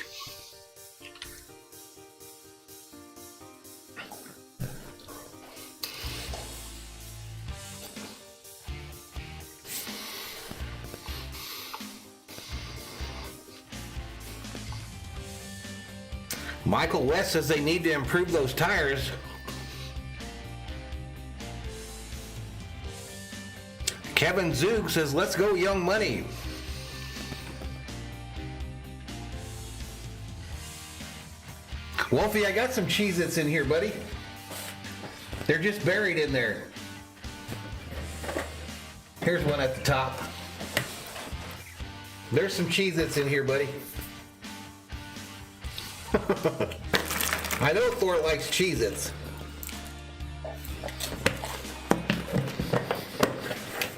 Michael West says they need to improve those tires. Kevin Zug says, let's go Young Money. Wolfie, I got some Cheez-Its in here, buddy. They're just buried in there. Here's one at the top. There's some Cheez-Its in here, buddy. I know Thor likes Cheez-Its.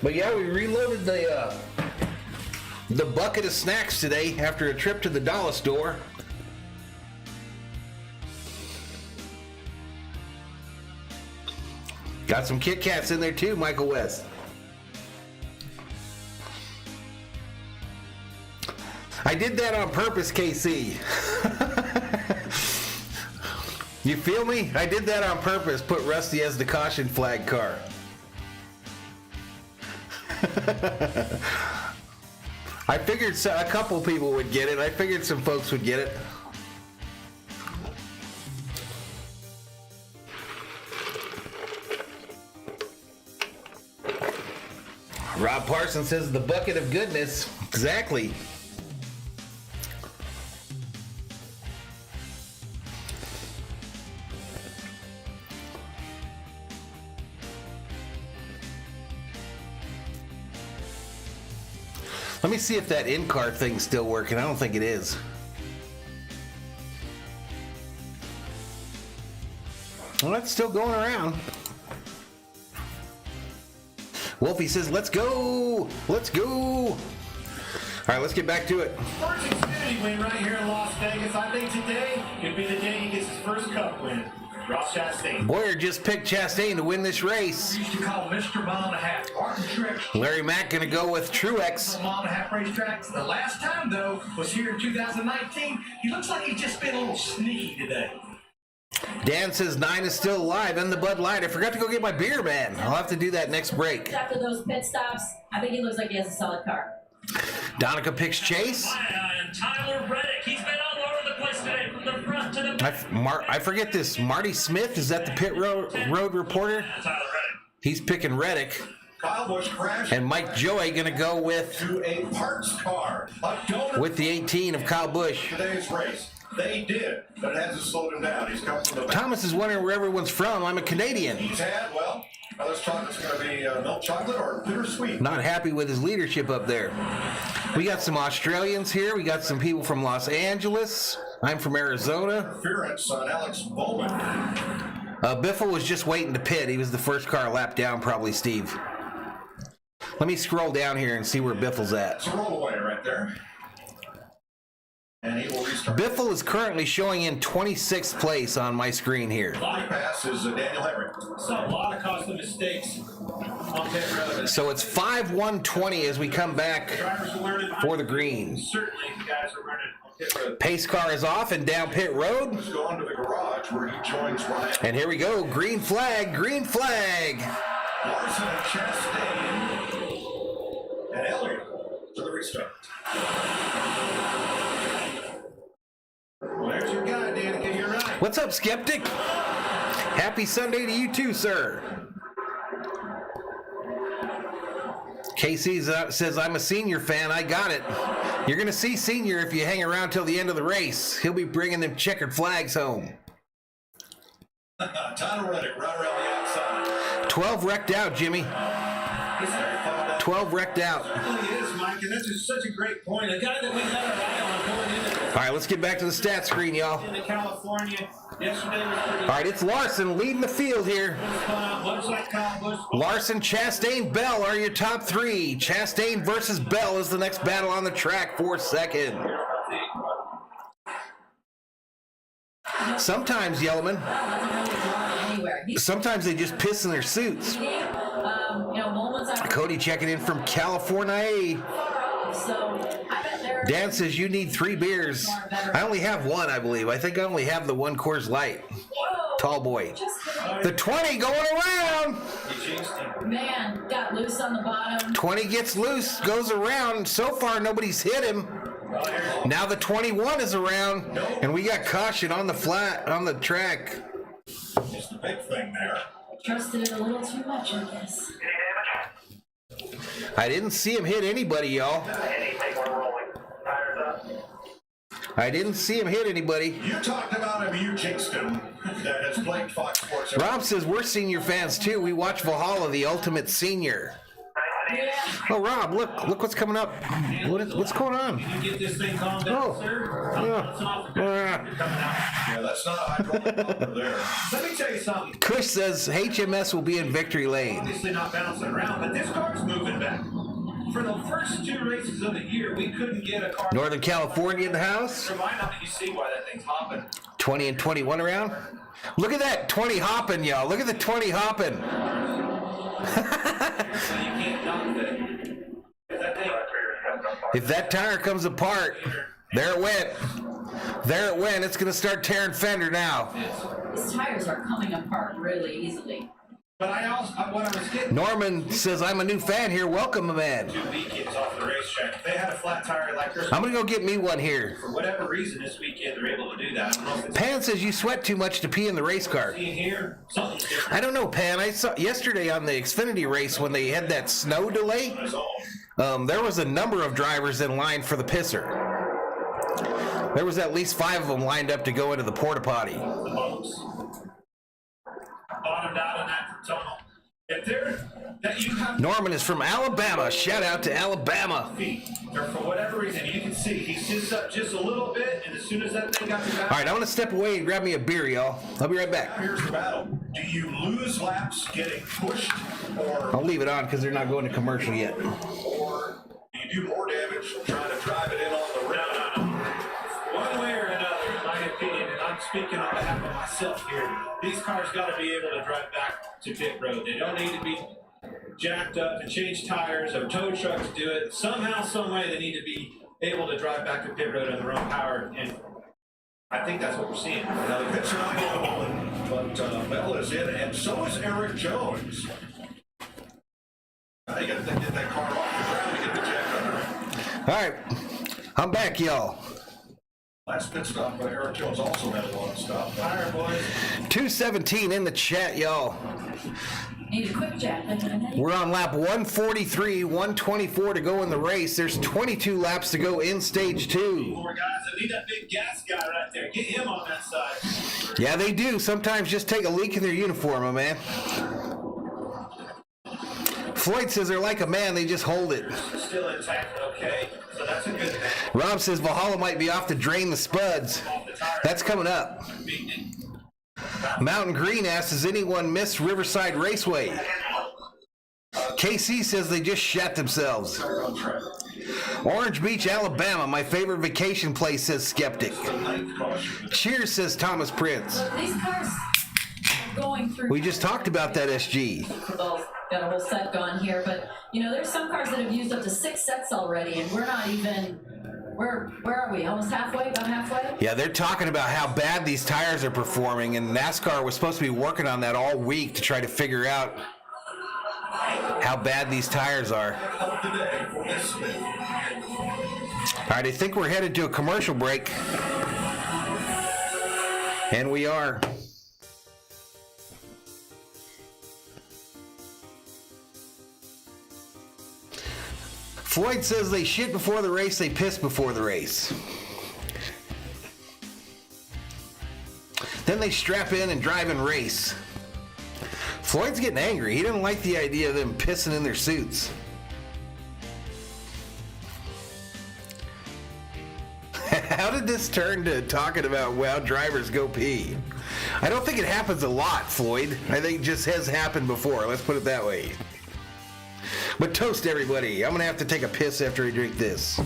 But yeah, we reloaded the bucket of snacks today after a trip to the dollar store. Got some Kit Kats in there too, Michael West. I did that on purpose, KC. You feel me? I did that on purpose. Put Rusty as the caution flag car. I figured a couple people would get it. I figured some folks would get it. Rob Parsons says the bucket of goodness. Exactly. Let me see if that in-car thing's still working. I don't think it is. Well, that's still going around. Wolfie says, let's go. Let's go. All right, let's get back to it. First Xfinity win right here in Las Vegas. I think today could be the day he gets his first Cup win. Ross Chastain. Boyer just picked Chastain to win this race. Used to call Mr. Mile and a Half. Martin Truex. Larry Mack going to go with Truex. Mile and a Half racetracks. The last time, though, was here in 2019. He looks like he's just been a little sneaky today. Dan says 9 is still alive in the Bud Light. I forgot to go get my beer, man. I'll have to do that next break. After those pit stops, I think he looks like he has a solid car. Donica picks Chase. And Tyler Reddick, he's been all over the place today from the front to the I forget this. Marty Smith, is that the pit road reporter? Tyler Reddick. He's picking Reddick. Kyle Busch crashed And Mike Joy going to go with a parts car. A donor the 18 of Kyle Busch. today's race. They did, but it hasn't slowed him down. He's come from the back. Thomas is wondering where everyone's from. I'm a Canadian. He's had, well, this chocolate's going to be milk chocolate or bittersweet. Not happy with his leadership up there. We got some Australians here. We got some people from Los Angeles. I'm from Arizona. Interference on Alex Bowman. Biffle was just waiting to pit. He was the first car lap down, probably, Steve. Let me scroll down here and see where Biffle's at. It's a rollaway right there. And he will restart. Biffle is currently showing in 26th place on my screen here. Body pass is Daniel Henry. Saw a lot of costly mistakes on pit road. So it's 5-1-20 as we come back Drivers are learning. for the green. Certainly, the guys are learning on pit road. Pace car is off and down pit road. Let's go on to the garage where he joins Ryan. And here we go. Green flag, green flag. Larson and Chastain. And Elliott to the restart. Well, there's your guy, Danica. You're right. What's up, Skeptic? Happy Sunday to you too, sir. Casey says, I'm a Senior fan. I got it. You're going to see Senior if you hang around till the end of the race. He'll be bringing them checkered flags home. Tyler Reddick right around the outside. 12 wrecked out, Jimmy. 12 wrecked out. It really is, Mike, and that's just such a great point. A guy that we got our eye on going into All right, let's get back to the stat screen, y'all. into California. Yesterday was pretty All right, it's Larson leading the field here. much like Kyle Busch. Larson, Chastain, Bell are your top three. Chastain versus Bell is the next battle on the track for second. Sometimes, Yellowman, sometimes they just piss in their suits. Cody checking in from California. Dan says you need 3 beers. I only have one, I believe. I think I only have the 1 Coors Light. Tall boy. The 20 going around. Man, got loose on the bottom. 20 gets loose, goes around. So far, nobody's hit him. Now the 21 is around, and we got caution on the flat, on the track. Just the big thing there. Trusted it a little too much, I guess. I didn't see him hit anybody, y'all. I didn't see him hit anybody. You talked about him, you jinxed him. That has played Fox Sports. Rob says we're Senior fans too. We watch Valhalla, the ultimate senior. Oh, Rob, look what's coming up. What's going on? You get this thing calmed down, sir. Yeah, that's not a hydraulic pumper there. Let me tell you something. Kush says HMS will be in victory lane. Obviously not bouncing around, but this car's moving back. For the first 2 races of the year, we couldn't get a car. Northern California in the house. Remind me, you see why that thing's hopping. 20 and 21 around. Look at that 20 hopping, y'all. Look at the 20 hopping. So you can't knock that. If that tire comes apart, there it went. There it went. It's going to start tearing fender now. These tires are coming apart really easily. But I also, what I was getting. Norman says, I'm a new fan here. Welcome, man. 2 weekends off the racetrack. They had a flat tire like this. I'm going to go get me one here. For whatever reason, this weekend they're able to do that. I don't know if it's Pan says you sweat too much to pee in the race car. in here. Something's different. I don't know, Pan. I saw yesterday on the Xfinity race when they had that snow delay. There was a number of drivers in line for the pisser. There was at least 5 of them lined up to go into the porta potty. The bumps. Bottomed out in that tunnel. If they're that you have Norman is from Alabama. Shout out to Alabama. feet, or for whatever reason, you can see he sits up just a little bit, and as soon as that thing got to back. All right, I'm going to step away and grab me a beer, y'all. I'll be right back. Here's the battle. Do you lose laps getting pushed, or I'll leave it on because they're not going to commercial yet. do you do more damage trying to drive it in on the rim? One way or another, in my opinion, and I'm speaking on behalf of myself here, these cars got to be able to drive back to pit road. They don't need to be jacked up to change tires or tow trucks do it. Somehow, some way, they need to be able to drive back to pit road on their own power, and I think that's what we're seeing. Now the pits are not going but Bell is in, and so is Eric Jones. Now you got to get that car off the ground to get the jack under it. All right, I'm back, y'all. Last pit stop by Eric Jones also had a long stop. Fire, boys. 217 in the chat, y'all. Need a quick jack. We're on lap 143, 124 to go in the race. There's 22 laps to go in stage 2. More guys, I need that big gas guy right there. Get him on that side. Yeah, they do. Sometimes just take a leak in their uniform, my man. Floyd says they're like a man, they just hold it. Still intact, okay. So that's a good thing. Rob says Valhalla might be off to drain the spuds. That's coming up. Mountain Green asks, does anyone miss Riverside Raceway? KC says they just shat themselves. Orange Beach, Alabama, my favorite vacation place, says Skeptic. Cheers, says Thomas Prince. Look, these cars are going through. We just talked about that SG. Got a whole set going here, but you know, there's some cars that have used up to 6 sets already, and we're not even. Where are we? Almost halfway? About halfway? Yeah, they're talking about how bad these tires are performing, and NASCAR was supposed to be working on that all week to try to figure out how bad these tires are. All right, I think we're headed to a commercial break. And we are. Floyd says they shit before the race, they piss before the race. Then they strap in and drive and race. Floyd's getting angry. He doesn't like the idea of them pissing in their suits. How did this turn to talking about, well, drivers go pee? I don't think it happens a lot, Floyd. I think it just has happened before. Let's put it that way. But toast, everybody. I'm going to have to take a piss after I drink this.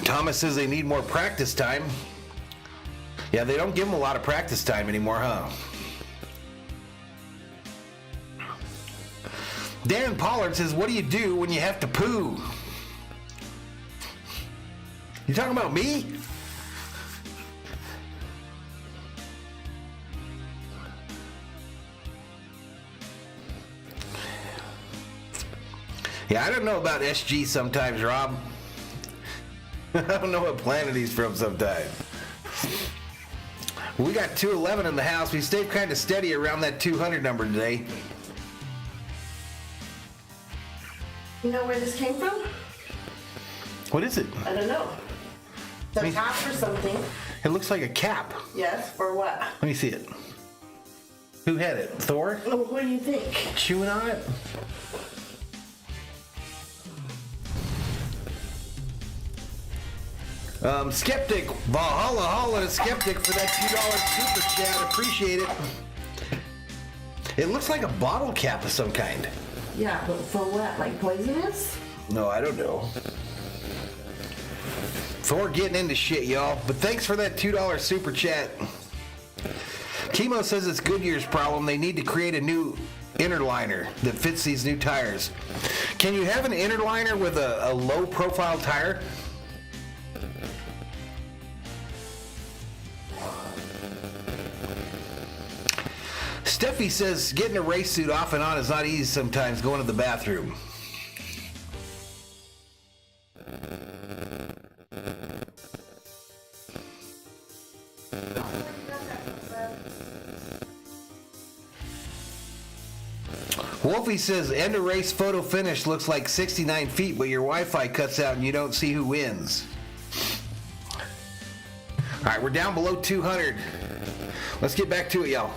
Thomas says they need more practice time. Yeah, they don't give them a lot of practice time anymore, huh? Dan Pollard says, what do you do when you have to poo? You talking about me? Yeah, I don't know about SG sometimes, Rob. I don't know what planet he's from sometimes. We got 211 in the house. We stayed kind of steady around that 200 number today. You know where this came from? What is it? I don't know. The top or something. It looks like a cap. Yes, for what? Let me see it. Who had it? Thor? Oh, what do you think? Chewing on it? Skeptic, Valhalla Holla Skeptic for that $2 super chat. Appreciate it. It looks like a bottle cap of some kind. Yeah, but for what? Like poisonous? No, I don't know. Thor getting into shit, y'all. But thanks for that $2 super chat. Chemo says it's Goodyear's problem. They need to create a new inner liner that fits these new tires. Can you have an inner liner with a low profile tire? Steffi says getting a race suit off and on is not easy sometimes, going to the bathroom. Wolfie says end of race photo finish looks like 69 feet, but your Wi-Fi cuts out and you don't see who wins. All right, we're down below 200. Let's get back to it, y'all.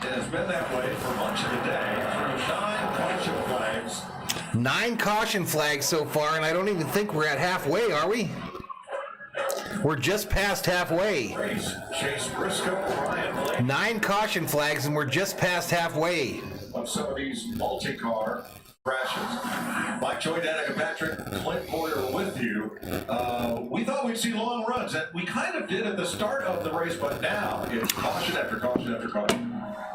It has been that way for much of the day through 9 caution flags. 9 caution flags so far, and I don't even think we're at halfway, are we? We're just past halfway. Chase Briscoe, Ryan Blake. 9 caution flags, and we're just past halfway. Of some of these multi-car crashes. Mike Joy, Danica Patrick, Clint Porter with you. We thought we'd see long runs, and we kind of did at the start of the race, but now it's caution after caution after caution.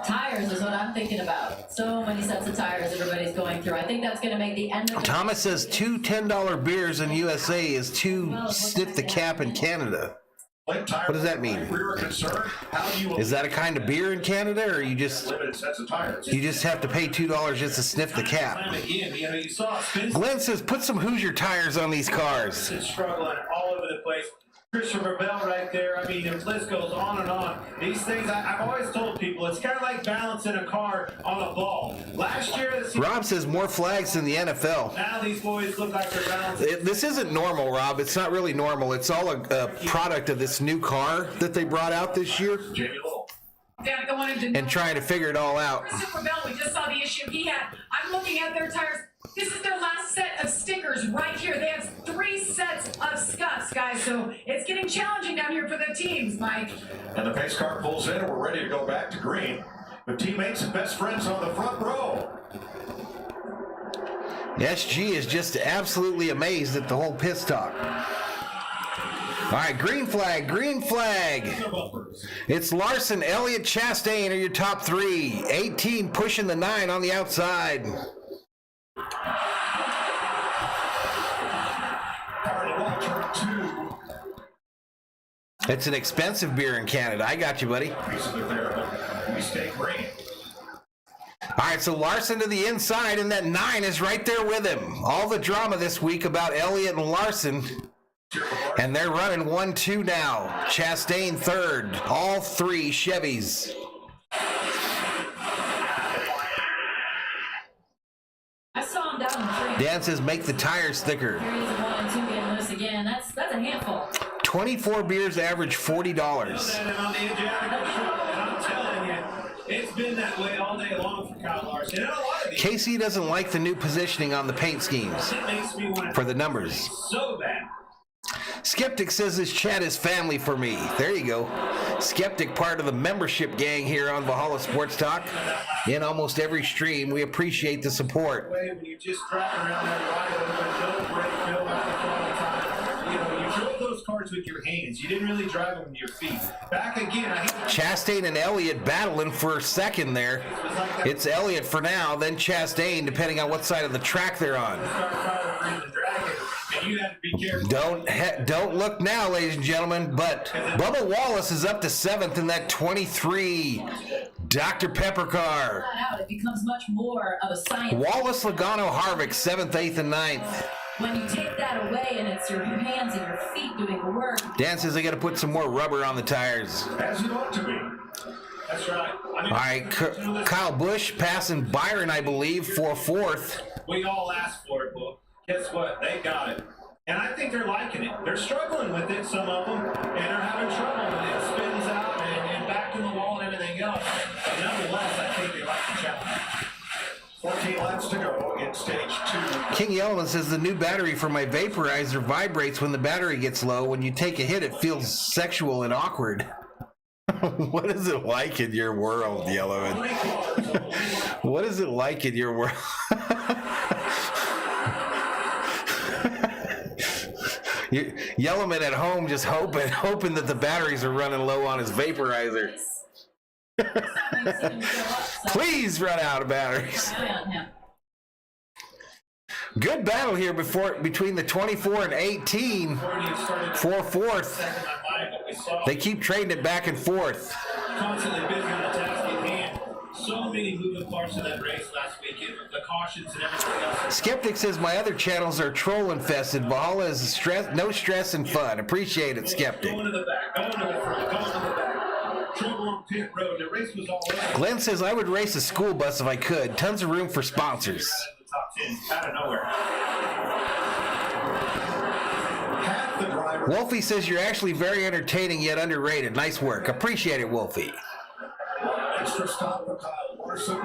Tires is what I'm thinking about. So many sets of tires everybody's going through. I think that's going to make the end of the Thomas says 2 $10 beers in USA is 2 sniff the cap in Canada. What does that mean? Is that a kind of beer in Canada, or you just have to pay $2 just to sniff the cap? Glenn says, put some Hoosier tires on these cars. It's struggling all over the place. Christopher Bell right there. I mean, the list goes on and on. These things, I've always told people, it's kind of like balancing a car on a ball. Last year, Rob says more flags than the NFL. Now these boys look like they're balancing. This isn't normal, Rob. It's not really normal. It's all a product of this new car that they brought out this year. And trying to figure it all out. Christopher Bell, we just saw the issue he had. I'm looking at their tires. This is their last set of stickers right here. They have 3 sets of scuffs, guys. So it's getting challenging down here for the teams, Mike. And the pace car pulls in, and we're ready to go back to green. With teammates and best friends on the front row. SG is just absolutely amazed at the whole piss talk. All right, green flag, green flag. It's Larson, Elliott, Chastain are your top 3. 18 pushing the 9 on the outside. It's an expensive beer in Canada. I got you, buddy. We stay green. All right, so Larson to the inside, and that 9 is right there with him. All the drama this week about Elliott and Larson. And they're running 1-2 now. Chastain 3rd. All 3 Chevys. I saw him down in the tree. Dan says make the tires thicker. Here he is at 1 and 2 getting loose again. That's a handful. 24 beers average $40. I'm telling you, it's been that way all day long for Kyle Larson. And a lot of these, Casey doesn't like the new positioning on the paint schemes it makes me want to for the numbers. so bad. Skeptic says this chat is family for me. There you go. Skeptic, part of the membership gang here on Valhalla Sports Talk. In almost every stream, we appreciate the support. When you just drive around that ride over, no brake, no nothing. You know, you drove those cars with your hands. You didn't really drive them with your feet. Back again, Chastain and Elliott battling for a second there. It's Elliott for now, then Chastain, depending on what side of the track they're on. You have to be careful. Don't look now, ladies and gentlemen, but Bubba Wallace is up to 7th in that 23 Dr. Pepper car. It becomes much more of a science. Wallace, Logano, Harvick, 7th, 8th, and 9th. When you take that away and it's your hands and your feet doing the work. Dan says they got to put some more rubber on the tires. As it ought to be. That's right. All right, Kyle Busch passing Byron, I believe, for 4th. We all asked for it, but guess what? They got it. And I think they're liking it. They're struggling with it, some of them, and they're having trouble with it. It spins out and back in the wall and everything else. But nonetheless, I think they like the challenge. 14 laps to go in stage 2. King Yellowman says the new battery for my vaporizer vibrates when the battery gets low. When you take a hit, it feels sexual and awkward. What is it like in your world, Yellowman? What is it like in your world? Yellowman at home just hoping that the batteries are running low on his vaporizer. Please run out of batteries. Good battle here between the 24 and 18 for 4th. They keep trading it back and forth. Constantly busy on the task at hand. So many moving parts of that race last weekend with the cautions and everything else. Skeptic says my other channels are troll infested. Valhalla is no stress and fun. Appreciate it, Skeptic. Going to the back, going to the front, going to the back. Trouble on pit road. The race was all over. Glenn says I would race a school bus if I could. Tons of room for sponsors. Top 10 out of nowhere. Wolfie says you're actually very entertaining yet underrated. Nice work. Appreciate it, Wolfie. Extra stop for Kyle Larson.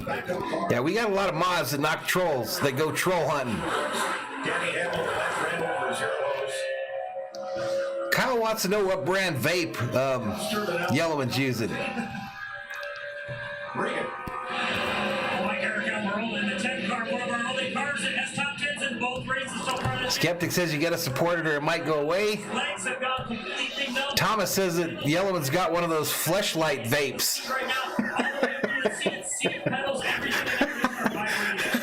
Backup car. Yeah, we got a lot of mods that knock trolls, that go troll hunting. Danny Hamlin ran over his heroes. Kyle wants to know what brand vape Yellowman's using. Regan. Oh, Mike Eric Almirola in the 10 car, one of our only cars that has top 10s in both races so far. Skeptic says you got to support it or it might go away. Legs have gone completely numb Thomas says that Yellowman's got one of those fleshlight vapes. right now. All the way through the seat pedals, everything for vibration.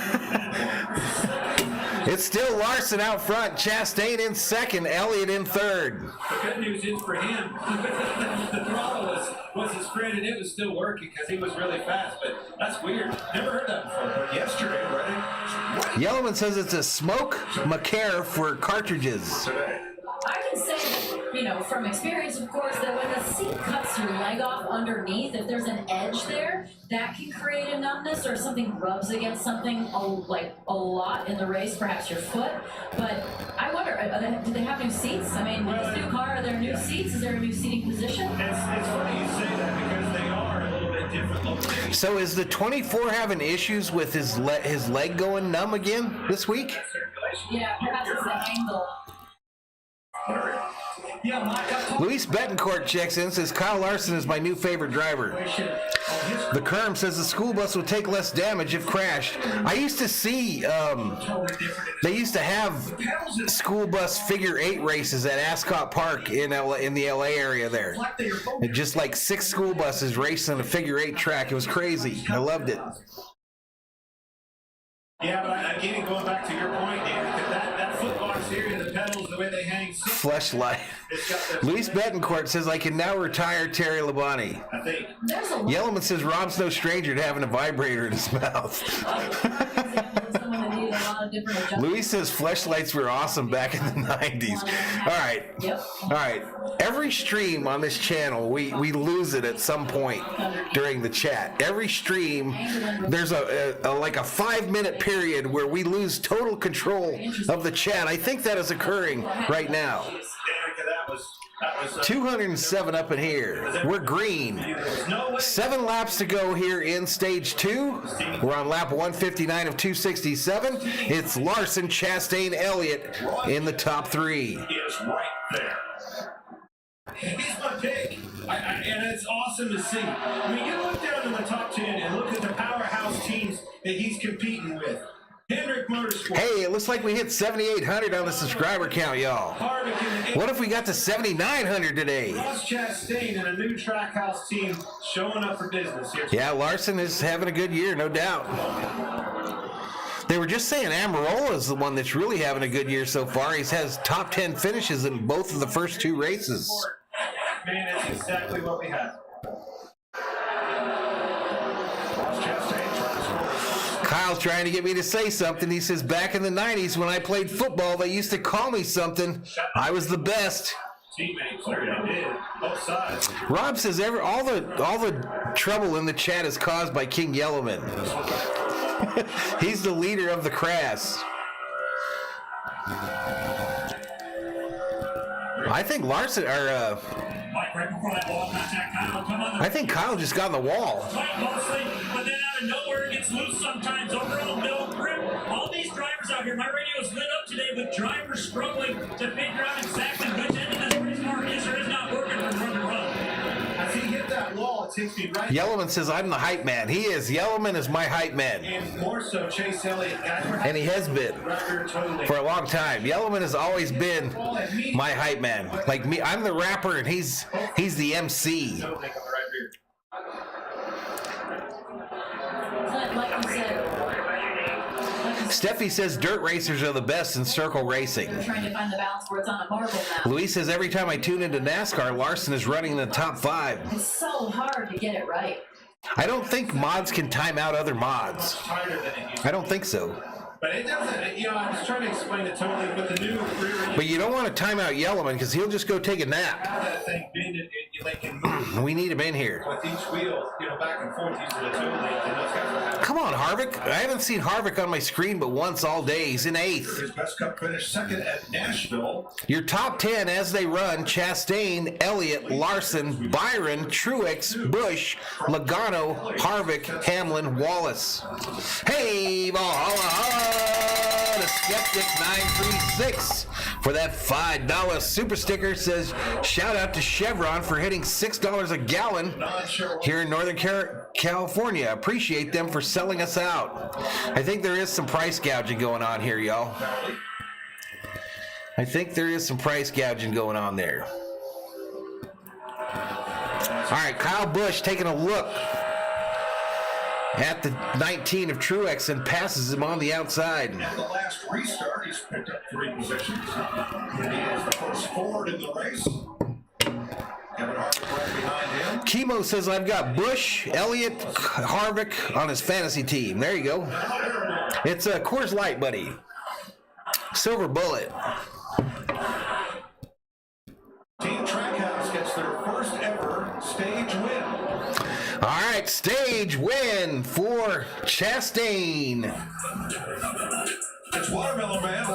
It's still Larson out front, Chastain in second, Elliott in third. The good news is for him, the throttle was suspended. It was still working because he was really fast, but that's weird. Never heard that before. Yesterday, right? Yellowman says it's a smoke McCare for cartridges. Today. I can say, from experience, of course, that when the seat cuts your leg off underneath, if there's an edge there, that can create a numbness, or something rubs against something a lot in the race, perhaps your foot. But I wonder, do they have new seats? I mean, with this new car, are there new seats? Is there a new seating position? It's funny you say that because they are a little bit different looking. So is the 24 having issues with his leg going numb again this week? Yeah, perhaps it's the angle. Yeah, Mike, Luis Betancourt checks in and says Kyle Larson is my new favorite driver. The Kerm says the school bus would take less damage if crashed. I used to see, they used to have school bus figure 8 races at Ascot Park in the LA area there. And just like 6 school buses racing a figure 8 track. It was crazy. I loved it. Yeah, but again, going back to your point, Dan, that footbox here and the pedals, the way they hang. Fleshlight. Luis Betancourt says I can now retire Terry Labonte. I think. Yellowman says Rob's no stranger to having a vibrator in his mouth. Luis says fleshlights were awesome back in the 90s. All right. Every stream on this channel, we lose it at some point during the chat. Every stream, there's a 5-minute period where we lose total control of the chat. I think that is occurring right now. 207 up in here. We're green. 7 laps to go here in stage 2. We're on lap 159 of 267. It's Larson, Chastain, Elliott in the top 3. He is right there. He's my pick. And it's awesome to see. I mean, you look down in the top 10 and look at the powerhouse teams that he's competing with. Hendrick Motorsports. Hey, it looks like we hit 7,800 on the subscriber count, y'all. Harvick in the What if we got to 7,900 today? Ross Chastain and a new Trackhouse team showing up for business here. Yeah, Larson is having a good year, no doubt. They were just saying Amarola is the one that's really having a good year so far. He has top 10 finishes in both of the first 2 races. Man, that's exactly what we have. Kyle's trying to get me to say something. He says, back in the 90s when I played football, they used to call me something. I was the best. Teammates, they did. Both sides. Rob says all the trouble in the chat is caused by King Yellowman. He's the leader of the crass. I think Larson, or Mike, right before that wall contact, Kyle come on. I think Kyle just got on the wall. Tight mostly, but then out of nowhere it gets loose sometimes over on the middle grip. All these drivers out here, my radio's lit up today with drivers struggling to figure out exactly which end of this race car is or is not working from run to run. As he hit that wall, it takes me right. Yellowman says I'm the hype man. He is. Yellowman is my hype man. And more so, Chase Elliott. And he has been for a long time. Yellowman has always been my hype man. Like me, I'm the rapper and he's the MC. Like you said, Steffi says dirt racers are the best in circle racing. we're trying to find the balance where it's on a marble now. Luis says every time I tune into NASCAR, Larson is running in the top 5. It's so hard to get it right. I don't think mods can time out other mods. I don't think so. But it doesn't, I was trying to explain it totally with the new rear end. But you don't want to time out Yellowman because he'll just go take a nap. That thing bended, they can move We need him in here. with each wheel, back and forth using the toe link, and those guys are having Come on, Harvick. I haven't seen Harvick on my screen but once all day. He's in 8th. His best cup finish, second at Nashville. Your top 10 as they run: Chastain, Elliott, Larson, Byron, Truex, Busch, Logano, Harvick, Hamlin, Wallace. Hey, Valhalla, the Skeptic 936 for that $5 super sticker. Says, shout out to Chevron for hitting $6 a gallon here in Northern California. Appreciate them for selling us out. I think there is some price gouging going on here, y'all. I think there is some price gouging going on there. All right, Kyle Busch taking a look at the 19 of Truex and passes him on the outside. At the last restart, he's picked up 3 positions. And he is the first forward in the race. Kevin Harvick right behind him. Chemo says, I've got Busch, Elliott, Harvick on his fantasy team. There you go. It's a Coors Light, buddy. Silver Bullet. Team Trackhouse gets their first ever stage win. All right, stage win for Chastain. It's Watermelon Man,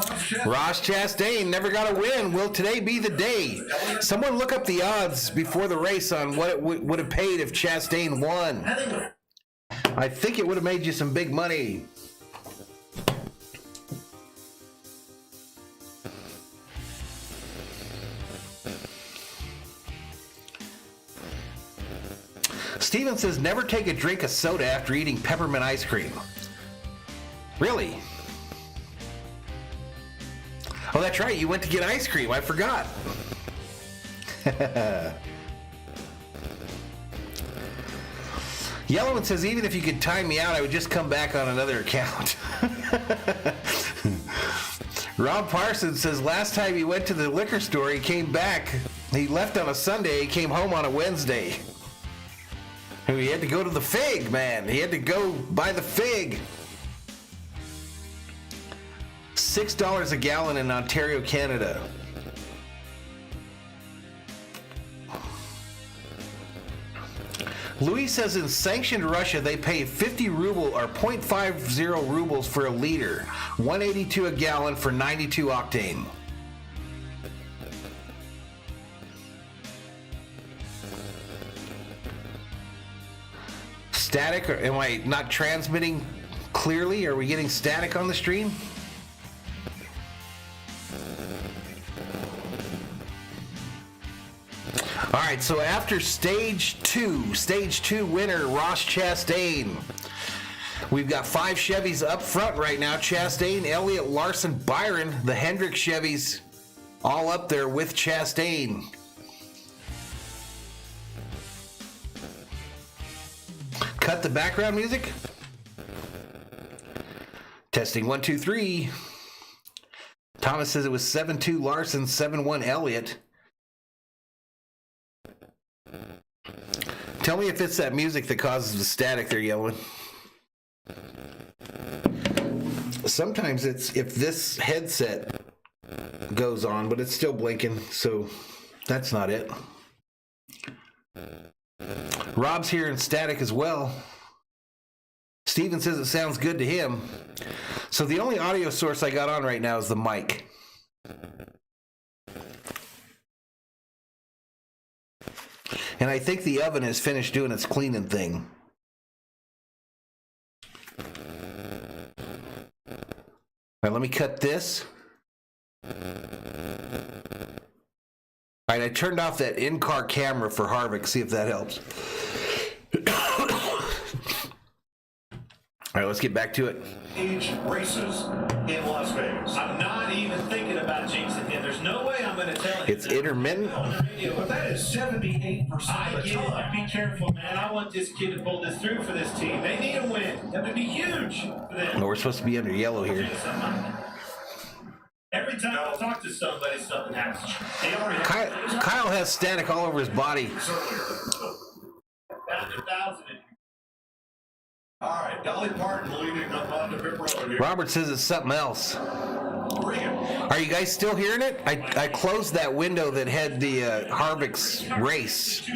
Ross Chastain never got a win. Will today be the day? Someone look up the odds before the race on what it would have paid if Chastain won. I think it would have made you some big money. Steven says, never take a drink of soda after eating peppermint ice cream. Really? Oh, that's right. You went to get ice cream. I forgot. Yellowman says, even if you could time me out, I would just come back on another account. Rob Parsons says, last time he went to the liquor store, he came back. He left on a Sunday. He came home on a Wednesday. He had to go to the Fig, man. He had to go buy the Fig. $6 a gallon in Ontario, Canada. Louis says in sanctioned Russia, they pay 50 ruble or 0.50 rubles for a liter, 182 a gallon for 92 octane. Static, or am I not transmitting clearly? Are we getting static on the stream? All right, so after stage two winner, Ross Chastain. We've got 5 Chevys up front right now. Chastain, Elliott, Larson, Byron, the Hendrick Chevys all up there with Chastain. Cut the background music. Testing 1, 2, 3. Thomas says it was 7-2 Larson, 7-1 Elliott. Tell me if it's that music that causes the static there, Yellowman. Sometimes it's if this headset goes on, but it's still blinking, so that's not it. Rob's here in static as well. Steven says it sounds good to him. So the only audio source I got on right now is the mic. And I think the oven is finished doing its cleaning thing. All right, let me cut this. All right, I turned off that in-car camera for Harvick. See if that helps. All right, let's get back to it. Age races in Las Vegas. I'm not even thinking about jinxing him. There's no way I'm going to tell him. It's intermittent. But that is 78% of the time. Be careful, man. I want this kid to pull this through for this team. They need a win. That would be huge for them. No, we're supposed to be under yellow here. Every time I talk to somebody, something happens. Kyle has static all over his body. All right, Dolly Parton leading up on the pit road here. Robert says it's something else. All Are you guys still hearing it? I closed that window that had the Harvick's race,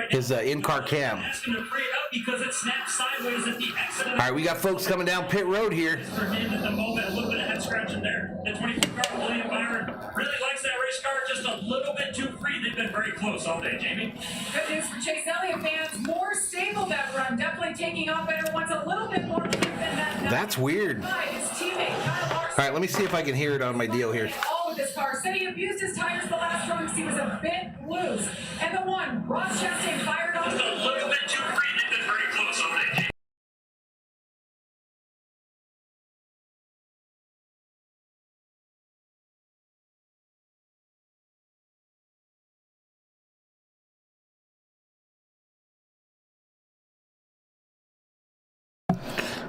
his in-car cam. Asking to free it up because it snapped sideways at the exit of All right, we got folks coming down pit road here. for him at the moment. A little bit of head scratching there. The 24 car, William Byron, really likes that race car just a little bit too free. They've been very close all day, Jamie. Good news for Chase Elliott fans. More stable that run. Definitely taking off better. Wants a little bit more kick than that. That's weird. His teammate, Kyle Larson. All right, let me see if I can hear it on my deal here. All with this car. Said he abused his tires the last run because he was a bit loose. And the one, Ross Chastain fired off. Just a little bit too free. They've been very close all day, Jamie.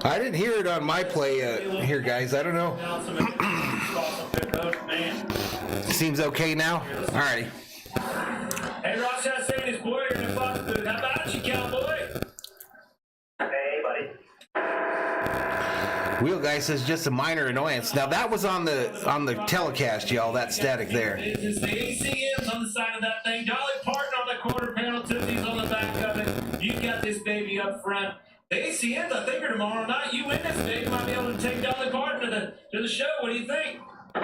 I didn't hear it on my play here, guys. I don't know. Seems okay now? All righty. Hey, Ross Chastain, his boy, you're in the fox booth. How about you, cowboy? Hey, buddy. Wheel guy says just a minor annoyance. Now that was on the telecast, y'all. That static there. It's the ACM's on the side of that thing. Dolly Parton on the quarter panel. Tootsie's on the back of it. You got this baby up front. The ACM's, I think, are tomorrow night. You win this day, you might be able to take Dolly Parton to the show. What do you think? I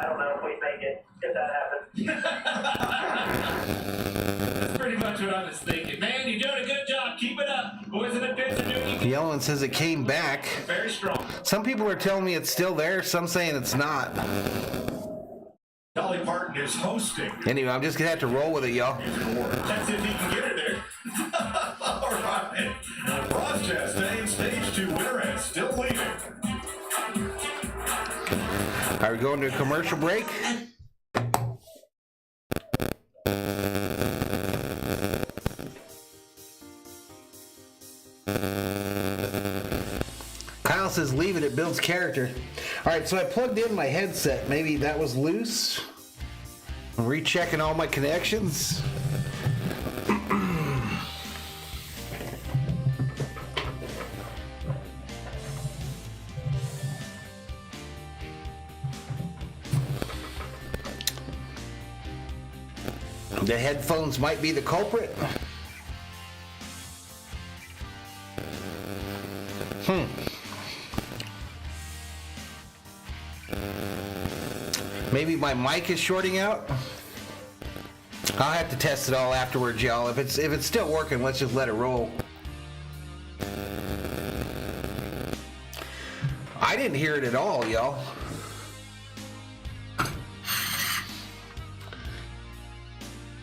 don't know if we make it, if that happens. That's pretty much what I was thinking. Man, you're doing a good job. Keep it up. Boys in the pits are doing The yellow one says it came back. very strong. Some people are telling me it's still there. Some saying it's not. Dolly Parton is hosting. Anyway, I'm just gonna have to roll with it, y'all. That's if he can get her there. All right. Ross Chastain, stage 2 winner and still leading. Are we going to a commercial break? Kyle says leave it, it builds character. All right, so I plugged in my headset. Maybe that was loose. I'm rechecking all my connections. The headphones might be the culprit. Maybe my mic is shorting out. I'll have to test it all afterwards, y'all. If it's still working, let's just let it roll. I didn't hear it at all, y'all.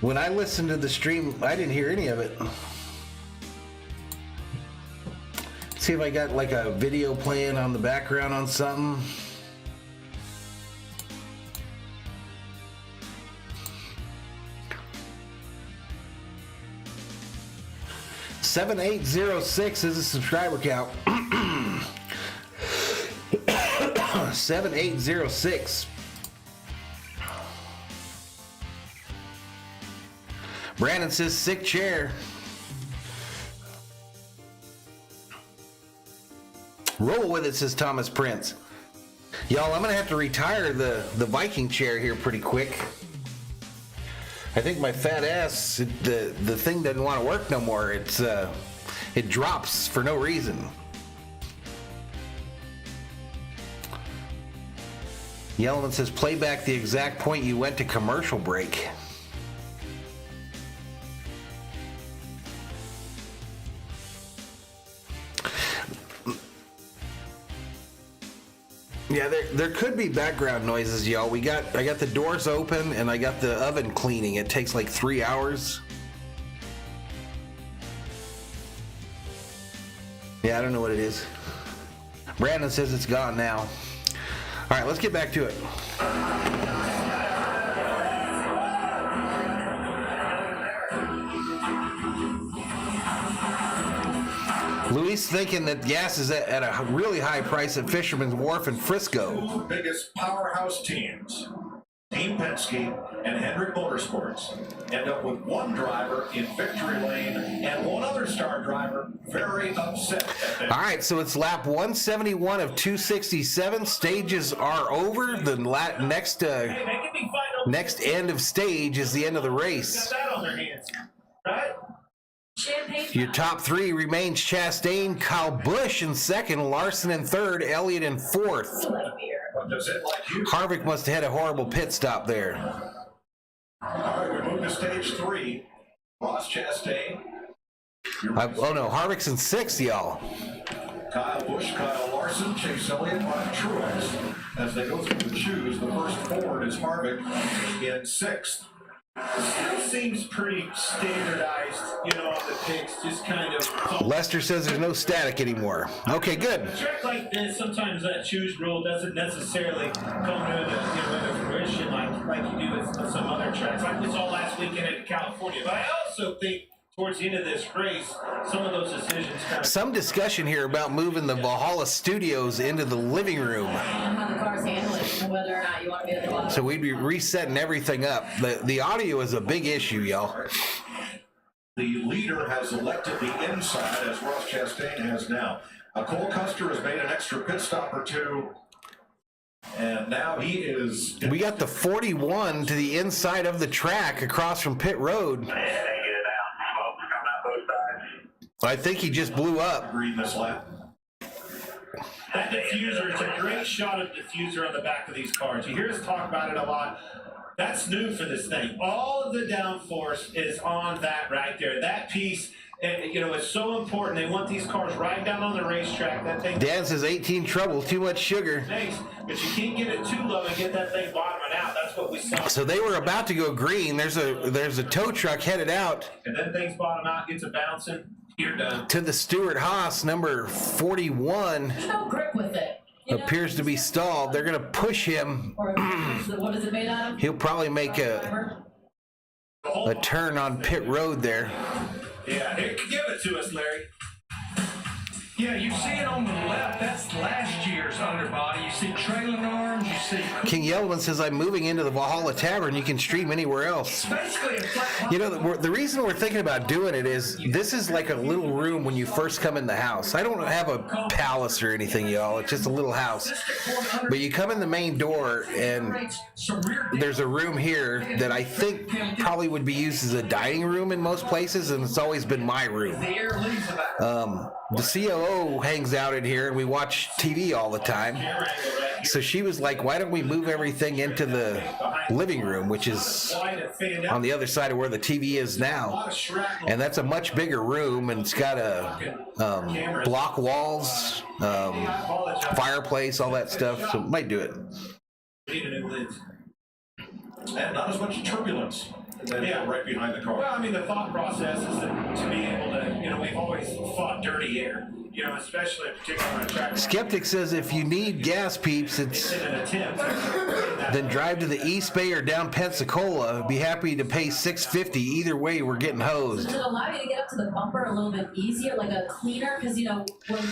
When I listened to the stream, I didn't hear any of it. See if I got like a video playing on the background on something. $7806 is a subscriber count. 7806. Brandon says sick chair. Roll with it, says Thomas Prince. Y'all, I'm gonna have to retire the Viking chair here pretty quick. I think my fat ass, the thing doesn't want to work no more. It drops for no reason. Yellowman says play back the exact point you went to commercial break. Yeah, there could be background noises, y'all. I got the doors open and I got the oven cleaning. It takes like 3 hours. Yeah, I don't know what it is. Brandon says it's gone now. All right, let's get back to it. Luis thinking that gas is at a really high price at Fisherman's Wharf in Frisco. Two biggest powerhouse teams Team Penske and Hendrick Motorsports end up with one driver in victory lane and one other star driver very upset at that. All right, so it's lap 171 of 267. Stages are over. The next end of stage is the end of the race. Got that on their hands, right? Champagne. Your top three remains Chastain, Kyle Busch in second, Larson in third, Elliott in fourth. But does it like you? Harvick must have had a horrible pit stop there. All right, we move to stage 3. Ross Chastain. Oh no, Harvick's in sixth, y'all. Kyle Busch, Kyle Larson, Chase Elliott, Mark Truex. As they go through the choose, the first forward is Harvick in sixth. Still seems pretty standardized, on the picks, just kind of. Lester says there's no static anymore. Okay, good. A track like this, sometimes that choose rule doesn't necessarily come into fruition like you do with some other tracks, like we saw last weekend in California. But I also think towards the end of this race, some of those decisions kind of. Some discussion here about moving the Valhalla studios into the living room. And how the cars handle it, and whether or not you want to be at the bottom. So we'd be resetting everything up. The audio is a big issue, y'all. The leader has elected the inside, as Ross Chastain has now. Cole Custer has made an extra pit stop or two, and now he is. We got the 41 to the inside of the track across from pit road. I think he just blew up. Green this lap. That diffuser, it's a great shot of diffuser on the back of these cars. You hear us talk about it a lot. That's new for this thing. All of the downforce is on that right there. That piece, is so important. They want these cars right down on the racetrack. That thing. Dan says 18 trouble, too much sugar. Thanks, but you can't get it too low and get that thing bottoming out. That's what we saw. So they were about to go green. There's a tow truck headed out. And then things bottom out, gets a bouncing. You're done. To the Stewart Haas, number 41. There's no grip with it. Appears to be stalled. They're going to push him. Or what is it made out of? He'll probably make a turn on pit road there. Yeah, give it to us, Larry. Yeah, you see it on the left. That's last year's underbody. You see trailing arms. You see. King Yellowman says, I'm moving into the Valhalla Tavern. You can stream anywhere else. Basically a flat. The reason we're thinking about doing it is this is like a little room when you first come in the house. I don't have a palace or anything, y'all. It's just a little house. But you come in the main door, and there's a room here that I think probably would be used as a dining room in most places, and it's always been my room. The COO hangs out in here, and we watch TV all the time. So she was like, why don't we move everything into the living room, which is on the other side of where the TV is now. And that's a much bigger room, and it's got a block walls, fireplace, all that stuff. So might do it. And not as much turbulence. Right behind the car. Well, I mean, the thought process is that to be able to, we've always fought dirty air, especially particularly on a track. Skeptic says if you need gas, peeps, it's in an attempt. then drive to the East Bay or down Pensacola. Be happy to pay $6.50. Either way, we're getting hosed. Does it allow you to get up to the bumper a little bit easier, like a cleaner? Because,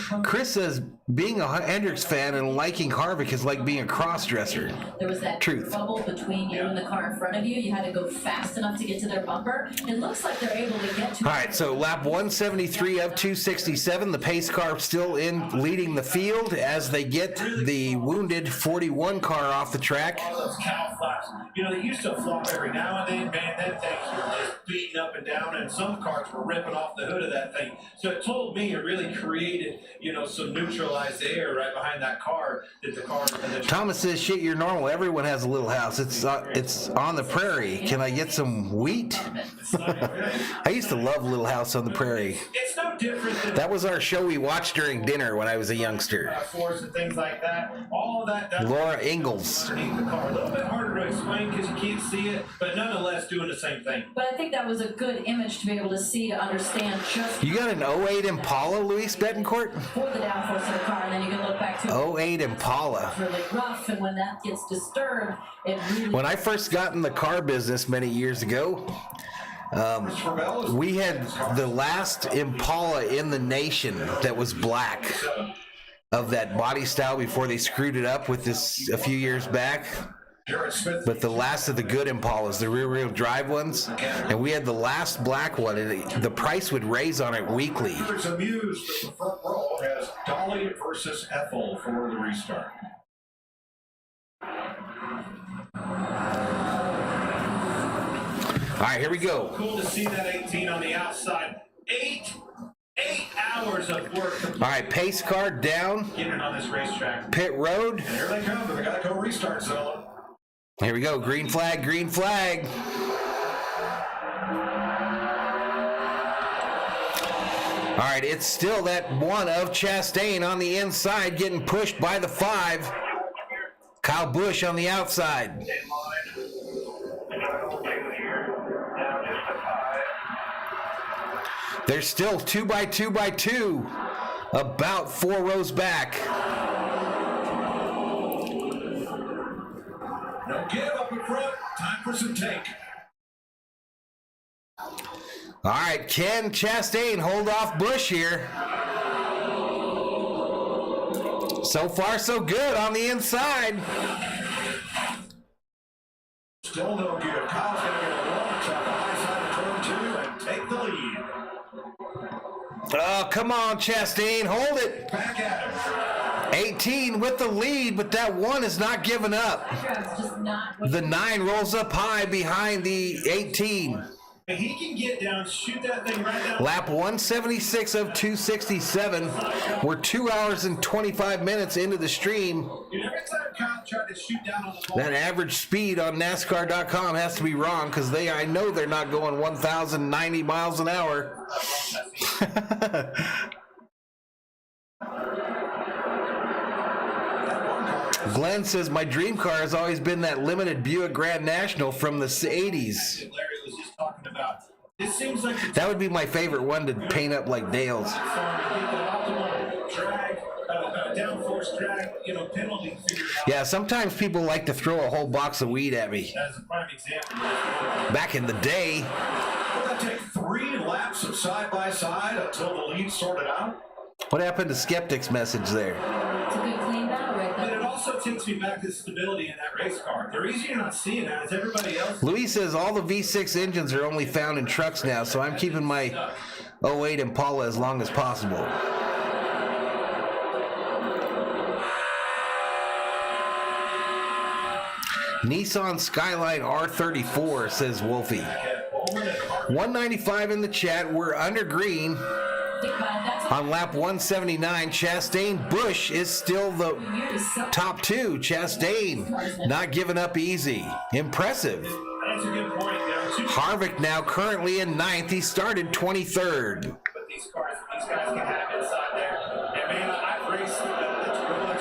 when Chris says being a Hendricks fan and liking Harvick is like being a cross-dresser. there was that Truth. bubble between you and the car in front of you, you had to go fast enough to get to their bumper. It looks like they're able to get to. All right, so lap 173 of 267. The pace car still in leading the field as they get the wounded 41 car off the track. All those cow flaps, they used to flop every now and then. Man, that thing was just beating up and down, and some cars were ripping off the hood of that thing. So it told me it really created, some neutralized air right behind that car that the car. Thomas says, shit, you're normal. Everyone has a little house. It's on the prairie. Can I get some wheat? I used to love Little House on the Prairie. It's no different than That was our show we watched during dinner when I was a youngster. force and things like that. All of that. Laura Ingalls. Underneath the car, a little bit harder to explain because you can't see it, but nonetheless doing the same thing. But I think that was a good image to be able to see, to understand just You got an 08 Impala, Luis Betancourt? for the downforce of the car, and then you can look back to 08 Impala. it's really rough, and when that gets disturbed, it really. When I first got in the car business many years ago, we had the last Impala in the nation that was black of that body style before they screwed it up with this a few years back. Jared Smith. but the last of the good Impalas, the rear-wheel drive ones, and we had the last black one, and the price would raise on it weekly. There's amused that the front row has Dolly versus Ethel for the restart. All right, here we go. Cool to see that 18 on the outside. Eight hours of work. All right, pace car down. Getting it on this racetrack. Pit road. And here they come to the Geico restart zone. Here we go. Green flag, green flag. All right, it's still that one of Chastain on the inside getting pushed by the 5. Kyle Busch on the outside. They're still 2 by 2 by 2, about 4 rows back. No give up in front. Time for some take. All right, can Chastain hold off Busch here? So far, so good on the inside. Still no give. Kyle's going to get a launch on the high side of turn 2 and take the lead. Oh, come on, Chastain, hold it. Back at him. 18 with the lead, but that 1 is not giving up. The 9 rolls up high behind the 18. If he can get down, shoot that thing right down. Lap 176 of 267. We're 2 hours and 25 minutes into the stream. Dude, every time Kyle tried to shoot down on the ball. That average speed on NASCAR.com has to be wrong because I know they're not going 1,090 miles an hour. Glenn says, my dream car has always been that limited Buick Grand National from the 80s. Larry was just talking about. It seems like the That would be my favorite one to paint up like Dale's. drag, downforce drag, penalty figured out. Yeah, sometimes people like to throw a whole box of weed at me. As a prime example. Back in the day, Will that take 3 laps of side by side until the lead sorted out? what happened to Skeptic's message there? It's a good clean battle right But there. it also takes me back to stability in that race car. The reason you're not seeing that is everybody else. Louis says all the V6 engines are only found in trucks now, so I'm keeping my 08 Impala as long as possible. Nissan Skyline R34, says Wolfie. 195 in the chat. We're under green. On lap 179, Chastain Busch is still the top 2. Chastain not giving up easy. Impressive. That's a good point. Harvick now currently in 9th. He started 23rd. But these guys can have inside there. And man, I've raced Rolex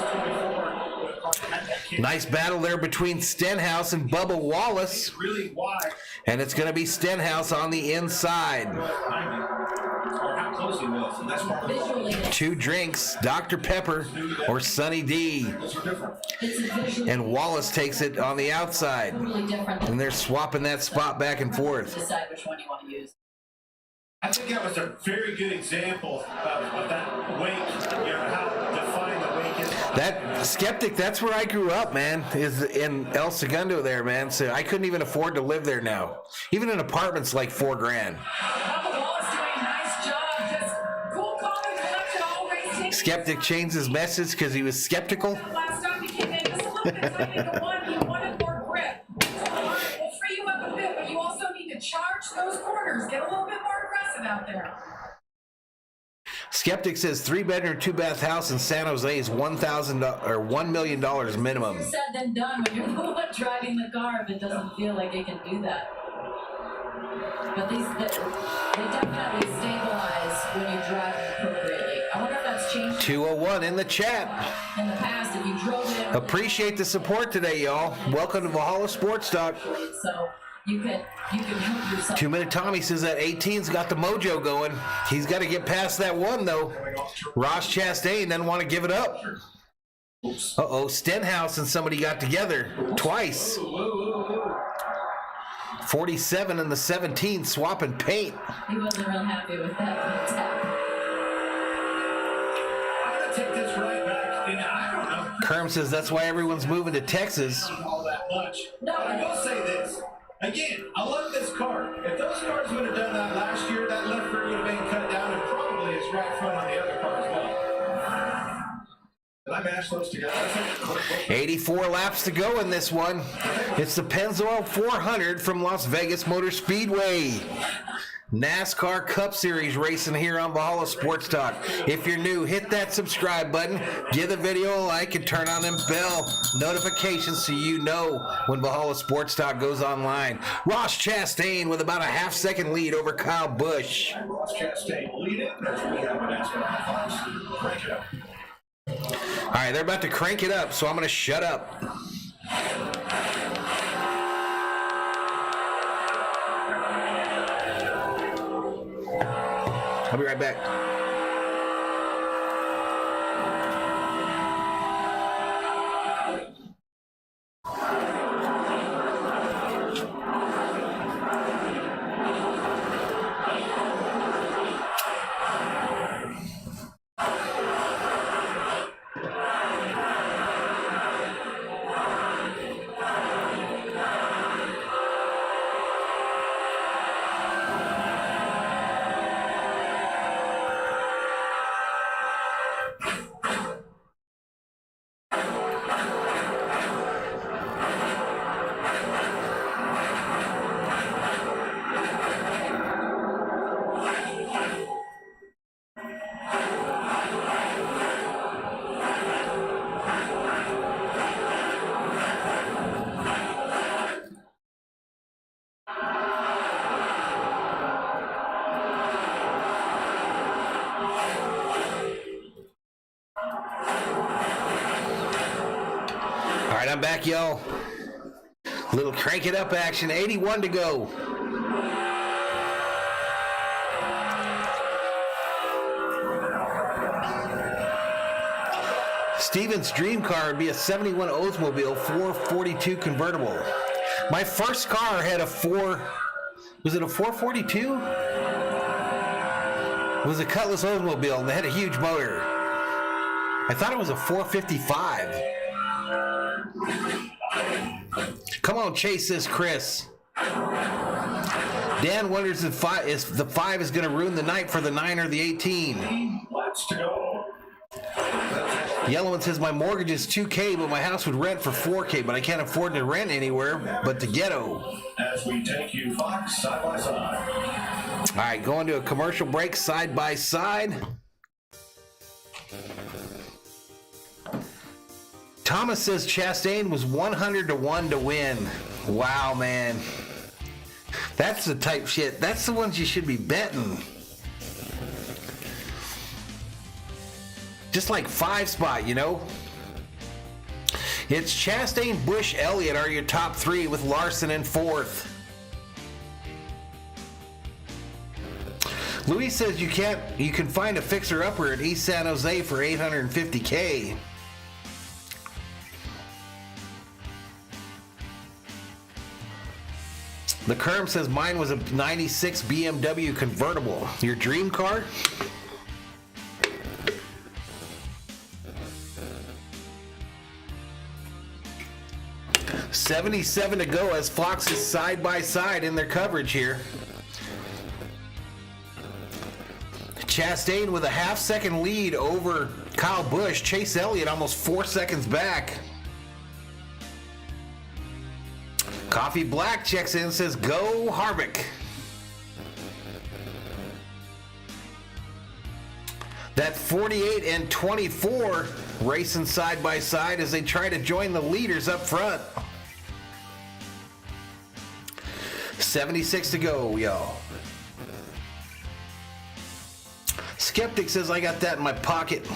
24. Nice battle there between Stenhouse and Bubba Wallace. Really wide. And it's going to be Stenhouse on the inside. Or how close he was. And that's part of the 2 drinks, Dr. Pepper or Sunny D. And Wallace takes it on the outside. And they're swapping that spot back and forth. Decide which one you want to use. I think that was a very good example of that wake, how defined the wake is. That Skeptic, that's where I grew up, man, is in El Segundo there, man. So I couldn't even afford to live there now. Even an apartment's like $4,000. Skeptic changed his message because he was skeptical. Last time he came in, just a little bit tight into one, he wanted more grip. So, all right, we'll free you up a bit, but you also need to charge those corners. Get a little bit more aggressive out there. Skeptic says 3-bedroom, 2-bath house in San Jose is $1,000 or $1 million minimum. Said then done when you're the one driving the car if it doesn't feel like it can do that. But they definitely stabilize when you drive appropriately. I wonder if that's changed 201 in the chat. in the past. If you drove it, Appreciate the support today, y'all. Welcome to Valhalla Sports Talk. so you can help yourself. 2-Minute Tommy says that 18's got the mojo going. He's got to get past that 1 though. Ross Chastain doesn't want to give it up. Uh-oh, Stenhouse and somebody got together twice. 47 and the 17 swapping paint. He wasn't real happy with that tap. I'm going to take this right back. I don't know. Kerm says that's why everyone's moving to Texas. All that much. No. But I will say this. Again, I love this car. If those cars would have done that last year, that left rear would have been cut down and probably is right front on the other car as well. Did I mash those together? 84 laps to go in this one. It's the Pennzoil 400 from Las Vegas Motor Speedway. NASCAR Cup Series racing here on Valhalla Sports Talk. If you're new, hit that subscribe button, give the video a like, and turn on them bell notifications so you know when Valhalla Sports Talk goes online. Ross Chastain with about a half-second lead over Kyle Busch. Ross Chastain leading as we have an NASCAR Fox. Crank it up. All right, they're about to crank it up, so I'm going to shut up. I'll be right back. All right, I'm back, y'all. Little crank it up action. 81 to go. Steven's dream car would be a 71 Oldsmobile 442 convertible. My first car had a was it a 442? It was a Cutlass Oldsmobile, and they had a huge motor. I thought it was a 455. Come on, chase this, Chris. Dan wonders if the 5 is going to ruin the night for the 9 or the 18. Laps to go. Yellow one says, my mortgage is $2K, but my house would rent for $4K, but I can't afford to rent anywhere but the ghetto. As we take you, Fox, side by side. All right, going to a commercial break, side by side. Thomas says Chastain was 100-1 to win. Wow, man. That's the type shit. That's the ones you should be betting. Just like 5 spot, you know? It's Chastain, Busch, Elliott are your top 3 with Larson in 4th. Luis says you can find a fixer-upper at East San Jose for $850K. The Kerm says mine was a 96 BMW convertible. Your dream car? $77 to go as Fox is side by side in their coverage here. Chastain with a half-second lead over Kyle Busch. Chase Elliott almost 4 seconds back. Coffee Black checks in and says, go Harvick. That 48 and 24 racing side by side as they try to join the leaders up front. 76 to go, y'all. Skeptic says, I got that in my pocket.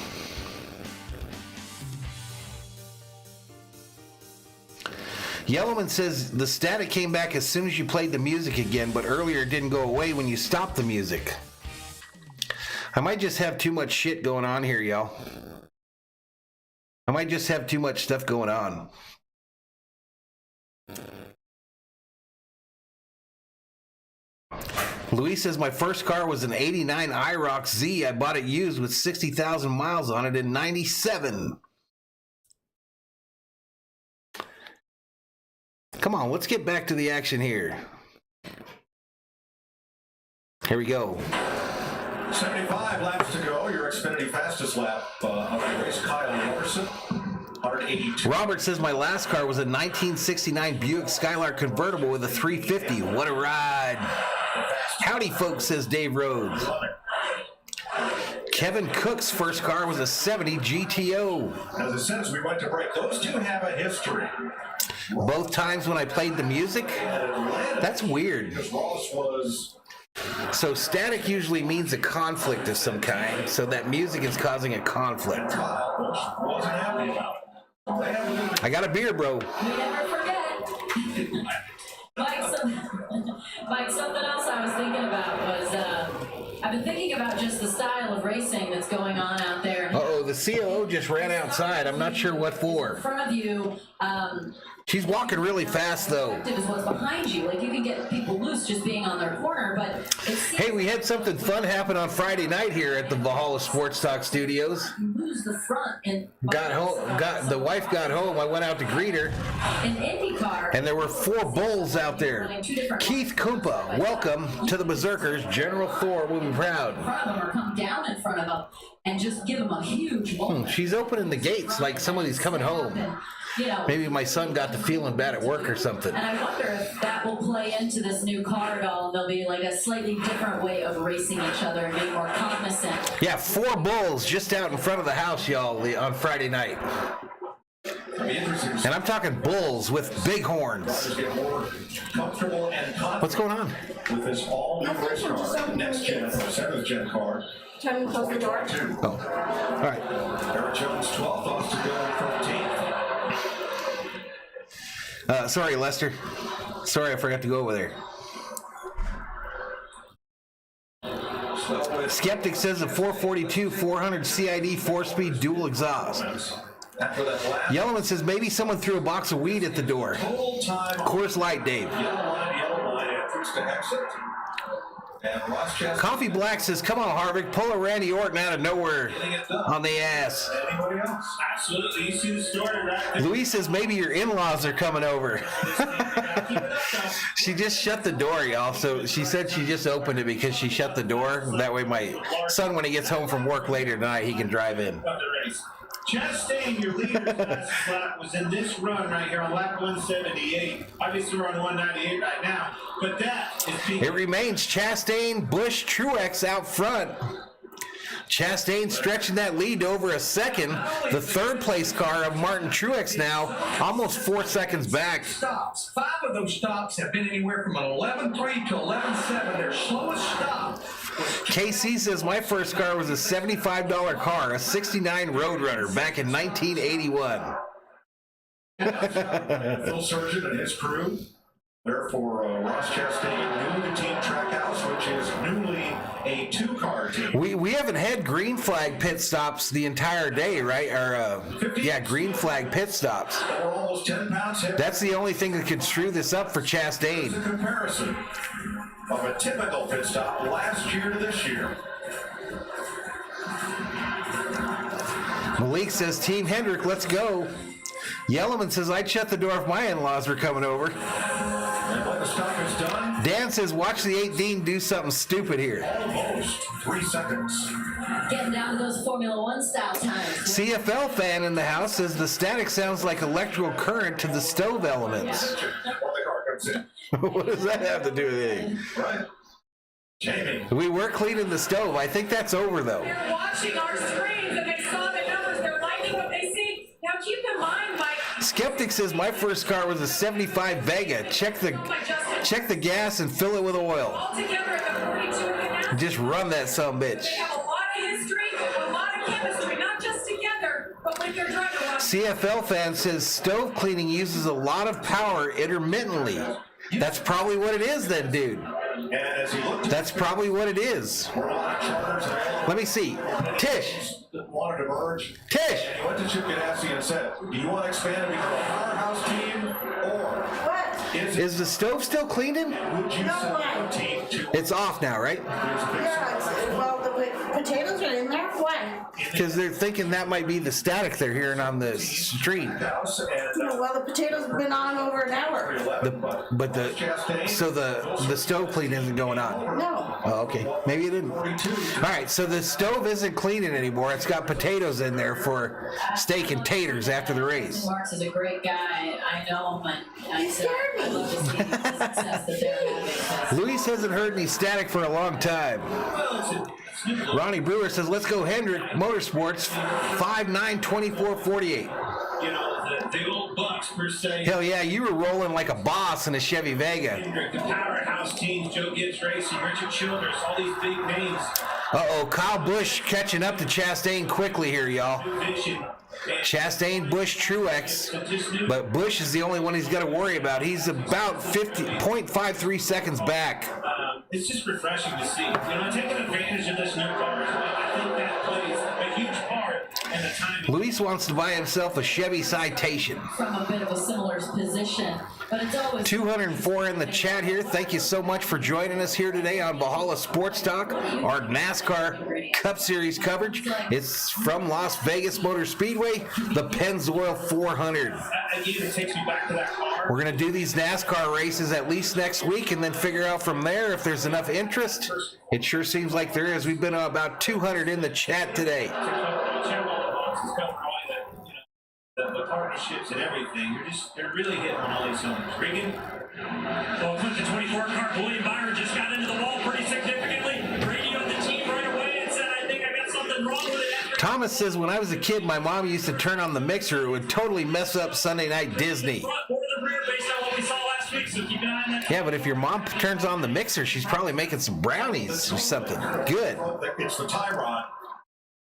Yellowman says the static came back as soon as you played the music again, but earlier it didn't go away when you stopped the music. I might just have too much shit going on here, y'all. I might just have too much stuff going on. Luis says my first car was an 89 IROC Z. I bought it used with 60,000 miles on it in 97. Come on, let's get back to the action here. Here we go. 75 laps to go. Your Xfinity fastest lap of the race, Kyle Larson. 182. Robert says my last car was a 1969 Buick Skylark convertible with a 350. What a ride. Howdy, folks, says Dave Rhodes. Kevin Cook's first car was a 70 GTO. As it says, we went to break. Those two have a history. Both times when I played the music? That's weird. Because Ross was... So static usually means a conflict of some kind, so that music is causing a conflict. Wasn't happy about it. I got a beer, bro. We never forget. Mike, something else I was thinking about was, I've been thinking about just the style of racing that's going on out there. Uh-oh, the COO just ran outside. I'm not sure what for. In front of you, She's walking really fast, though. is what's behind you. Like, you can get people loose just being on their corner, but Hey, we had something fun happen on Friday night here at the Valhalla Sports Talk studios. you lose the front and Got home. The wife got home. I went out to greet her, in IndyCar. and there were 4 bulls out there. Keith Koopa, welcome to the Berserkers. General Thor will be proud. In front of them or come down in front of them and just give them a huge moment. She's opening the gates like somebody's coming home. And, you know, Maybe my son got to feeling bad at work or something. and I wonder if that will play into this new car at all, and there'll be like a slightly different way of racing each other and being more cognizant. Yeah, 4 bulls just out in front of the house, y'all, on Friday night. And I'm talking bulls with big horns. Get more comfortable and confident What's going on? with this all-new race car, next gen, or 7th gen car. Tell me to close the door. Oh, all right. Eric Jones, 12th, Austin Dillon, 13th. Sorry, Lester. Sorry, I forgot to go over there. Skeptic says a 442 400 CID 4-speed dual exhaust. After that last Yellowman says maybe someone threw a box of weed at the door. total time, Coors Light, Dave. yellow line entrance to exit. And Ross Chastain Coffee Black says, come on, Harvick, pull a Randy Orton out of nowhere getting it done. on the ass. Anybody else? Absolutely. You see the story right there. Luis says maybe your in-laws are coming over. She just shut the door, y'all. So she said she just opened it because she shut the door. That way my son, when he gets home from work later tonight, he can drive in. Of the race. Chastain, your leader last lap, was in this run right here on lap 178. Obviously, we're on 198 right now, but that is being... It remains Chastain, Busch, Truex out front. Chastain stretching that lead to over a second. The 3rd place car of Martin Truex now almost 4 seconds back. Stops. 5 of those stops have been anywhere from an 11.3 to 11.7. Their slowest stop. KC says my first car was a $75 car, a 69 Roadrunner back in 1981. Phil Surgeon and his crew. Therefore, Ross Chastain, new to Team Trackhouse, which is newly a 2-car team. We haven't had green flag pit stops the entire day, right? Or green flag pit stops. We're almost 10 pounds heavy. That's the only thing that could screw this up for The Chastain. comparison of a typical pit stop last year to this year. Malik says, Team Hendrick, let's go. Yellowman says, I'd shut the door if my in-laws were coming over. And when the stop is done, Dan says, watch the 18 do something stupid here. almost 3 seconds. Getting down to those Formula One style times. CFL fan in the house says the static sounds like electrical current to the stove elements. When the car comes in. What does that have to do with anything? Right? Jamie. We were cleaning the stove. I think that's over, though. They're watching our screens and they saw the numbers. They're liking what they see. Now keep in mind, Mike. Skeptic says my first car was a 75 Vega. Check the gas and fill it with oil. All together at the 42 canal. Just run that sumbitch. They have a lot of history, a lot of chemistry, not just together, but with their driver. CFL fan says stove cleaning uses a lot of power intermittently. That's probably what it is then, dude. And as he looked, That's probably what it is. were a lot of charters available. Let me see. Tish. That wanted to merge. Tish. And he went to Chip Ganassi and said, do you want to expand and become a powerhouse team or What? Is the stove still cleaning? Would you No send way. your team to It's off now, right? Yeah, well, the potatoes are in there. Why? Because they're thinking that might be the static they're hearing on the stream. house and Well, the potatoes have been on over an hour. So the stove clean isn't going on. No. Oh, okay. Maybe it didn't. All right, so the stove isn't cleaning anymore. It's got potatoes in there for steak and taters after the race. Marks is a great guy. I know him, and I said I love to see the success that they're having. Luis hasn't heard any static for a long time. Ronnie Brewer says, let's go Hendrick Motorsports, 5'9", 24, 48. You know, the old Bucks per se. Hell yeah, you were rolling like a boss in a Chevy Vega. Hendrick, the powerhouse teams, Joe Gibbs Racing, Richard Childress, all these big names. Uh-oh, Kyle Busch catching up to Chastain quickly here, y'all. New vision. Chastain, Busch, Truex, but Busch is the only one he's got to worry about. He's about 0.53 seconds back. It's just refreshing to see. You know, taking advantage of this new car as well. I think that plays a huge part in the timing. Luis wants to buy himself a Chevy Citation. From a bit of a similar position, but it's always 204 in the chat here. Thank you so much for joining us here today on Valhalla Sports Talk, our NASCAR Cup Series coverage. It's from Las Vegas Motor Speedway, the Pennzoil 400. Again, it takes me back to that car. We're going to do these NASCAR races at least next week and then figure out from there if there's enough interest. It sure seems like there is. We've been about 200 in the chat today. The partnerships and everything, they're really hitting on all these cylinders. Regan? Well, put the 24 car, William Byron just got into the wall pretty significantly. Radioed the team right away and said, I think I got something wrong with it. Thomas says, when I was a kid, my mom used to turn on the mixer. It would totally mess up Sunday Night Disney. Front or the rear based on what we saw last week, so keep an eye on that. Yeah, but if your mom turns on the mixer, she's probably making some brownies or something. Good. It's the tie rod.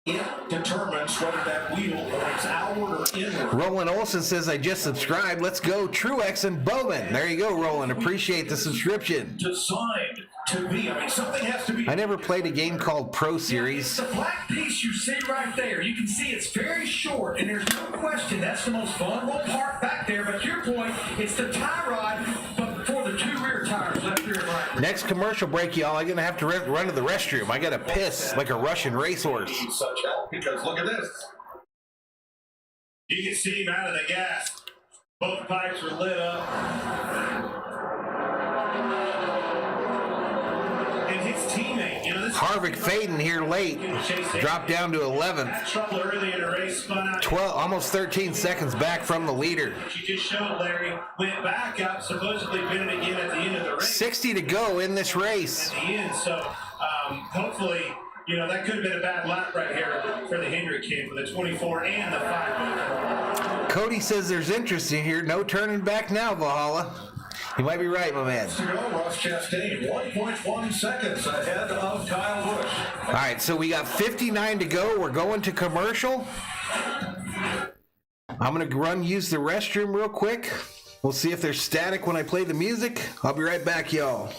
It determines whether that wheel points outward or inward. Roland Olson says, I just subscribed. Let's go Truex and Bowman. There you go, Roland. Appreciate the subscription. Designed to be. I mean, something has to be. I never played a game called Pro Series. The black piece you see right there, you can see it's very short, and there's no question that's the most vulnerable part back there. But to your point, it's the tie rod, but for the two rear tires, left rear and right. Next commercial break, y'all. I'm going to have to run to the restroom. I got to piss like a Russian racehorse. Such help because look at this. You can see him out of the gas. Both pipes were lit up. And his teammate, you know, this Harvick fading here late. Dropped down to 11th. had trouble early in the race, spun out. 12, almost 13 seconds back from the leader. What you just showed, Larry, went back up, supposedly been it again at the end of the race. 60 to go in this race. At the end, so hopefully, you know, that could have been a bad lap right here for the Hendrick kid with the 24 and the 5. Cody says there's interest in here. No turning back now, Valhalla. You might be right, my man. To go, Ross Chastain, 1.1 seconds ahead of Kyle Busch. All right, so we got 59 to go. We're going to commercial. I'm going to use the restroom real quick. We'll see if there's static when I play the music. I'll be right back, y'all.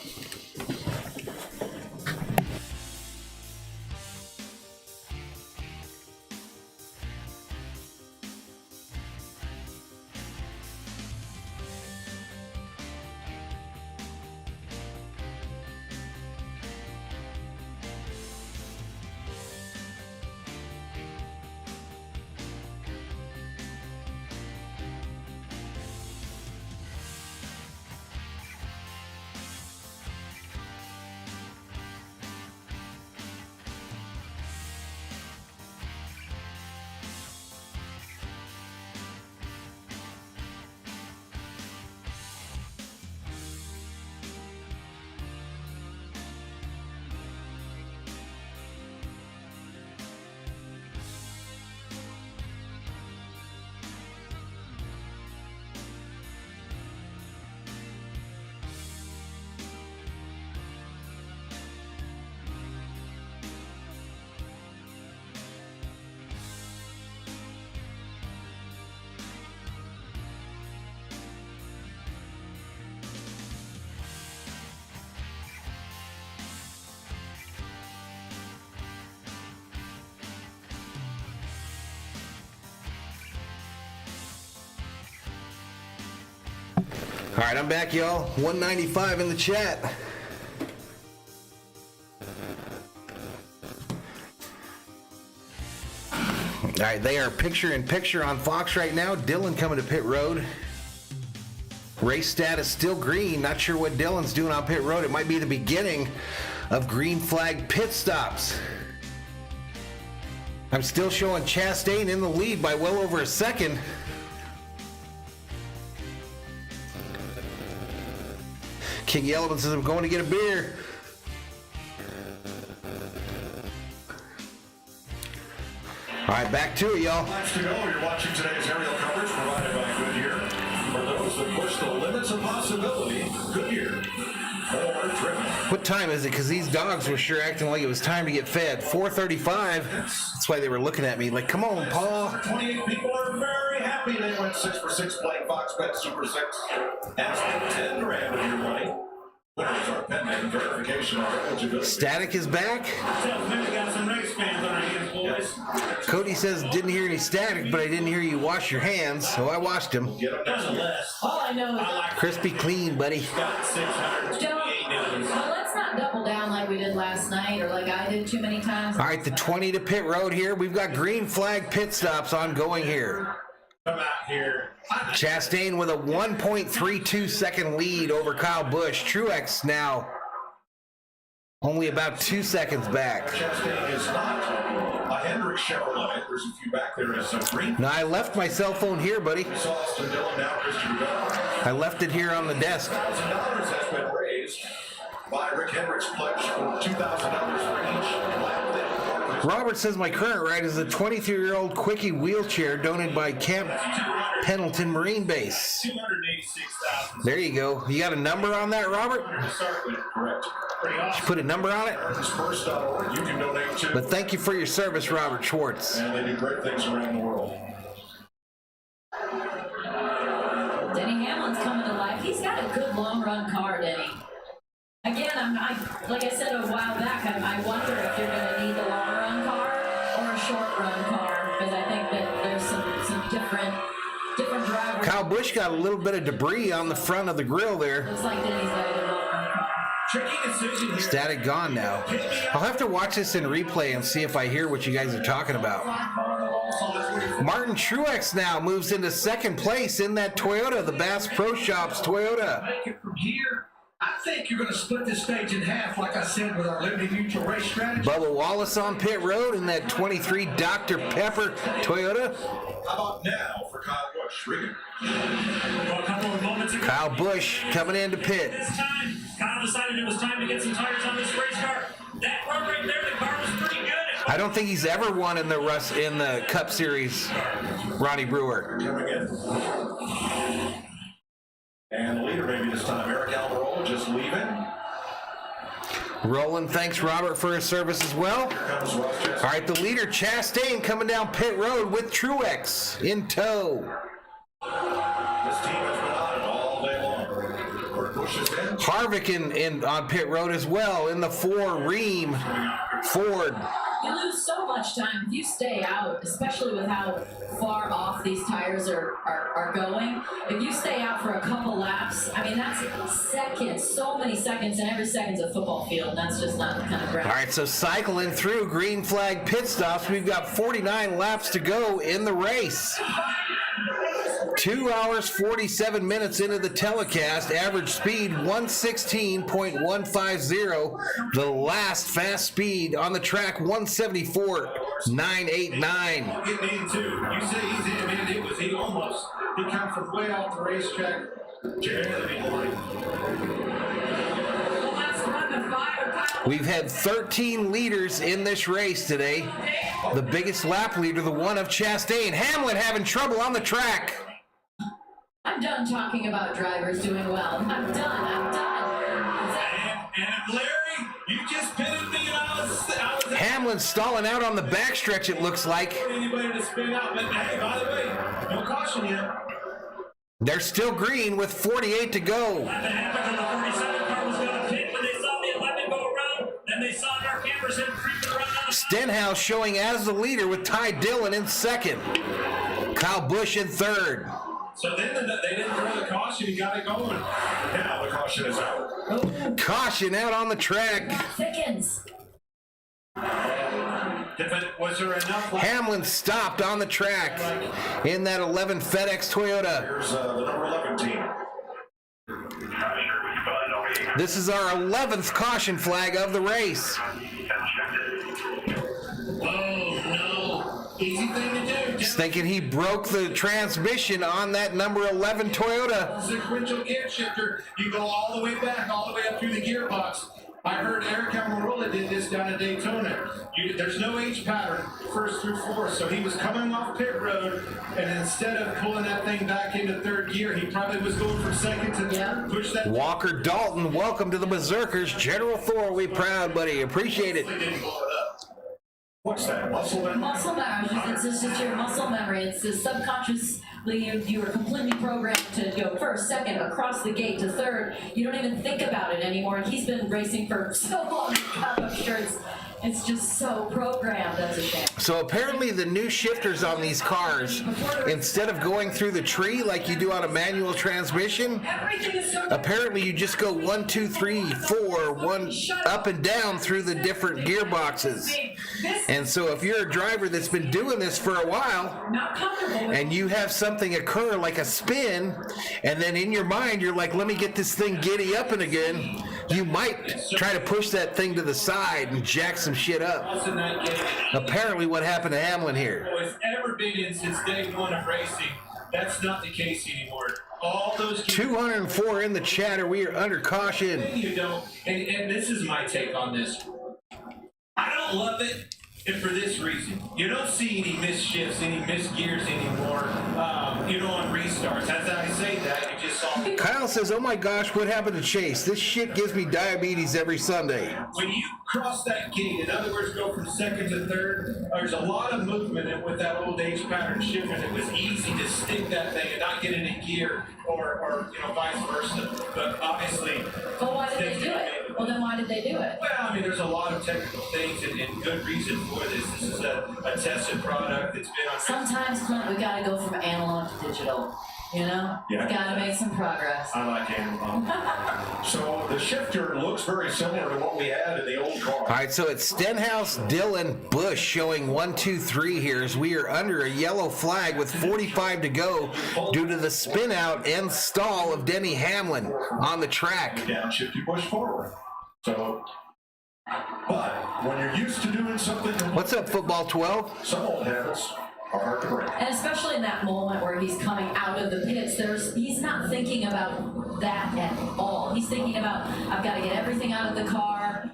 All right, I'm back, y'all. 195 in the chat. All right, they are picture-in-picture on Fox right now. Dylan coming to pit road. Race status still green. Not sure what Dylan's doing on pit road. It might be the beginning of green flag pit stops. I'm still showing Chastain in the lead by well over a second. King Yellowman says, I'm going to get a beer. All right, back to it, y'all. Laps to go. You're watching today's aerial coverage provided by Goodyear. For those that push the limits of possibility, Goodyear. Forward driven. What time is it? Because these dogs were sure acting like it was time to get fed. 4:35. That's why they were looking at me like, come on, Paul. 28 people are very happy they went 6 for 6 playing Fox Bet Super 6. That's $10,000 of your money. Winners are pending verification of eligibility. Static is back. Got some race fans on our hands, boys. Cody says, didn't hear any static, but I didn't hear you wash your hands, so I washed them. All I know is Crispy clean, buddy. well, let's not double down like we did last night or like I did too many times. All right, the 20 to pit road here. We've got green flag pit stops ongoing here. Come out here. Chastain with a 1.32 second lead over Kyle Busch. Truex now only about 2 seconds back. Chastain is not a Hendrick Chevrolet. There's a few back there as a green. Now, I left my cell phone here, buddy. Saw Austin Dillon, now Christian Bell. I left it here on the desk. $1,000 has been raised by Rick Hendrick's pledge for $2,000 for each lap. Robert says my current ride is a 23-year-old quickie wheelchair donated by Camp Pendleton Marine Base. 286,000. There you go. You got a number on that, Robert? Correct. Pretty awesome. Put a number on it? Disperse.org. You can donate to. But thank you for your service, Robert Schwartz. And they do great things around the world. Denny Hamlin's coming to life. He's got a good long-run car, Denny. Again, like I said a while back, I wonder if you're going to need a long-run car or a short-run car, because I think that there's some different drivers. Kyle Busch got a little bit of debris on the front of the grill there. Looks like Denny's got a good long-run car. Tricky decision here. Static gone now. I'll have to watch this in replay and see if I hear what you guys are talking about. Martin Truex now moves into second place in that Toyota, the Bass Pro Shops Toyota. Make it from here. I think you're going to split this stage in half, like I said, with our limited mutual race strategy. Bubba Wallace on pit road in that 23 Dr. Pepper Toyota. How about now for Kyle Busch? Regan. Well, a couple of moments ago, Kyle Busch coming into pit. this time, Kyle decided it was time to get some tires on this race car. That run right there, the car was pretty good. I don't think he's ever won in the Cup Series, Ronnie Brewer. Coming in. And the leader maybe this time, Eric Almirola, just leaving. Roland thanks Robert for his service as well. Here comes Ross Chastain. All right, the leader Chastain coming down pit road with Truex in tow. This team has been on it all day long. Kurt Busch is in. Harvick in on pit road as well in the 4 Ream Ford. You lose so much time if you stay out, especially with how far off these tires are going. If you stay out for a couple laps, I mean, that's seconds, so many seconds, and every second's a football field. And that's just not the kind of ground. All right, so cycling through green flag pit stops, we've got 49 laps to go in the race. 2 hours, 47 minutes into the telecast. Average speed, 116.150. The last fast speed on the track, 174.989. Getting in too. You say he's in, man. It was he almost. He come from way off the racetrack. We've had 13 leaders in this race today. The biggest lap leader, the one of Chastain. Hamlin having trouble on the track. I'm done talking about drivers doing well. I'm done. And Larry, you just pitted me, and I was Hamlin stalling out on the backstretch, it looks like. anybody to spin out. But hey, by the way, no caution yet. They're still green with 48 to go. What happened to the 47 car was going to pit when they saw the 11 go around, then they saw Mark Anderson creeping around on the Stenhouse showing as the leader with Ty Dillon in second. Kyle Busch in third. So then they didn't throw the caution. He got it going. Now the caution is out. Caution out on the track. Thickens. Was there enough? Hamlin stopped on the track in that 11 FedEx Toyota. Here's the number 11 team. This is our 11th caution flag of the race. Oh, no. Easy thing to do. Just thinking he broke the transmission on that number 11 Toyota. Sequential gear shifter. You go all the way back, all the way up through the gearbox. I heard Eric Almirola did this down at Daytona. There's no H pattern, first through fourth, so he was coming off pit road, and instead of pulling that thing back into third gear, he probably was going from second to third. Push that. Walker Dalton, welcome to the Berserkers. General Thor, we proud, buddy. Appreciate it. What's that? Muscle memory? Muscle memory. It's just your muscle memory. It's just subconsciously you are completely programmed to go first, second, across the gate to third. You don't even think about it anymore. And he's been racing for so long. I'm sure it's just so programmed. That's a shame. So apparently the new shifters on these cars, instead of going through the tree like you do on a manual transmission, apparently you just go 1, 2, 3, 4, 1 up and down through the different gearboxes. And so if you're a driver that's been doing this for a while and you have something occur like a spin, and then in your mind you're like, let me get this thing giddy up and again, you might try to push that thing to the side and jack some shit up. Apparently what happened to Hamlin here. It's ever been in since day one of racing. That's not the case anymore. All those 204 in the chatter. We are under caution. You don't, and this is my take on this. I don't love it, and for this reason, you don't see any missed shifts, any missed gears anymore. On restarts. As I say that, you just saw. Kyle says, "Oh my gosh, what happened to Chase? This shit gives me diabetes every Sunday." When you cross that gate, in other words, go from second to third, there's a lot of movement with that old H pattern shift, and it was easy to stick that thing and not get it in gear, or vice versa. But obviously, Well, why did they do it? Well, then why did they do it? well, I mean, there's a lot of technical things and good reason for this. This is a tested product that's been on. Sometimes, Clint, we gotta go from analog to digital. Yeah. Gotta make some progress. I like analog. So the shifter looks very similar to what we had in the old car. All right, so it's Stenhouse, Dillon, Bush showing 1, 2, 3 here as we are under a yellow flag with 45 to go due to the spin out and stall of Denny Hamlin on the track. Downshift, you push forward. So, but when you're used to doing something, What's up, Football 12? some old habits are hard to break. And especially in that moment where he's coming out of the pits, he's not thinking about that at all. He's thinking about, I've got to get everything out of the car.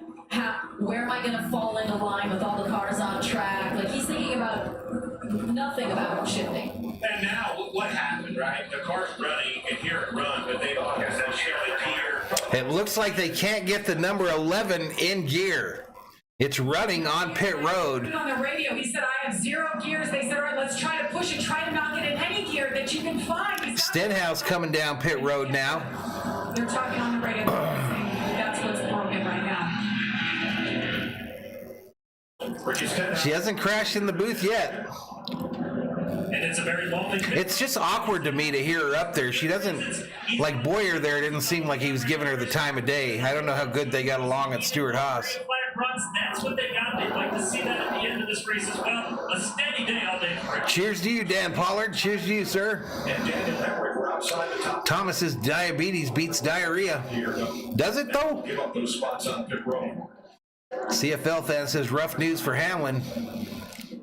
Where am I going to fall into line with all the cars on track? Like, he's thinking about nothing about shifting. And now, what happened, right? The car's running, you can hear it run, but they don't have that shifted gear. It looks like they can't get the number 11 in gear. It's running on pit road. On the radio, he said, I have 0 gears. They said, all right, let's try to push it. Try to not get in any gear that you can find. Stenhouse coming down pit road now. They're talking on the radio. That's what's broken right now. She hasn't crashed in the booth yet. And it's a very lonely pit. It's just awkward to me to hear her up there. She doesn't, like Boyer there, didn't seem like he was giving her the time of day. I don't know how good they got along at Stewart Haas. Flag runs, that's what they got. They'd like to see that at the end of this race as well. A steady day all day for Cheers to you, Dan Pollard. Cheers to you, sir. And Daniel Hemrick, we're outside the top. Thomas's diabetes beats diarrhea. Does it, though? Give up those spots on pit road. CFL fan says rough news for Hamlin.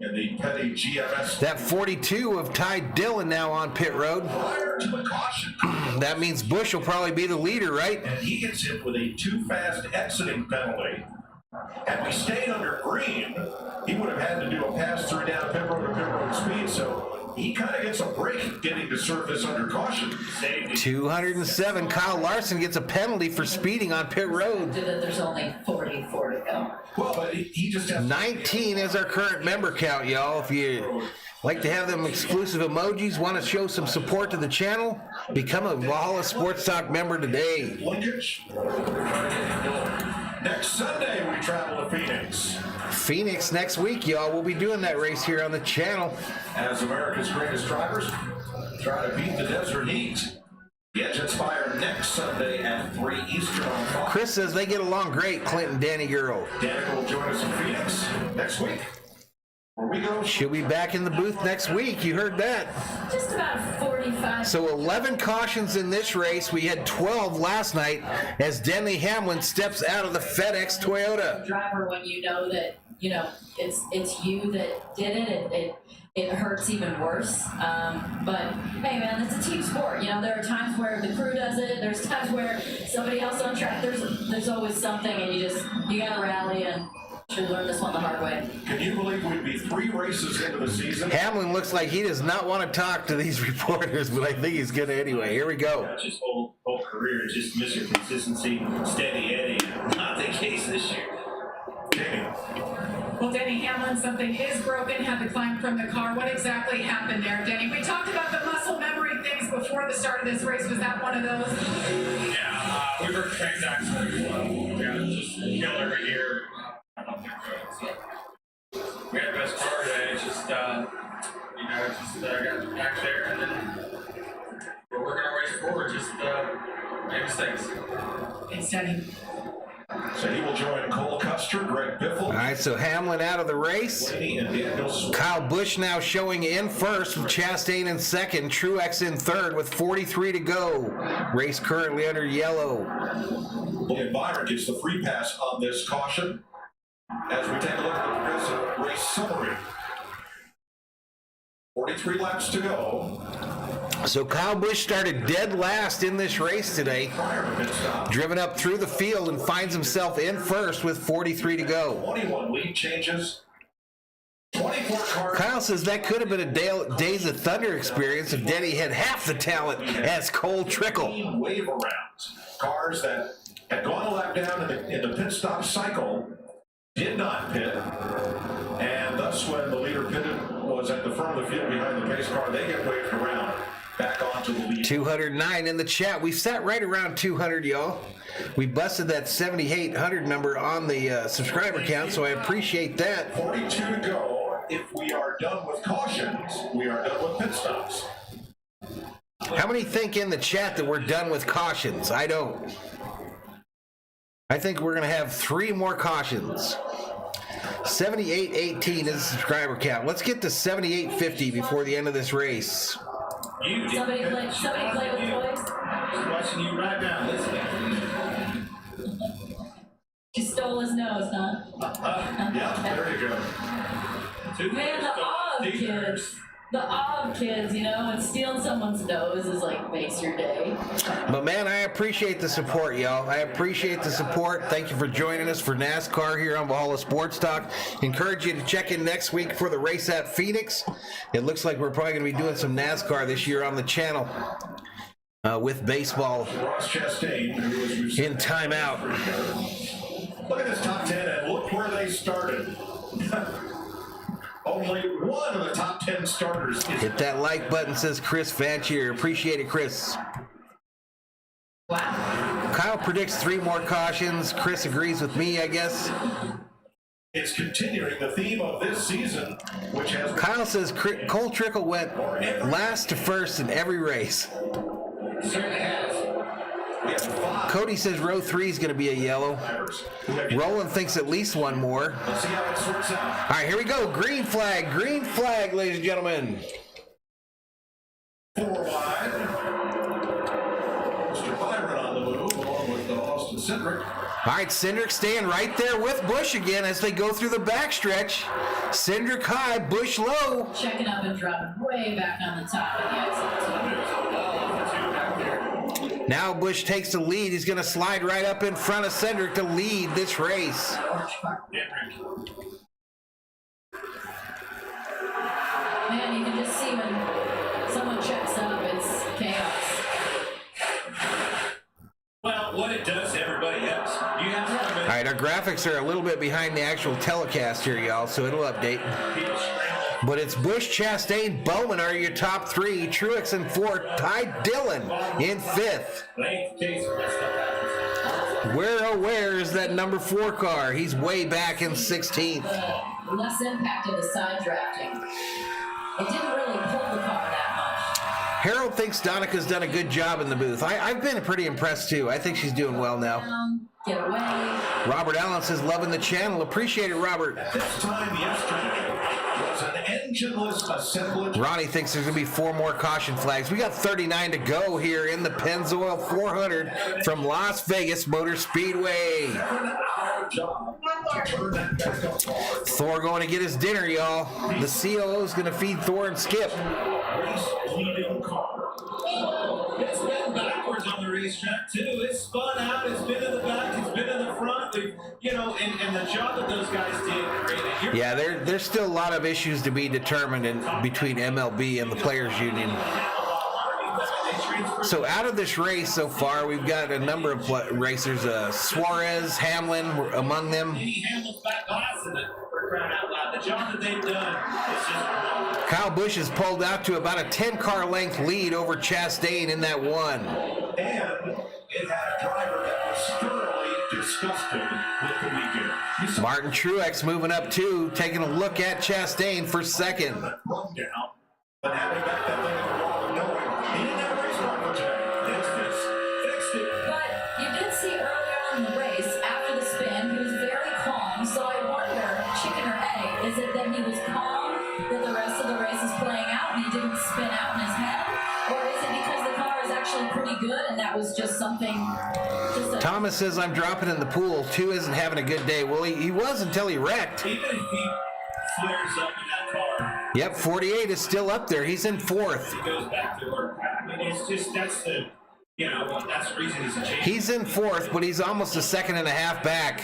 In the petty GMS. That 42 of Ty Dillon now on pit road. Prior to the caution. That means Bush will probably be the leader, right? And he gets hit with a too fast exiting penalty. Had we stayed under green, he would have had to do a pass through down pit road speed. So he kind of gets a break getting to surface under caution. 207. Kyle Larson gets a penalty for speeding on pit road. There's only 44 to go. Well, but he just has 19 is our current member count, y'all. If you like to have them exclusive emojis, want to show some support to the channel, become a Valhalla Sports Talk member today. linkage. Next Sunday, we travel to Phoenix. Phoenix next week, y'all. We'll be doing that race here on the channel. As America's greatest drivers, try to beat the desert heat. The Engines fire next Sunday at 3 Eastern on Fox. Chris says they get along great, Clint and Danny Girl. Danica will join us in Phoenix next week. Where we go. She'll be back in the booth next week. You heard that. Just about 45. So 11 cautions in this race. We had 12 last night as Denny Hamlin steps out of the FedEx Toyota. Driver, when you know that, you know, it's you that did it, it hurts even worse. But hey, man, it's a team sport. You know, there are times where the crew does it. There's times where somebody else on track. There's always something, and you gotta rally and. Should learn this one the hard way. Can you believe we'd be 3 races into the season? Hamlin looks like he does not want to talk to these reporters, but I think he's going to anyway. Here we go. His whole career is just Mr. Consistency, steady Eddie. Not the case this year. Jamie. Well, Denny Hamlin, something is broken, had to climb from the car. What exactly happened there, Denny? We talked about the muscle memory things before the start of this race. Was that one of those? Yeah, we were transactions as well. We got just killer here. We had the best car today. It's just, got back there, and then we're working our way forward. Just make mistakes. It's Denny. So he will join Cole Custer, Greg Biffle. All right, so Hamlin out of the race. And Daniel Kyle Busch now showing in first with Chastain in second. Truex in third with 43 to go. Race currently under yellow. William Byron gets the free pass on this caution. As we take a look at the progressive race summary. 43 laps to go. So Kyle Busch started dead last in this race today. Driven up through the field and finds himself in first with 43 to go. 21 lead changes. 24 cars. Kyle says that could have been a Days of Thunder experience if Denny had half the talent as Cole Trickle. Wave arounds. Cars that had gone a lap down in the pit stop cycle did not pit, and thus when the leader pitted was at the front of the field behind the pace car, they get waved around back onto the lead. 209 in the chat. We sat right around 200, y'all. We busted that 7,800 number on the subscriber count, so I appreciate that. 42 to go. If we are done with cautions, we are done with pit stops. How many think in the chat that we're done with cautions? I don't. I think we're going to have 3 more cautions. 7818 is the subscriber count. Let's get to 7850 before the end of this race. Somebody play with toys. Just watching you right now, listening. She stole his nose, huh? Yeah, there you go. Man, the awe of kids. The awe of kids, you know, and stealing someone's nose is like makes your day. But man, I appreciate the support, y'all. I appreciate the support. Thank you for joining us for NASCAR here on Valhalla Sports Talk. Encourage you to check in next week for the race at Phoenix. It looks like we're probably going to be doing some NASCAR this year on the channel with baseball Ross Chastain, who is in timeout. Look at this top 10 and look where they started. Only one of the top 10 starters is. Hit that like button, says Chris Vanchier. Appreciate it, Chris. Wow. Kyle predicts 3 more cautions. Chris agrees with me, I guess. It's continuing the theme of this season, which has. Kyle says Cole Trickle went last to first in every race. Certainly has. We have 5. Cody says row 3 is going to be a yellow. Roland thinks at least 1 more. Let's see how it sorts out. All right, here we go. Green flag, ladies and gentlemen. 4 wide. Mr. Byron on the move, along with Austin Cindric. All right, Cindric staying right there with Busch again as they go through the backstretch. Cindric high, Busch low. Checking up and dropping way back on the top of the exit. Now Busch takes the lead. He's going to slide right up in front of Cindric to lead this race. Man, you can just see when someone checks up, it's chaos. Well, what it does to everybody else. You have to All right, our graphics are a little bit behind the actual telecast here, y'all, so it'll update. But it's Busch, Chastain, Bowman are your top 3. Truex in 4th. Ty Dillon in 5th. Where is that number 4 car? He's way back in 16th. Less impact of the side drafting. It didn't really pull the car that much. Harold thinks Donica's done a good job in the booth. I've been pretty impressed too. I think she's doing well now. Get away. Robert Allen says, loving the channel. Appreciate it, Robert. This time yesterday was an engineless assemblage. Ronnie thinks there's going to be 4 more caution flags. We got 39 to go here in the Pennzoil 400 from Las Vegas Motor Speedway. Thor going to get his dinner, y'all. The COO is going to feed Thor and Skip. It's been backwards on the racetrack too. It's spun out. It's been in the back. It's been in the front. And the job that those guys did. Yeah, there's still a lot of issues to be determined between MLB and the Players Union. So out of this race so far, we've got a number of racers. Suarez, Hamlin were among them. Hamlin's back glass in it, for crying out loud. The job that they've done is just... Kyle Busch has pulled out to about a 10-car length lead over Chastain in that one. And it had a driver that was thoroughly disgusted with the weekend. Martin Truex moving up too, taking a look at Chastain for second. Rundown, but having back that thing in the wall and knowing he didn't have a race car for today. Fixed it. But you did see earlier on in the race, after the spin, he was very calm. So I wonder, chicken or egg, is it that he was calm, that the rest of the race is playing out and he didn't spin out in his head? Or is it because the car is actually pretty good and that was just something... Thomas says, I'm dropping in the pool. 2 isn't having a good day. Well, he was until he wrecked. Even if he flares up in that car. Yep, 48 is still up there. He's in 4th. He goes back to work. I mean, it's just, that's the reason he's a champion. He's in 4th, but he's almost a second and a half back.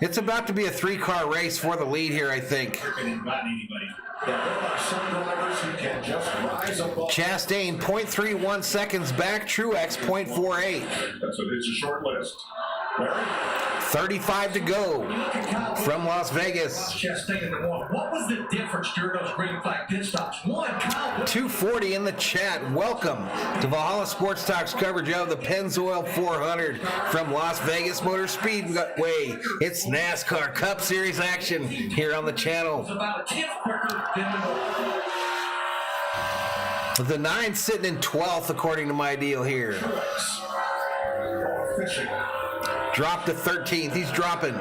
It's about to be a 3-car race for the lead here, I think. Chastain, 0.31 seconds back. Truex, 0.48. So it's a short list. 35 to go from Las Vegas. Chastain in the one. What was the difference during those green flag pit stops? 240 in the chat. Welcome to Valhalla Sports Talk's coverage of the Pennzoil 400 from Las Vegas Motor Speedway. It's NASCAR Cup Series action here on the channel. The 9 sitting in 12th according to my deal here. Dropped to 13th. He's dropping.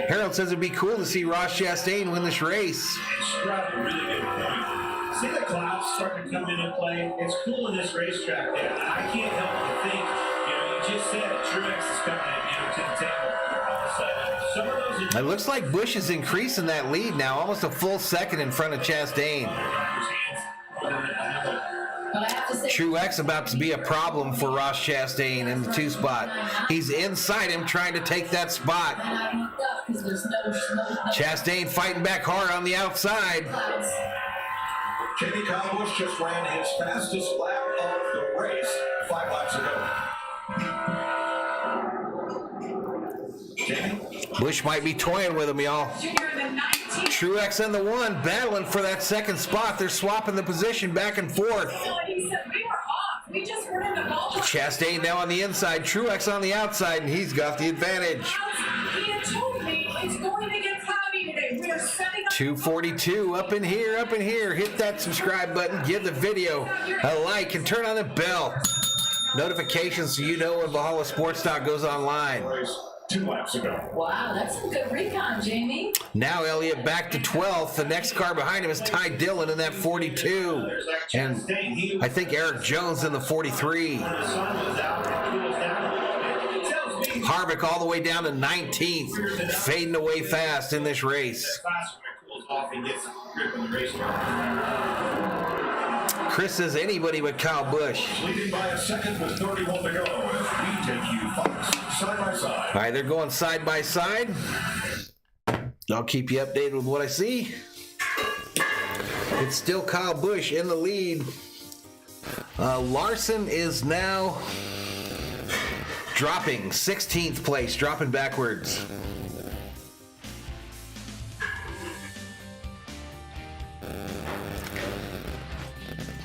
Harold says it'd be cool to see Ross Chastain win this race. Struck a really good point. See the clouds starting to come into play? It's cool in this racetrack there. And I can't help but think, you just said it, Truex is coming to the table. Some of those it looks like Busch is increasing that lead now, almost a full second in front of Chastain. Truex about to be a problem for Ross Chastain in the 2 spot. He's inside him trying to take that spot. Chastain fighting back hard on the outside. Jamie Kyle Busch just ran his fastest lap of the race 5 laps ago. Busch might be toying with him, y'all. Truex and the 1 battling for that 2nd spot. They're swapping the position back and forth. Chastain now on the inside, Truex on the outside, and he's got the advantage. 242 up in here. Hit that subscribe button, give the video a like, and turn on the bell notifications so you know when Valhalla Sports Talk goes online. 2 laps ago. Wow, that's some good recon, Jamie. Now Elliott back to 12th. The next car behind him is Ty Dillon in that 42. And I think Eric Jones in the 43. Harvick all the way down to 19th. Fading away fast in this race. Chris says anybody but Kyle Busch. Leading by a second with 31 to go as we take you Fox side by side. All right, they're going side by side. I'll keep you updated with what I see. It's still Kyle Busch in the lead. Larson is now dropping 16th place, dropping backwards.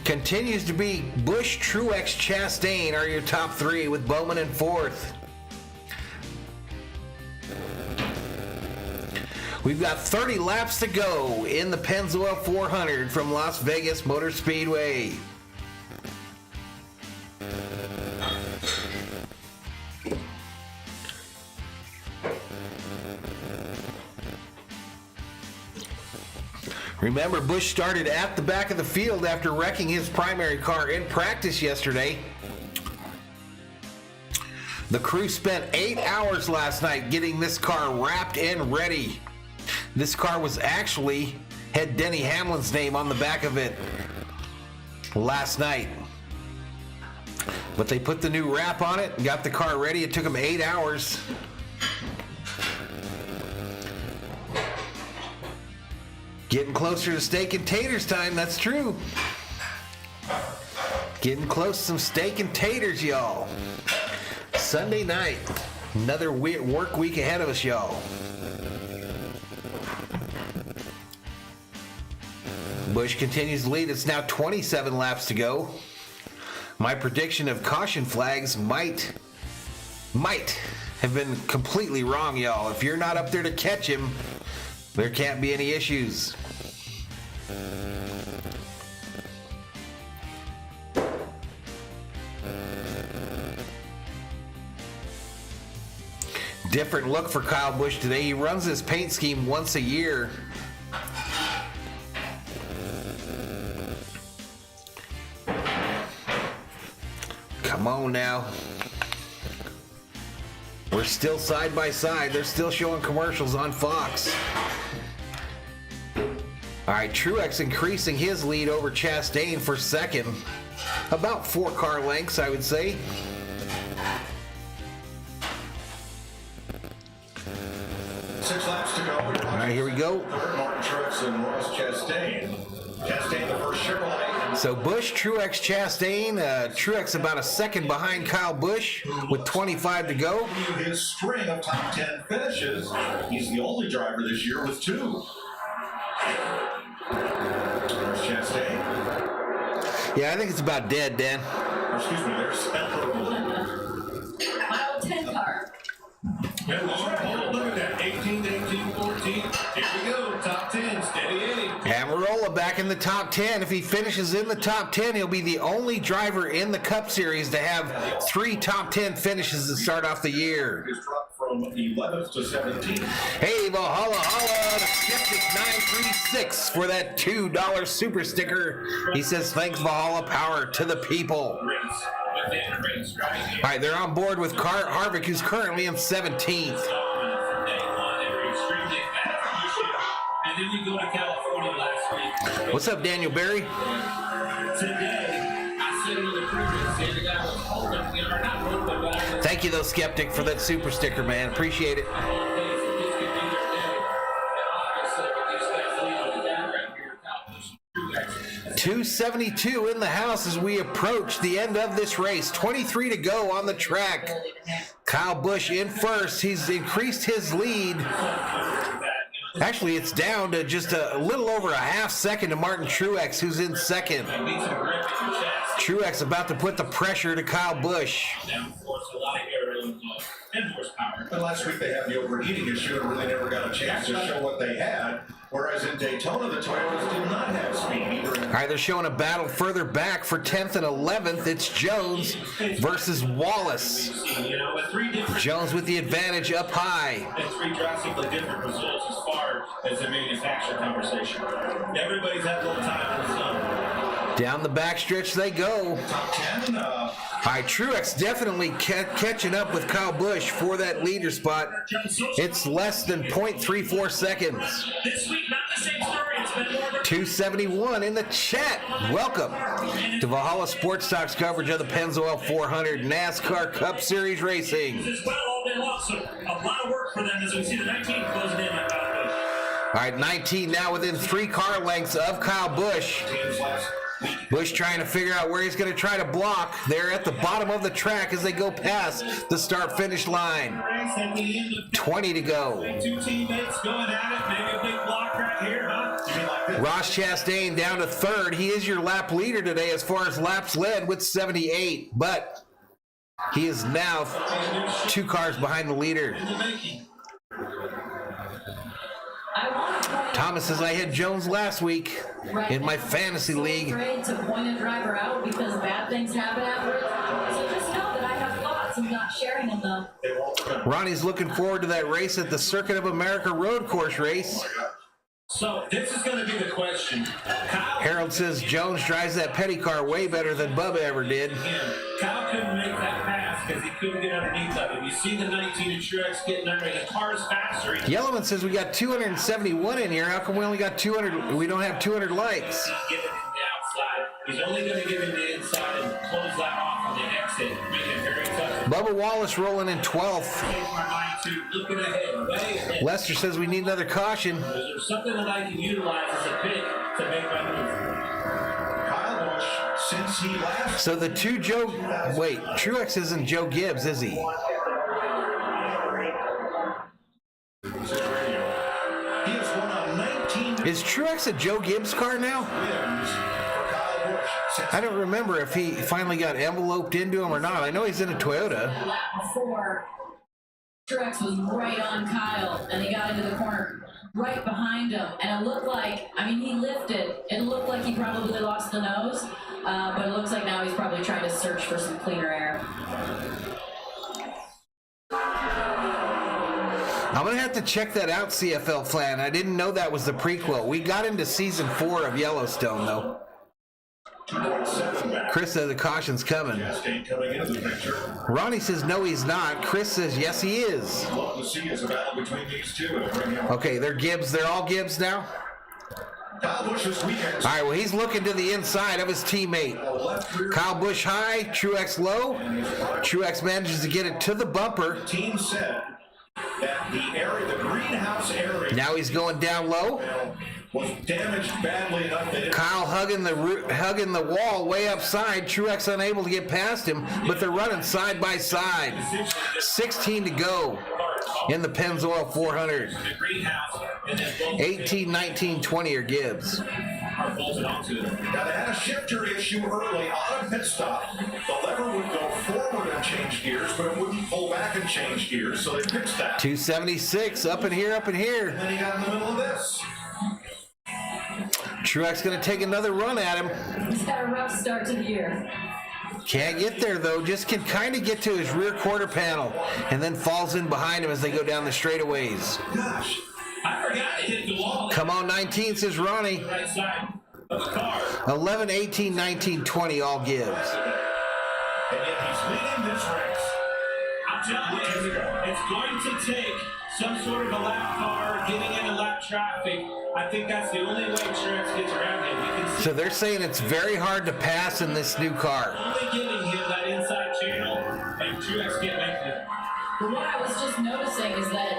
Continues to be Busch, Truex, Chastain are your top 3 with Bowman in 4th. We've got 30 laps to go in the Pennzoil 400 from Las Vegas Motor Speedway. Remember, Busch started at the back of the field after wrecking his primary car in practice yesterday. The crew spent 8 hours last night getting this car wrapped and ready. This car was actually had Denny Hamlin's name on the back of it last night. But they put the new wrap on it and got the car ready. It took them 8 hours. Getting closer to steak and taters time, that's true. Getting close to some steak and taters, y'all. Sunday night, another work week ahead of us, y'all. Busch continues to lead. It's now 27 laps to go. My prediction of caution flags might have been completely wrong, y'all. If you're not up there to catch him, there can't be any issues. Different look for Kyle Busch today. He runs his paint scheme once a year. Come on now. We're still side by side. They're still showing commercials on Fox. All right, Truex increasing his lead over Chastain for second. About 4 car lengths, I would say. Six laps to go. All right, here we go. Martin Truex and Ross Chastain. Chastain, the first Chevrolet. So Busch, Truex, Chastain. Truex about a second behind Kyle Busch with 25 to go. His string of top 10 finishes. He's the only driver this year with 2. There's Chastain. Yeah, I think it's about dead, Dan. Excuse me, there's Mile 10 car. And look at that, 18, 14. Here we go, top 10, steady Eddie. Amarola back in the top 10. If he finishes in the top 10, he'll be the only driver in the Cup Series to have 3 top 10 finishes to start off the year. His drop from 11th to 17th. Hey, Valhalla, holla, the Skeptic 936 for that $2 super sticker. He says, thanks, Valhalla, power to the people. All right, they're on board with Harvick, who's currently in 17th. And then we go to California last week. What's up, Daniel Berry? Today, I said to the crew and said the guy was holding, not holding, but Thank you, though, Skeptic, for that super sticker, man. Appreciate it. 272 in the house as we approach the end of this race. 23 to go on the track. Kyle Busch in first. He's increased his lead. Actually, it's down to just a little over a half second to Martin Truex, who's in second. Truex about to put the pressure to Kyle Busch. But last week they had the overheating issue and really never got a chance to show what they had. Whereas in Daytona, the Toyotas did not have speed either. All right, they're showing a battle further back for 10th and 11th. It's Jones versus Wallace. Jones with the advantage up high. And 3 drastically different results as far as the manufacturer conversation. Everybody's had a little time in the sun. Down the backstretch they go. Top 10. All right, Truex definitely catching up with Kyle Busch for that leader spot. It's less than 0.34 seconds. This week, not the same story. It's been more 271 in the chat. Welcome to Valhalla Sports Talk's coverage of the Pennzoil 400 NASCAR Cup Series Racing. as well all day long. So a lot of work for them as we see the 19 closing in on Kyle Busch. All right, 19 now within 3 car lengths of Kyle Busch. Busch trying to figure out where he's going to try to block. They're at the bottom of the track as they go past the start-finish line. 20 to go. 2 teammates going at it. Maybe a big block right here, huh? Ross Chastain down to third. He is your lap leader today as far as laps led with 78, but he is now 2 cars behind the leader. Thomas says I had Jones last week in my fantasy league. Afraid to point a driver out because bad things happen after it. So just know that I have thoughts. I'm not sharing them though. Ronnie's looking forward to that race at the Circuit of America road course race. So this is going to be the question. Harold says Jones drives that petty car way better than Bubba ever did. Kyle couldn't make that pass because he couldn't get underneath of it. You see the 19 and Truex getting under the car's faster. Yellowman says we got 271 in here. How come we only got 200? We don't have 200 likes. He's giving him the outside. He's only going to give him the inside and close that off on the exit, make it very tough. Bubba Wallace rolling in 12th. Looking ahead, way ahead. Lester says we need another caution. Is there something that I can utilize as a pick to make my move? Kyle Busch, since he last... So the two Joe... Wait, Truex isn't Joe Gibbs, is he? He has won on 19 Is Truex a Joe Gibbs car now? wins for Kyle Busch. I don't remember if he finally got enveloped into him or not. I know he's in a Toyota. The lap before, Truex was right on Kyle, and he got into the corner right behind him, and it looked like, I mean, he lifted. It looked like he probably lost the nose, but it looks like now he's probably trying to search for some cleaner air. I'm going to have to check that out, CFL Flan. I didn't know that was the prequel. We got into season 4 of Yellowstone, though. 2.7 back. Chris says the caution's coming. Chastain coming into the picture. Ronnie says no, he's not. Chris says yes, he is. Love to see is a battle between these two. It'll bring him Okay, they're Gibbs. They're all Gibbs now? Kyle Busch this weekend. All right, well, he's looking to the inside of his teammate. Kyle Busch high, Truex low. Truex manages to get it to the bumper. The team said that the area, the greenhouse area, Now he's going down low. was damaged badly enough that it Kyle hugging the wall way upside. Truex unable to get past him, but they're running side by side. 16 to go in the Pennzoil 400. The greenhouse, and then both 18, 19, 20 are Gibbs. are bolted onto it. Now, they had a shifter issue early on a pit stop. The lever would go forward and change gears, but it wouldn't pull back and change gears, so they fixed that. 276, up in here, up in here. And then he got in the middle of this. Truex going to take another run at him. He's had a rough start to the year. Can't get there, though. Just can kind of get to his rear quarter panel and then falls in behind him as they go down the straightaways. Gosh. I forgot to hit the wall. Come on, 19, says Ronnie. Right side of the car. 11, 18, 19, 20, all Gibbs. And yet he's leading this race. I'm telling you, it's going to take some sort of a lap car getting into lap traffic. I think that's the only way Truex gets around him. We can see So they're saying it's very hard to pass in this new car. only giving him that inside channel, and Truex can't make it. But what I was just noticing is that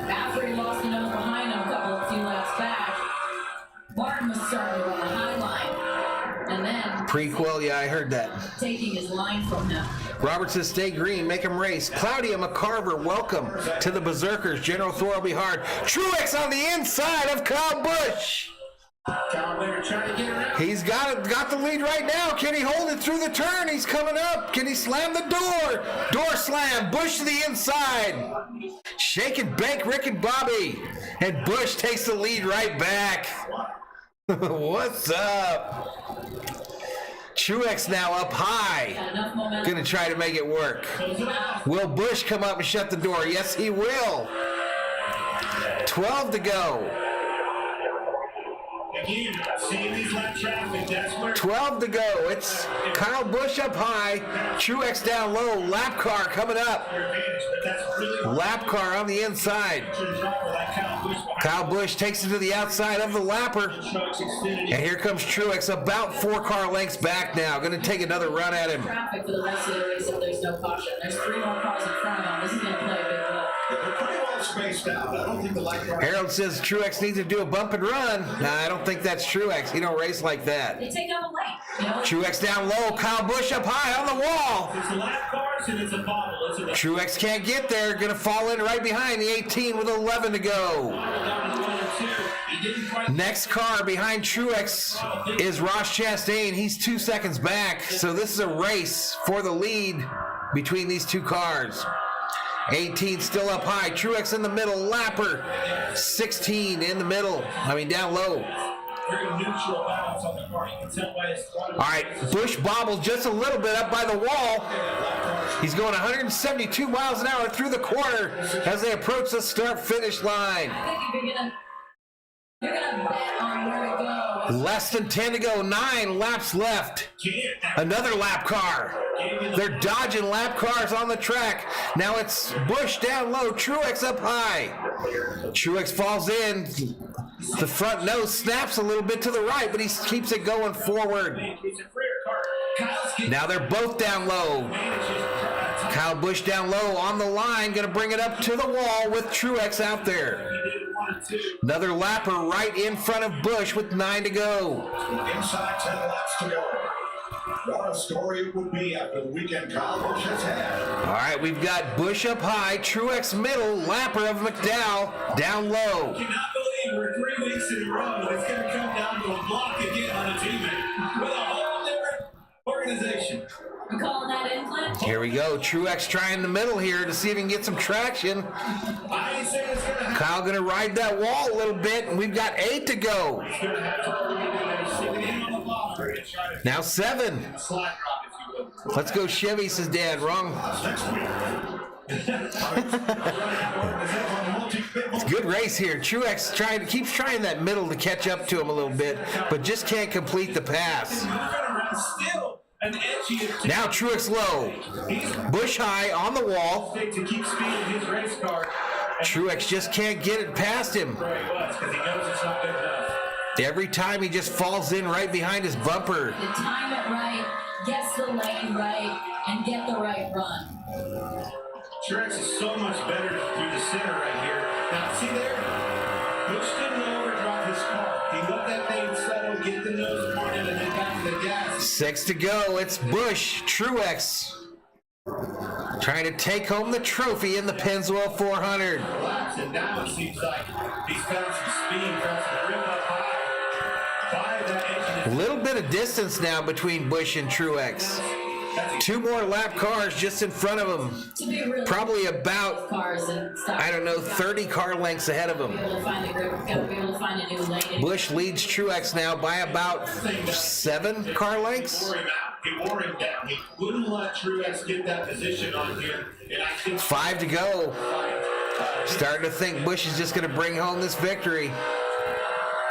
after he lost the nose behind him a few laps back, Martin was starting to run the high line. And then Prequel, yeah, I heard that. taking his line from him. Robert says, stay green, make him race. Claudia McCarver, welcome to the Berserkers. General Thor will be hard. Truex on the inside of Kyle Busch. Kyle Busch trying to get around. He's got the lead right now. Can he hold it through the turn? He's coming up. Can he slam the door? Door slam. Busch to the inside. Shake and bake Rick and Bobby. And Busch takes the lead right back. What's up? Truex now up high. Got enough momentum. Gonna try to make it work. Will Busch come up and shut the door? Yes, he will. 12 to go. Again, seeing these lap traffic, that's where 12 to go. It's Kyle Busch up high. Truex down low. Lap car coming up. their advantage, but that's really Lap car on the inside. driver like Kyle Busch behind Kyle Busch takes it to the outside of the lapper. Truex extended. And here comes Truex about 4 car lengths back now. Going to take another run at him. Traffic for the rest of the race if there's no caution. There's 3 more cars in front of him. This is going to play a big role. They're pretty well spaced out. I don't think the light car... Harold says Truex needs to do a bump and run. Nah, I don't think that's Truex. He don't race like that. They take up a lane. You know? Truex down low. Kyle Busch up high on the wall. It's the lap cars and it's a bobble. It's a Truex can't get there. Going to fall in right behind the 18 with 11 to go. down to the 1 and 2. He didn't quite. Next car behind Truex is Ross Chastain. He's 2 seconds back. So this is a race for the lead between these two cars. 18 still up high. Truex in the middle. Lapper. 16 in the middle. Down low. Very neutral balance on the car. You can tell by his All right, Busch bobbled just a little bit up by the wall. He's going 172 miles an hour through the corner as they approach the start-finish line. I think you're gonna bet on where it goes. Less than 10 to go, 9 laps left. Another lap car. They're dodging lap cars on the track. Now it's Busch down low, Truex up high. Truex falls in. The front nose snaps a little bit to the right, but he keeps it going forward. Now they're both down low. Kyle Busch down low on the line, going to bring it up to the wall with Truex out there. Another lapper right in front of Busch with 9 to go. Inside 10 laps to go. What a story it would be after the weekend Kyle Busch has had. All right, we've got Busch up high, Truex middle, lapper of McDowell down low. I cannot believe we're 3 weeks in a row and it's going to come down to a block again on a teammate with a whole different organization. You calling that in, Clint? Here we go. Truex trying the middle here to see if he can get some traction. I ain't saying it's going to happen. Kyle gonna ride that wall a little bit, and we've got 8 to go. Now 7. Let's go Chevy, says Dad. Wrong. It's a good race here. Truex keeps trying that middle to catch up to him a little bit, but just can't complete the pass. Now Truex low. Busch high on the wall. Truex just can't get it past him. Every time he just falls in right behind his bumper. To time it right, guess the lane right, and get the right run. Truex is so much better through the center right here. Now, see there? Busch didn't overdrive his car. He let that thing settle, get the nose pointed, and then back to the gas. 6 to go. It's Busch. Truex trying to take home the trophy in the Pennzoil 400. And now it seems like he's found some speed, found some grip up high. A little bit of distance now between Busch and Truex. 2 more lap cars just in front of him. Probably about, 30 car lengths ahead of him. Busch leads Truex now by about 7 car lengths. He wore him down. He wouldn't let Truex get that position on him. And I think 5 to go. Starting to think Busch is just going to bring home this victory.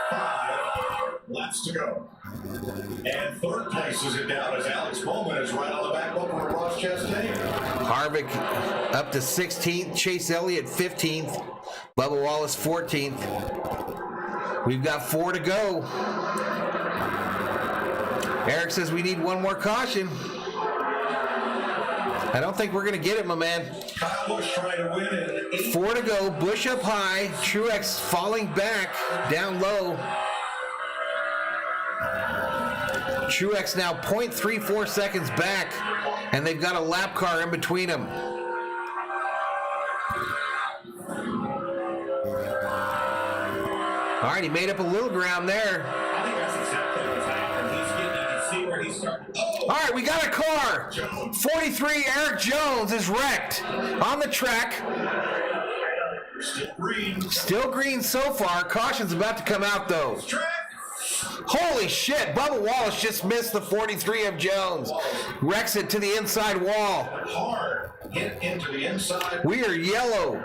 5 laps to go. And third place is it down as Alex Bowman is right on the back bumper of Ross Chastain. Harvick up to 16th. Chase Elliott 15th. Bubba Wallace 14th. We've got 4 to go. Eric says we need 1 more caution. I don't think we're going to get it, my man. Kyle Busch trying to win it. 4 to go. Busch up high. Truex falling back down low. Truex now 0.34 seconds back, and they've got a lap car in between them. All right, he made up a little ground there. I think that's exactly what's happening. He's getting, you can see where he's starting. All right, we got a car. 43, Eric Jones is wrecked on the track. Still green so far. Caution's about to come out, though. Holy shit, Bubba Wallace just missed the 43 of Jones. Wrecks it to the inside wall. Hard hit into the inside. We are yellow.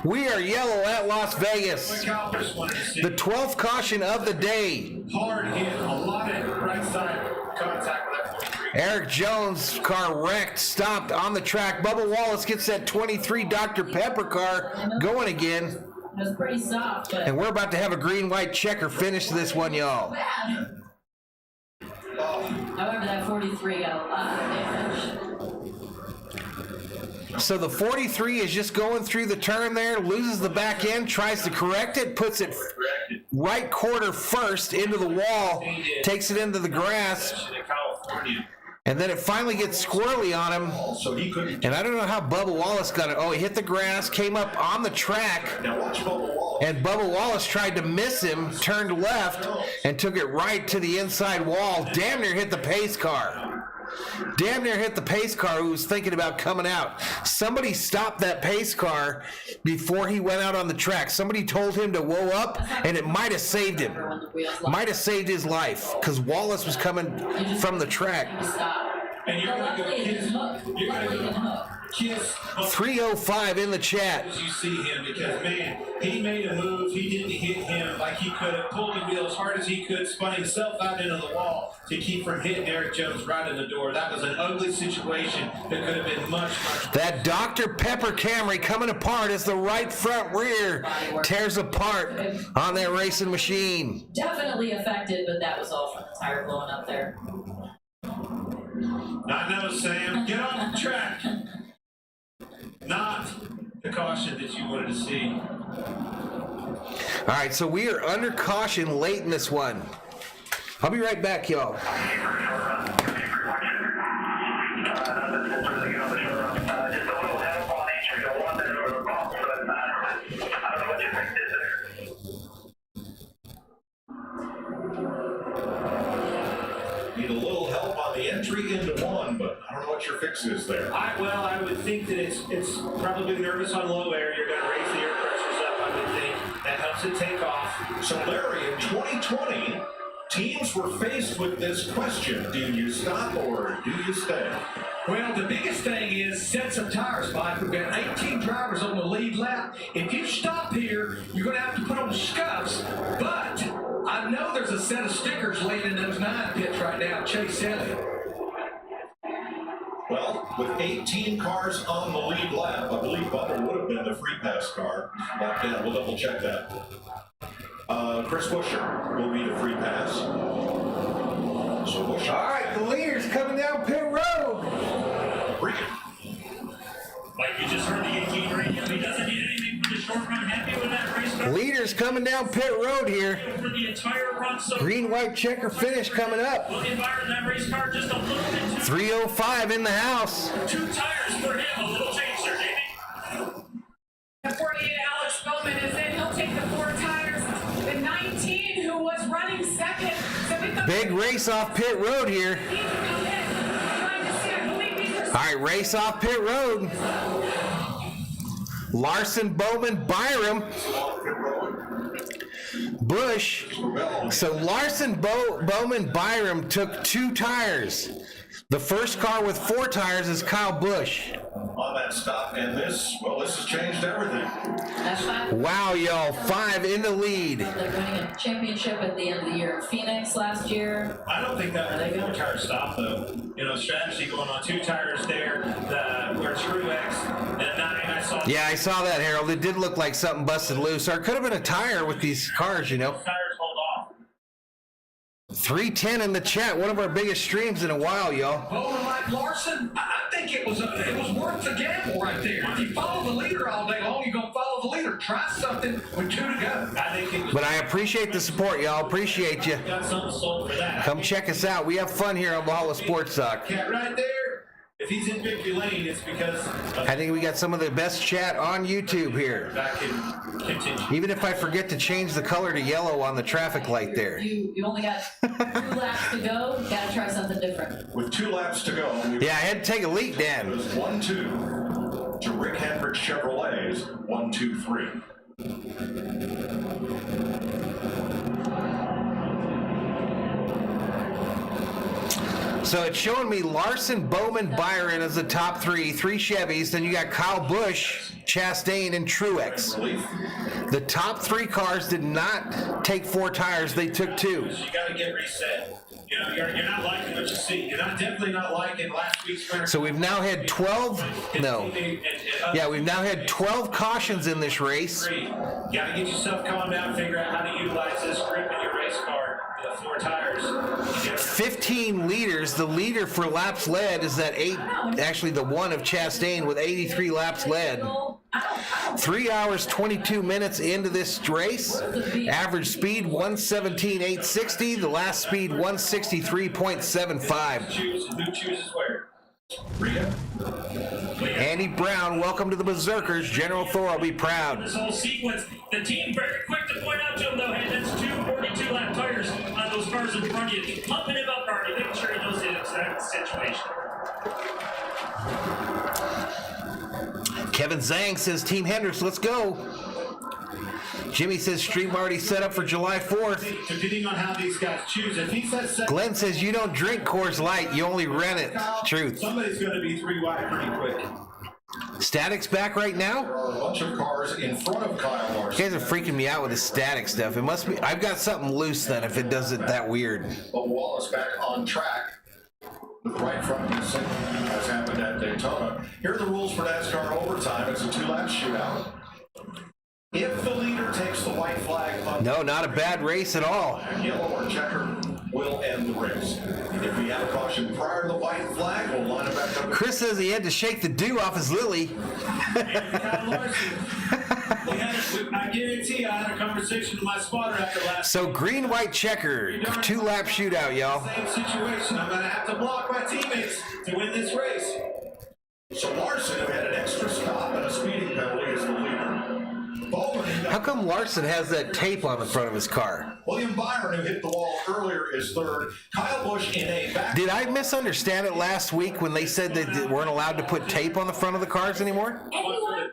We are yellow at Las Vegas. The 12th caution of the day. Hard hit, a lot of right side contact with that 43. Eric Jones' car wrecked, stopped on the track. Bubba Wallace gets that 23 Dr. Pepper car going again. It was pretty soft, but... And we're about to have a green-white checker finish to this one, y'all. However, that 43 got a lot of damage. So the 43 is just going through the turn there, loses the back end, tries to correct it, puts it right quarter first into the wall, takes it into the grass, and then it finally gets squirrely on him. And I don't know how Bubba Wallace got it. Oh, he hit the grass, came up on the track, and Bubba Wallace tried to miss him, turned left, and took it right to the inside wall. Damn near hit the pace car. damn near hit the pace car who was thinking about coming out. Somebody stopped that pace car before he went out on the track. Somebody told him to whoa up, and it might have saved him. Might have saved his life, because Wallace was coming from the track. And you're going to go kiss. You're going to go kiss. 305 in the chat. As you see him, because man, he made a move. He didn't hit him like he could have. Pulled the wheel as hard as he could. Spun himself out into the wall to keep from hitting Eric Jones right in the door. That was an ugly situation that could have been much. That Dr. Pepper Camry coming apart as the right front rear tears apart on that racing machine. Definitely affected, but that was all from the tire blowing up there. Not no, Sam. Get off the track. Not the caution that you wanted to see. All right, so we are under caution late in this one. I'll be right back, y'all. Need a little help on the entry into one, but I don't know what your fix is there. I would think that it's probably nervous on low air. You're going to raise the air pressures up, I would think. That helps it take off. So, Larry, in 2020, teams were faced with this question: do you stop or do you stay? Well, the biggest thing is set some tires, Mike. We've got 18 drivers on the lead lap. If you stop here, you're going to have to put on scuffs. But I know there's a set of stickers laying in those 9 pits right now. Chase Elliott. Well, with 18 cars on the lead lap, I believe Butler would have been the free pass car. But yeah, we'll double check that. Chris Buescher will be the free pass. So Buescher. All right, the leader's coming down pit road. Bring it. Like you just heard the 18 radio, he doesn't need anything for the short run. Happy with that race car. Leader's coming down pit road here. For the entire run, so Green, white checker finish coming up. looking fire in that race car just a little bit too. 305 in the house. 2 tires for him. A little change there, Jamie. The 48 Alex Bowman is in. He'll take the 4 tires. The 19 who was running second. So we thought Big race off pit road here. he could come in. Trying to see, I believe these are All right, race off pit road. Larson, Bowman, Byram, Bush. So Larson, Bowman, Byram took 2 tires. The first car with 4 tires is Kyle Busch. On that stop, and this has changed everything. That's fine. Wow, y'all, 5 in the lead. Like winning a championship at the end of the year in Phoenix last year. I don't think that was a 4 tire stop, though. You know, strategy going on 2 tires there, where Truex, and 9 I saw. Yeah, I saw that, Harold. It did look like something busted loose. Or it could have been a tire with these cars, you know. Tires hold off. 310 in the chat, one of our biggest streams in a while, y'all. Bowman like Larson, I think it was worth the gamble right there. If you follow the leader all day long, you're going to follow the leader. Try something with 2 to go. I think it was. But I appreciate the support, y'all. Appreciate you. Got something sold for that. Come check us out. We have fun here on Valhalla Sports Talk. Cat right there. If he's in victory lane, it's because I think we got some of the best chat on YouTube here. that can continue. Even if I forget to change the color to yellow on the traffic light there. You only got 2 laps to go. Gotta try something different. With 2 laps to go, Yeah, I had to take a leak, it Dan. was 1-2 to Rick Hendrick Chevrolet's 1-2-3. So it's showing me Larson, Bowman, Byron as the top 3 Chevys. Then you got Kyle Busch, Chastain, and Truex. Relief. The top 3 cars did not take 4 tires. They took 2. You got to get reset. You know, you're not liking what you see. You're definitely not liking last week's winner. So we've now had 12. No. Yeah, we've now had 12 cautions in this race. You got to get yourself calmed down, figure out how to utilize this grip in your race car. The 4 tires. 15 leaders. The leader for laps led is that 8, actually the 1 of Chastain with 83 laps led. 3 hours, 22 minutes into this race. Average speed 117.860. The last speed 163.75. Who chooses where? Rita. Andy Brown, welcome to the Berserkers. General Thor will be proud. This whole sequence, the team very quick to point out to him though, hey, that's 2 42 lap tires on those cars in front of you. Pumping him up already, making sure he knows the exact situation. Kevin Zhang says, Team Hendricks, let's go. Jimmy says, stream already set up for July 4th. Depending on how these guys choose, if he says Glenn says, you don't drink Coors Light, you only rent it. Truth. somebody's going to be 3 wide pretty quick. Static's back right now? There are a bunch of cars in front of Kyle Larson. You guys are freaking me out with the static stuff. It must be, I've got something loose then if it does it that weird. But Wallace back on track with the right front missing, as happened at Daytona. Here are the rules for NASCAR overtime. It's a 2-lap shootout. If the leader takes the white flag, No, not a bad race at all. yellow or checker will end the race. If we have a caution prior to the white flag, we'll line it back up. Chris says he had to shake the dew off his lily. Kyle Larson. I guarantee I had a conversation with my spotter after last. So green, white, checker, 2-lap shootout, y'all. Same situation. I'm going to have to block my teammates to win this race. So Larson, who had an extra stop and a speeding penalty, is the leader. Bowman, How come Larson has that tape on the front of his car? William Byron, who hit the wall earlier, is third. Kyle Busch in a back. Did I misunderstand it last week when they said that they weren't allowed to put tape on the front of the cars anymore? Anyone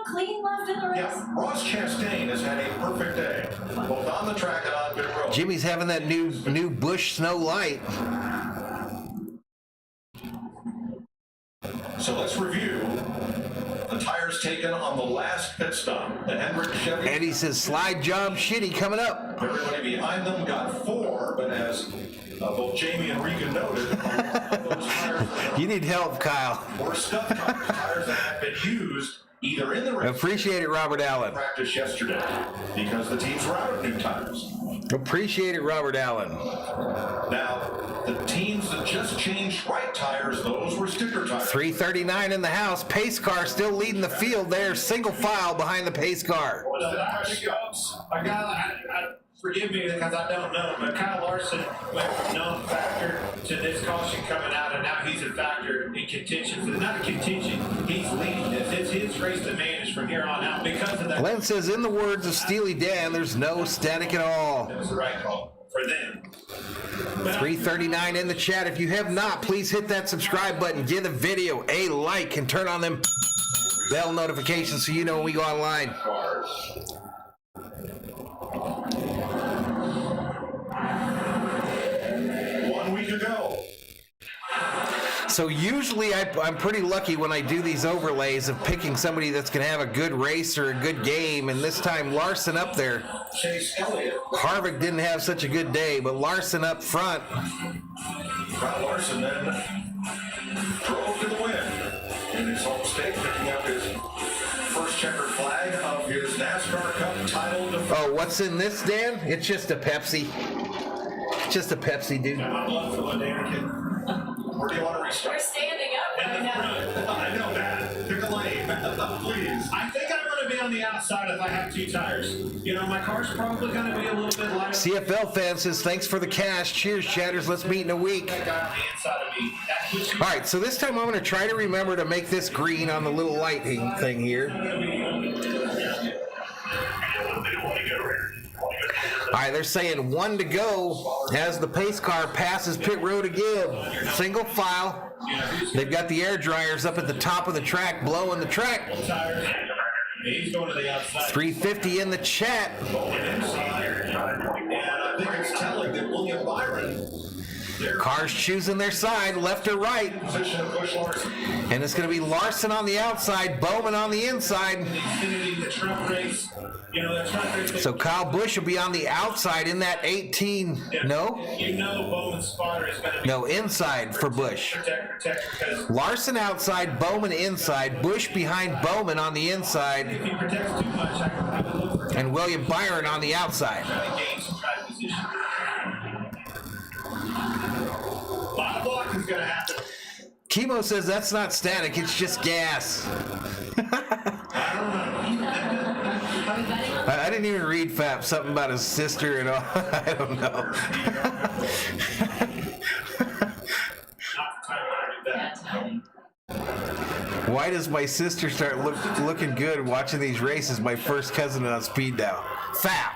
clean left in the race? Yeah, Ross Chastain has had a perfect day, both on the track and on pit road. Jimmy's having that new Busch Snow Light. So let's review the tires taken on the last pit stop. The Hendrick Chevy. Eddie says slide job shitty coming up. Everybody behind them got 4, but as both Jamie and Regan noted, a lot of those tires You need help, Kyle. were stuff tires that have been used either in the race Appreciate it, Robert Allen. practice yesterday because the teams were out of new tires. Appreciate it, Robert Allen. Now, the teams that just changed right tires, those were sticker tires. 339 in the house. Pace car still leading the field there. Single file behind the pace car. Forgive me because I don't know, but Kyle Larson went from non-factor to this caution coming out, and now he's a factor in contention. So it's not a contention, he's leading this. It's his race to manage from here on out because of that. Glenn says, in the words of Steely Dan, there's no static at all. That was the right call for them. 339 in the chat. If you have not, please hit that subscribe button. Give the video a like and turn on them bell notifications so you know when we go online. 1 week ago. So usually I'm pretty lucky when I do these overlays of picking somebody that's going to have a good race or a good game. And this time Larson up there. Chase Elliott. Harvick didn't have such a good day, but Larson up front. Kyle Larson then drove to the win in his home state, picking up his first checkered flag of his NASCAR Cup title defense. Oh, what's in this, Dan? It's just a Pepsi. Just a Pepsi, dude. My blood flowing, Anakin. Where do you want to We're restart? standing up right now. I know that. Pick a lane, please. I think I'm going to be on the outside if I have 2 tires. You know, my car's probably going to be a little bit lighter. CFL fan says, thanks for the cash. Cheers, chatters. Let's meet in a week. That guy on the inside of me. That puts you All right, so this time I'm going to try to remember to make this green on the little lighting thing here. All right, they're saying 1 to go as the pace car passes pit road again. Single file. They've got the air dryers up at the top of the track, blowing the track. tires. He's going to the outside. 350 in the chat. And I think it's telling that William Byron, their Cars choosing their side, left or right. position of Busch Larson. And it's going to be Larson on the outside, Bowman on the inside. The Xfinity, the truck race. You know, that truck race. So Kyle Busch will be on the outside in that 18. No? You know Bowman's spotter is going to be. No, inside for Busch. Protect, because Larson outside, Bowman inside, Busch behind Bowman on the inside, if he protects too much, I would look for and William Byron on the outside. trying to gain some drive position. A lot of blocking's going to happen. Chemo says that's not static, it's just gas. I didn't even read Fap, something about his sister and all. I don't know. Why does my sister start looking good watching these races? My first cousin on speed dial. Fap.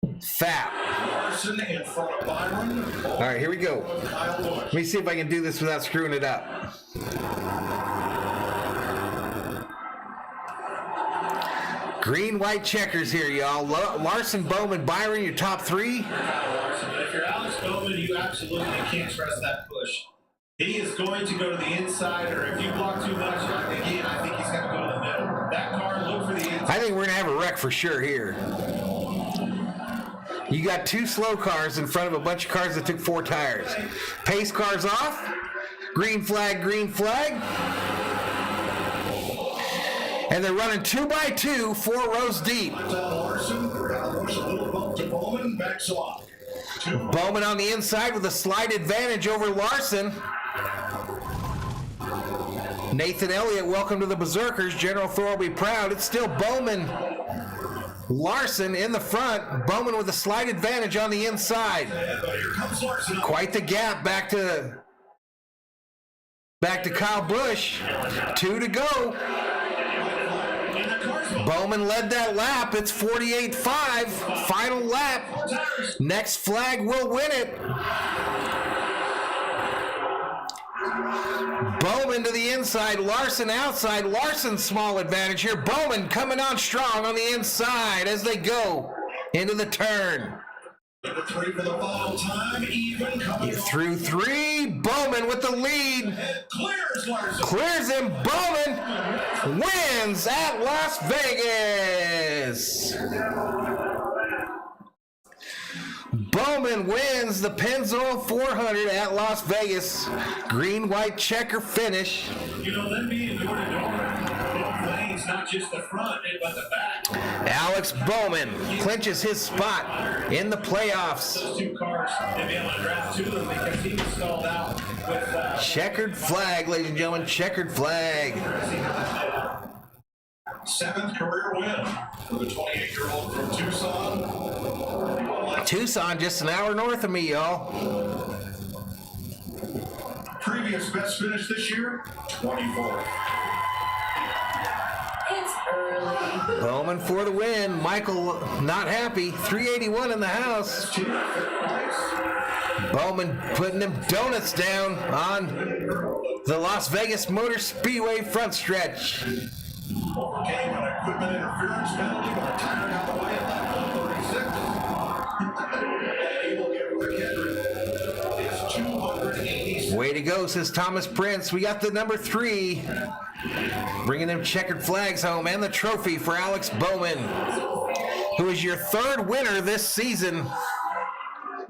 Larson in front of Byron. All right, here we go. Kyle Busch. Let me see if I can do this without screwing it up. Green, white checkers here, y'all. Larson, Bowman, Byron, your top three. Larson, but if you're Alex Bowman, you absolutely can't trust that push. He is going to go to the inside, or if you block too much, I think he's going to go to the middle. That car, look for the inside. I think we're going to have a wreck for sure here. You got two slow cars in front of a bunch of cars that took 4 tires. Pace cars off. Green flag, green flag. And they're running 2 by 2, 4 rows deep. Larson, push a little bump to Bowman, backs off. Bowman on the inside with a slight advantage over Larson. Nathan Elliott, welcome to the Berserkers. General Thor will be proud. It's still Bowman, Larson in the front. Bowman with a slight advantage on the inside. Quite the gap back to Kyle Busch. 2 to go. Bowman led that lap. It's 48.5. Final lap. Next flag will win it. Bowman to the inside. Larson outside. Larson's small advantage here. Bowman coming on strong on the inside as they go into the turn. Number 3 for the final time, even coming through 3. Bowman with the lead. Clears Larson. Clears him. Bowman wins at Las Vegas. Bowman wins the Pennzoil 400 at Las Vegas. Green, white checker finish. You know, them being door to door, both lanes, not just the front, but the back. Alex Bowman clinches his spot in the playoffs. Those 2 cars, they'd be able to draft to them because he was stalled out with... checkered flag, ladies and gentlemen, checkered flag. 7th career win for the 28-year-old from Tucson. Tucson, just an hour north of me, y'all. Previous best finish this year, 24th. It's early. Bowman for the win. Michael not happy. 381 in the house. Bowman putting them donuts down on the Las Vegas Motor Speedway front stretch. Overcame an equipment interference penalty with a tire out the way at lap 136. He will get Rick Hendrick his 286. Way to go, says Thomas Prince. We got the number 3. Bringing them checkered flags home and the trophy for Alex Bowman, who is your 3rd winner this season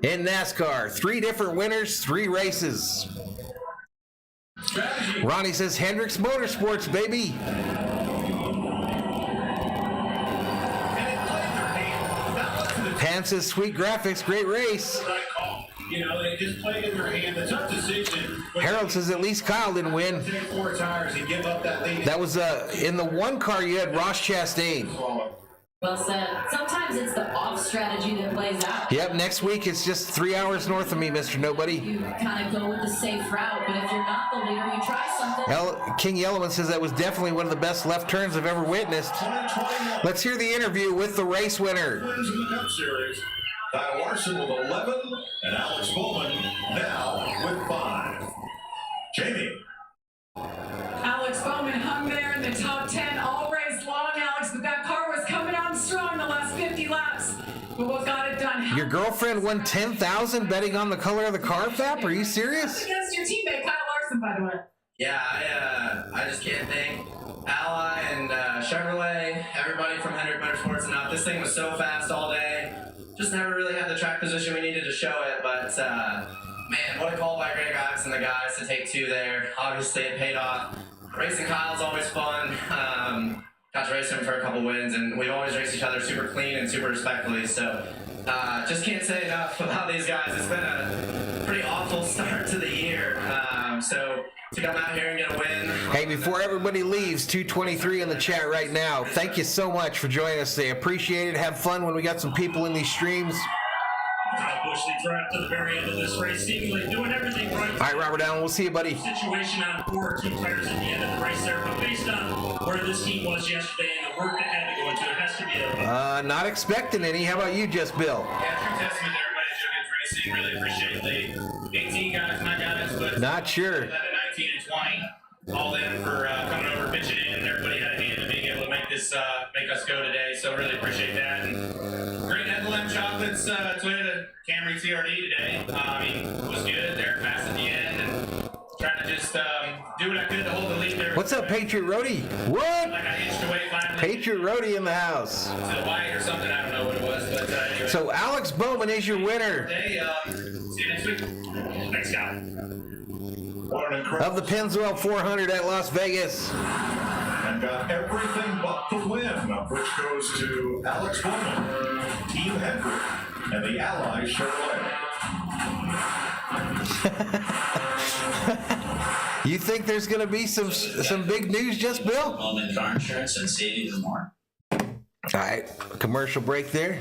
in NASCAR. 3 different winners, 3 races. Ronnie says Hendricks Motorsports, baby. Pan says sweet graphics, great race. You know, they just played in their hand. The tough decision. Harold says at least Kyle didn't win. Take 4 tires and give up that lead. That was in the one car you had Ross Chastain. Well said. Sometimes it's the off strategy that plays out. Yep, next week it's just 3 hours north of me, Mr. Nobody. You kind of go with the safe route, but if you're not the leader, you try something. King Yellowman says that was definitely one of the best left turns I've ever witnessed. Let's hear the interview with the race winner. Wins in the Cup Series. Kyle Larson with 11, and Alex Bowman now with 5. Jamie. Alex Bowman hung there in the top 10 all race long, Alex, but that car was coming on strong the last 50 laps. But what got it done? Your girlfriend won $10,000 betting on the color of the car, Fap? Are you serious? Against your teammate, Kyle Larson, by the way. Yeah, I just can't thank Ally and Chevrolet, everybody from Hendrick Motorsports enough. This thing was so fast all day. Just never really had the track position we needed to show it, but man, what a call by Greg Ives and the guys to take 2 there. Obviously, it paid off. Racing Kyle's always fun. Got to race him for a couple wins, and we've always raced each other super clean and super respectfully. So just can't say enough about these guys. It's been a pretty awful start to the year. So to come out here and get a win. Hey, before everybody leaves, 223 in the chat right now. Thank you so much for joining us today. Appreciate it. Have fun when we got some people in these streams. Kyle Busch leads right up to the very end of this race, seemingly doing everything right. All right, Robert Allen, we'll see you, buddy. Situation on 4 or 2 tires at the end of the race there, but based on where this team was yesterday and the work that had to go into it, has to be a... Not expecting any. How about you, Just Bill? Yeah, true testament to everybody doing good racing. Really appreciate the 18 guys, my guys, but Not sure. that at 19 and 20, all in for coming over, pitching in, and everybody had a hand in being able to make this just make us go today. So really appreciate that. And great Evelyn Chocolates Toyota Camry TRD today. I mean, it was good. They're fast at the end and trying to just do what I could to hold the lead there. What's up, Patriot Roadie? What? Like I inched away finally. Patriot Roadie in the house. To the white or something. I don't know what it was, but anyway. So Alex Bowman is your winner Today, see you next week. Thanks, guys. of the Pennzoil 400 at Las Vegas. And got everything but the win, which goes to Alex Bowman, Team Hendrick, and the Ally Chevrolet. You think there's going to be some big news, just Bill? Moment car insurance and see it even more. All right, commercial break there.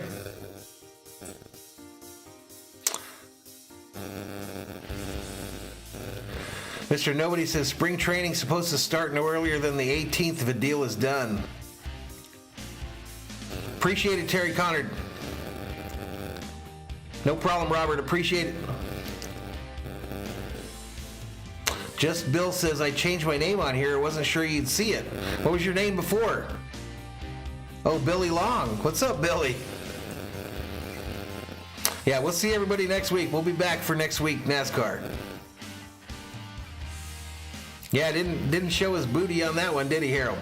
Mr. Nobody says spring training's supposed to start no earlier than the 18th if a deal is done. Appreciate it, Terry Connard. No problem, Robert. Appreciate it. Just Bill says I changed my name on here. I wasn't sure you'd see it. What was your name before? Oh, Billy Long. What's up, Billy? Yeah, we'll see everybody next week. We'll be back for next week, NASCAR. Yeah, didn't show his booty on that one, did he, Harold?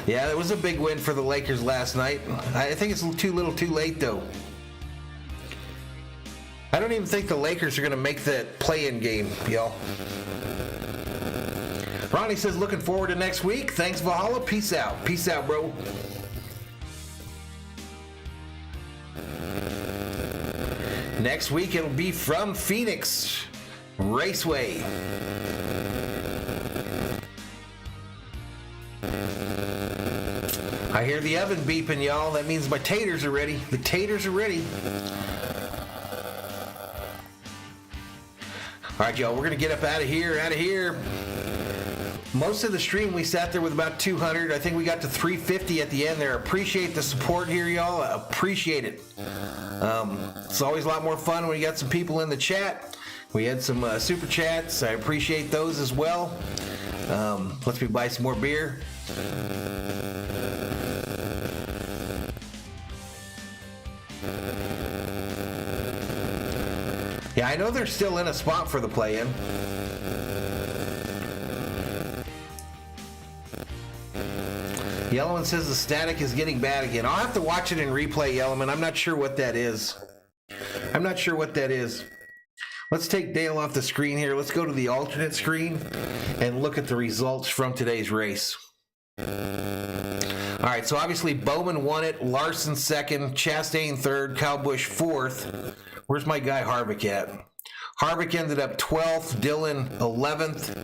Yeah, that was a big win for the Lakers last night. I think it's too little too late, though. I don't even think the Lakers are going to make that play-in game, y'all. Ronnie says, looking forward to next week. Thanks, Valhalla. Peace out. Peace out, bro. Next week, it'll be from Phoenix Raceway. I hear the oven beeping, y'all. That means my taters are ready. The taters are ready. All right, y'all, we're going to get up out of here. Most of the stream, we sat there with about 200. I think we got to 350 at the end there. Appreciate the support here, y'all. I appreciate it. It's always a lot more fun when you got some people in the chat. We had some super chats. I appreciate those as well. Let's me buy some more beer. Yeah, I know they're still in a spot for the play-in. Yellowman says the static is getting bad again. I'll have to watch it in replay, Yellowman. I'm not sure what that is. Let's take Dale off the screen here. Let's go to the alternate screen and look at the results from today's race. All right, so obviously Bowman won it, Larson second, Chastain third, Kyle Busch fourth. Where's my guy Harvick at? Harvick ended up 12th, Dillon 11th.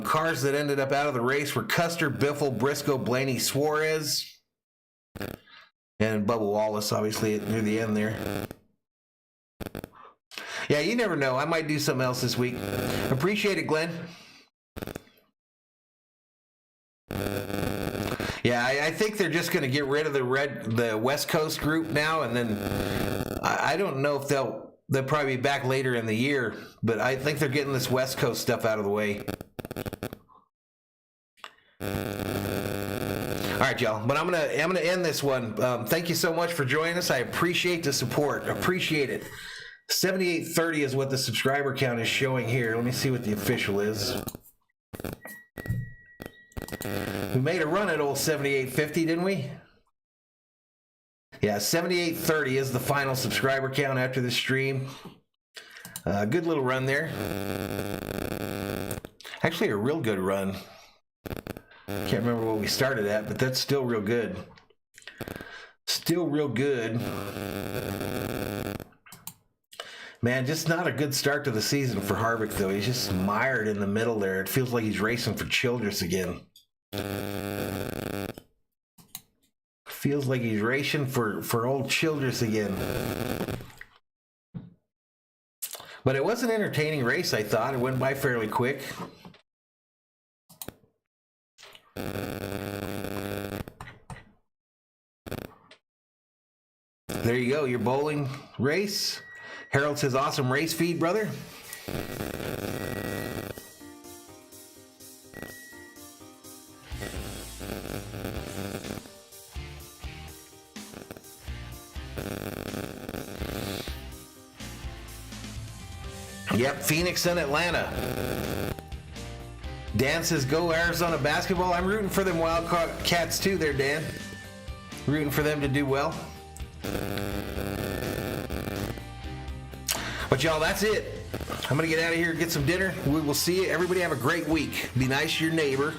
Cars that ended up out of the race were Custer, Biffle, Briscoe, Blaney, Suarez, and Bubba Wallace, obviously, near the end there. Yeah, you never know. I might do something else this week. Appreciate it, Glenn. Yeah, I think they're just going to get rid of the West Coast group now, and then I don't know if they'll probably be back later in the year, but I think they're getting this West Coast stuff out of the way. All right, y'all. But I'm gonna end this one. Thank you so much for joining us. I appreciate the support. Appreciate it. 7830 is what the subscriber count is showing here. Let me see what the official is. We made a run at old 7850, didn't we? Yeah, 7830 is the final subscriber count after the stream. Good little run there. Actually, a real good run. Can't remember what we started at, but that's still real good. Still real good. Man, just not a good start to the season for Harvick, though. He's just mired in the middle there. It feels like he's racing for Childress again. Feels like he's racing for old Childress again. But it was an entertaining race, I thought. It went by fairly quick. There you go, your bowling race. Harold says, awesome race feed, brother. Yep, Phoenix and Atlanta. Dan says, go Arizona basketball. I'm rooting for them Wildcats too there, Dan. Rooting for them to do well. But y'all, that's it. I'm going to get out of here and get some dinner. We will see you. Everybody have a great week. Be nice to your neighbor.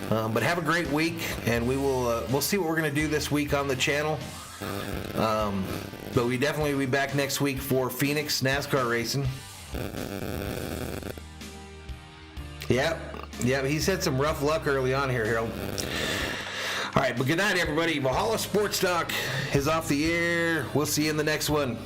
But have a great week, and we'll see what we're going to do this week on the channel. But we definitely will be back next week for Phoenix NASCAR racing. Yep, he's had some rough luck early on here, Harold. All right, but good night, everybody. Valhalla Sports Talk is off the air. We'll see you in the next one.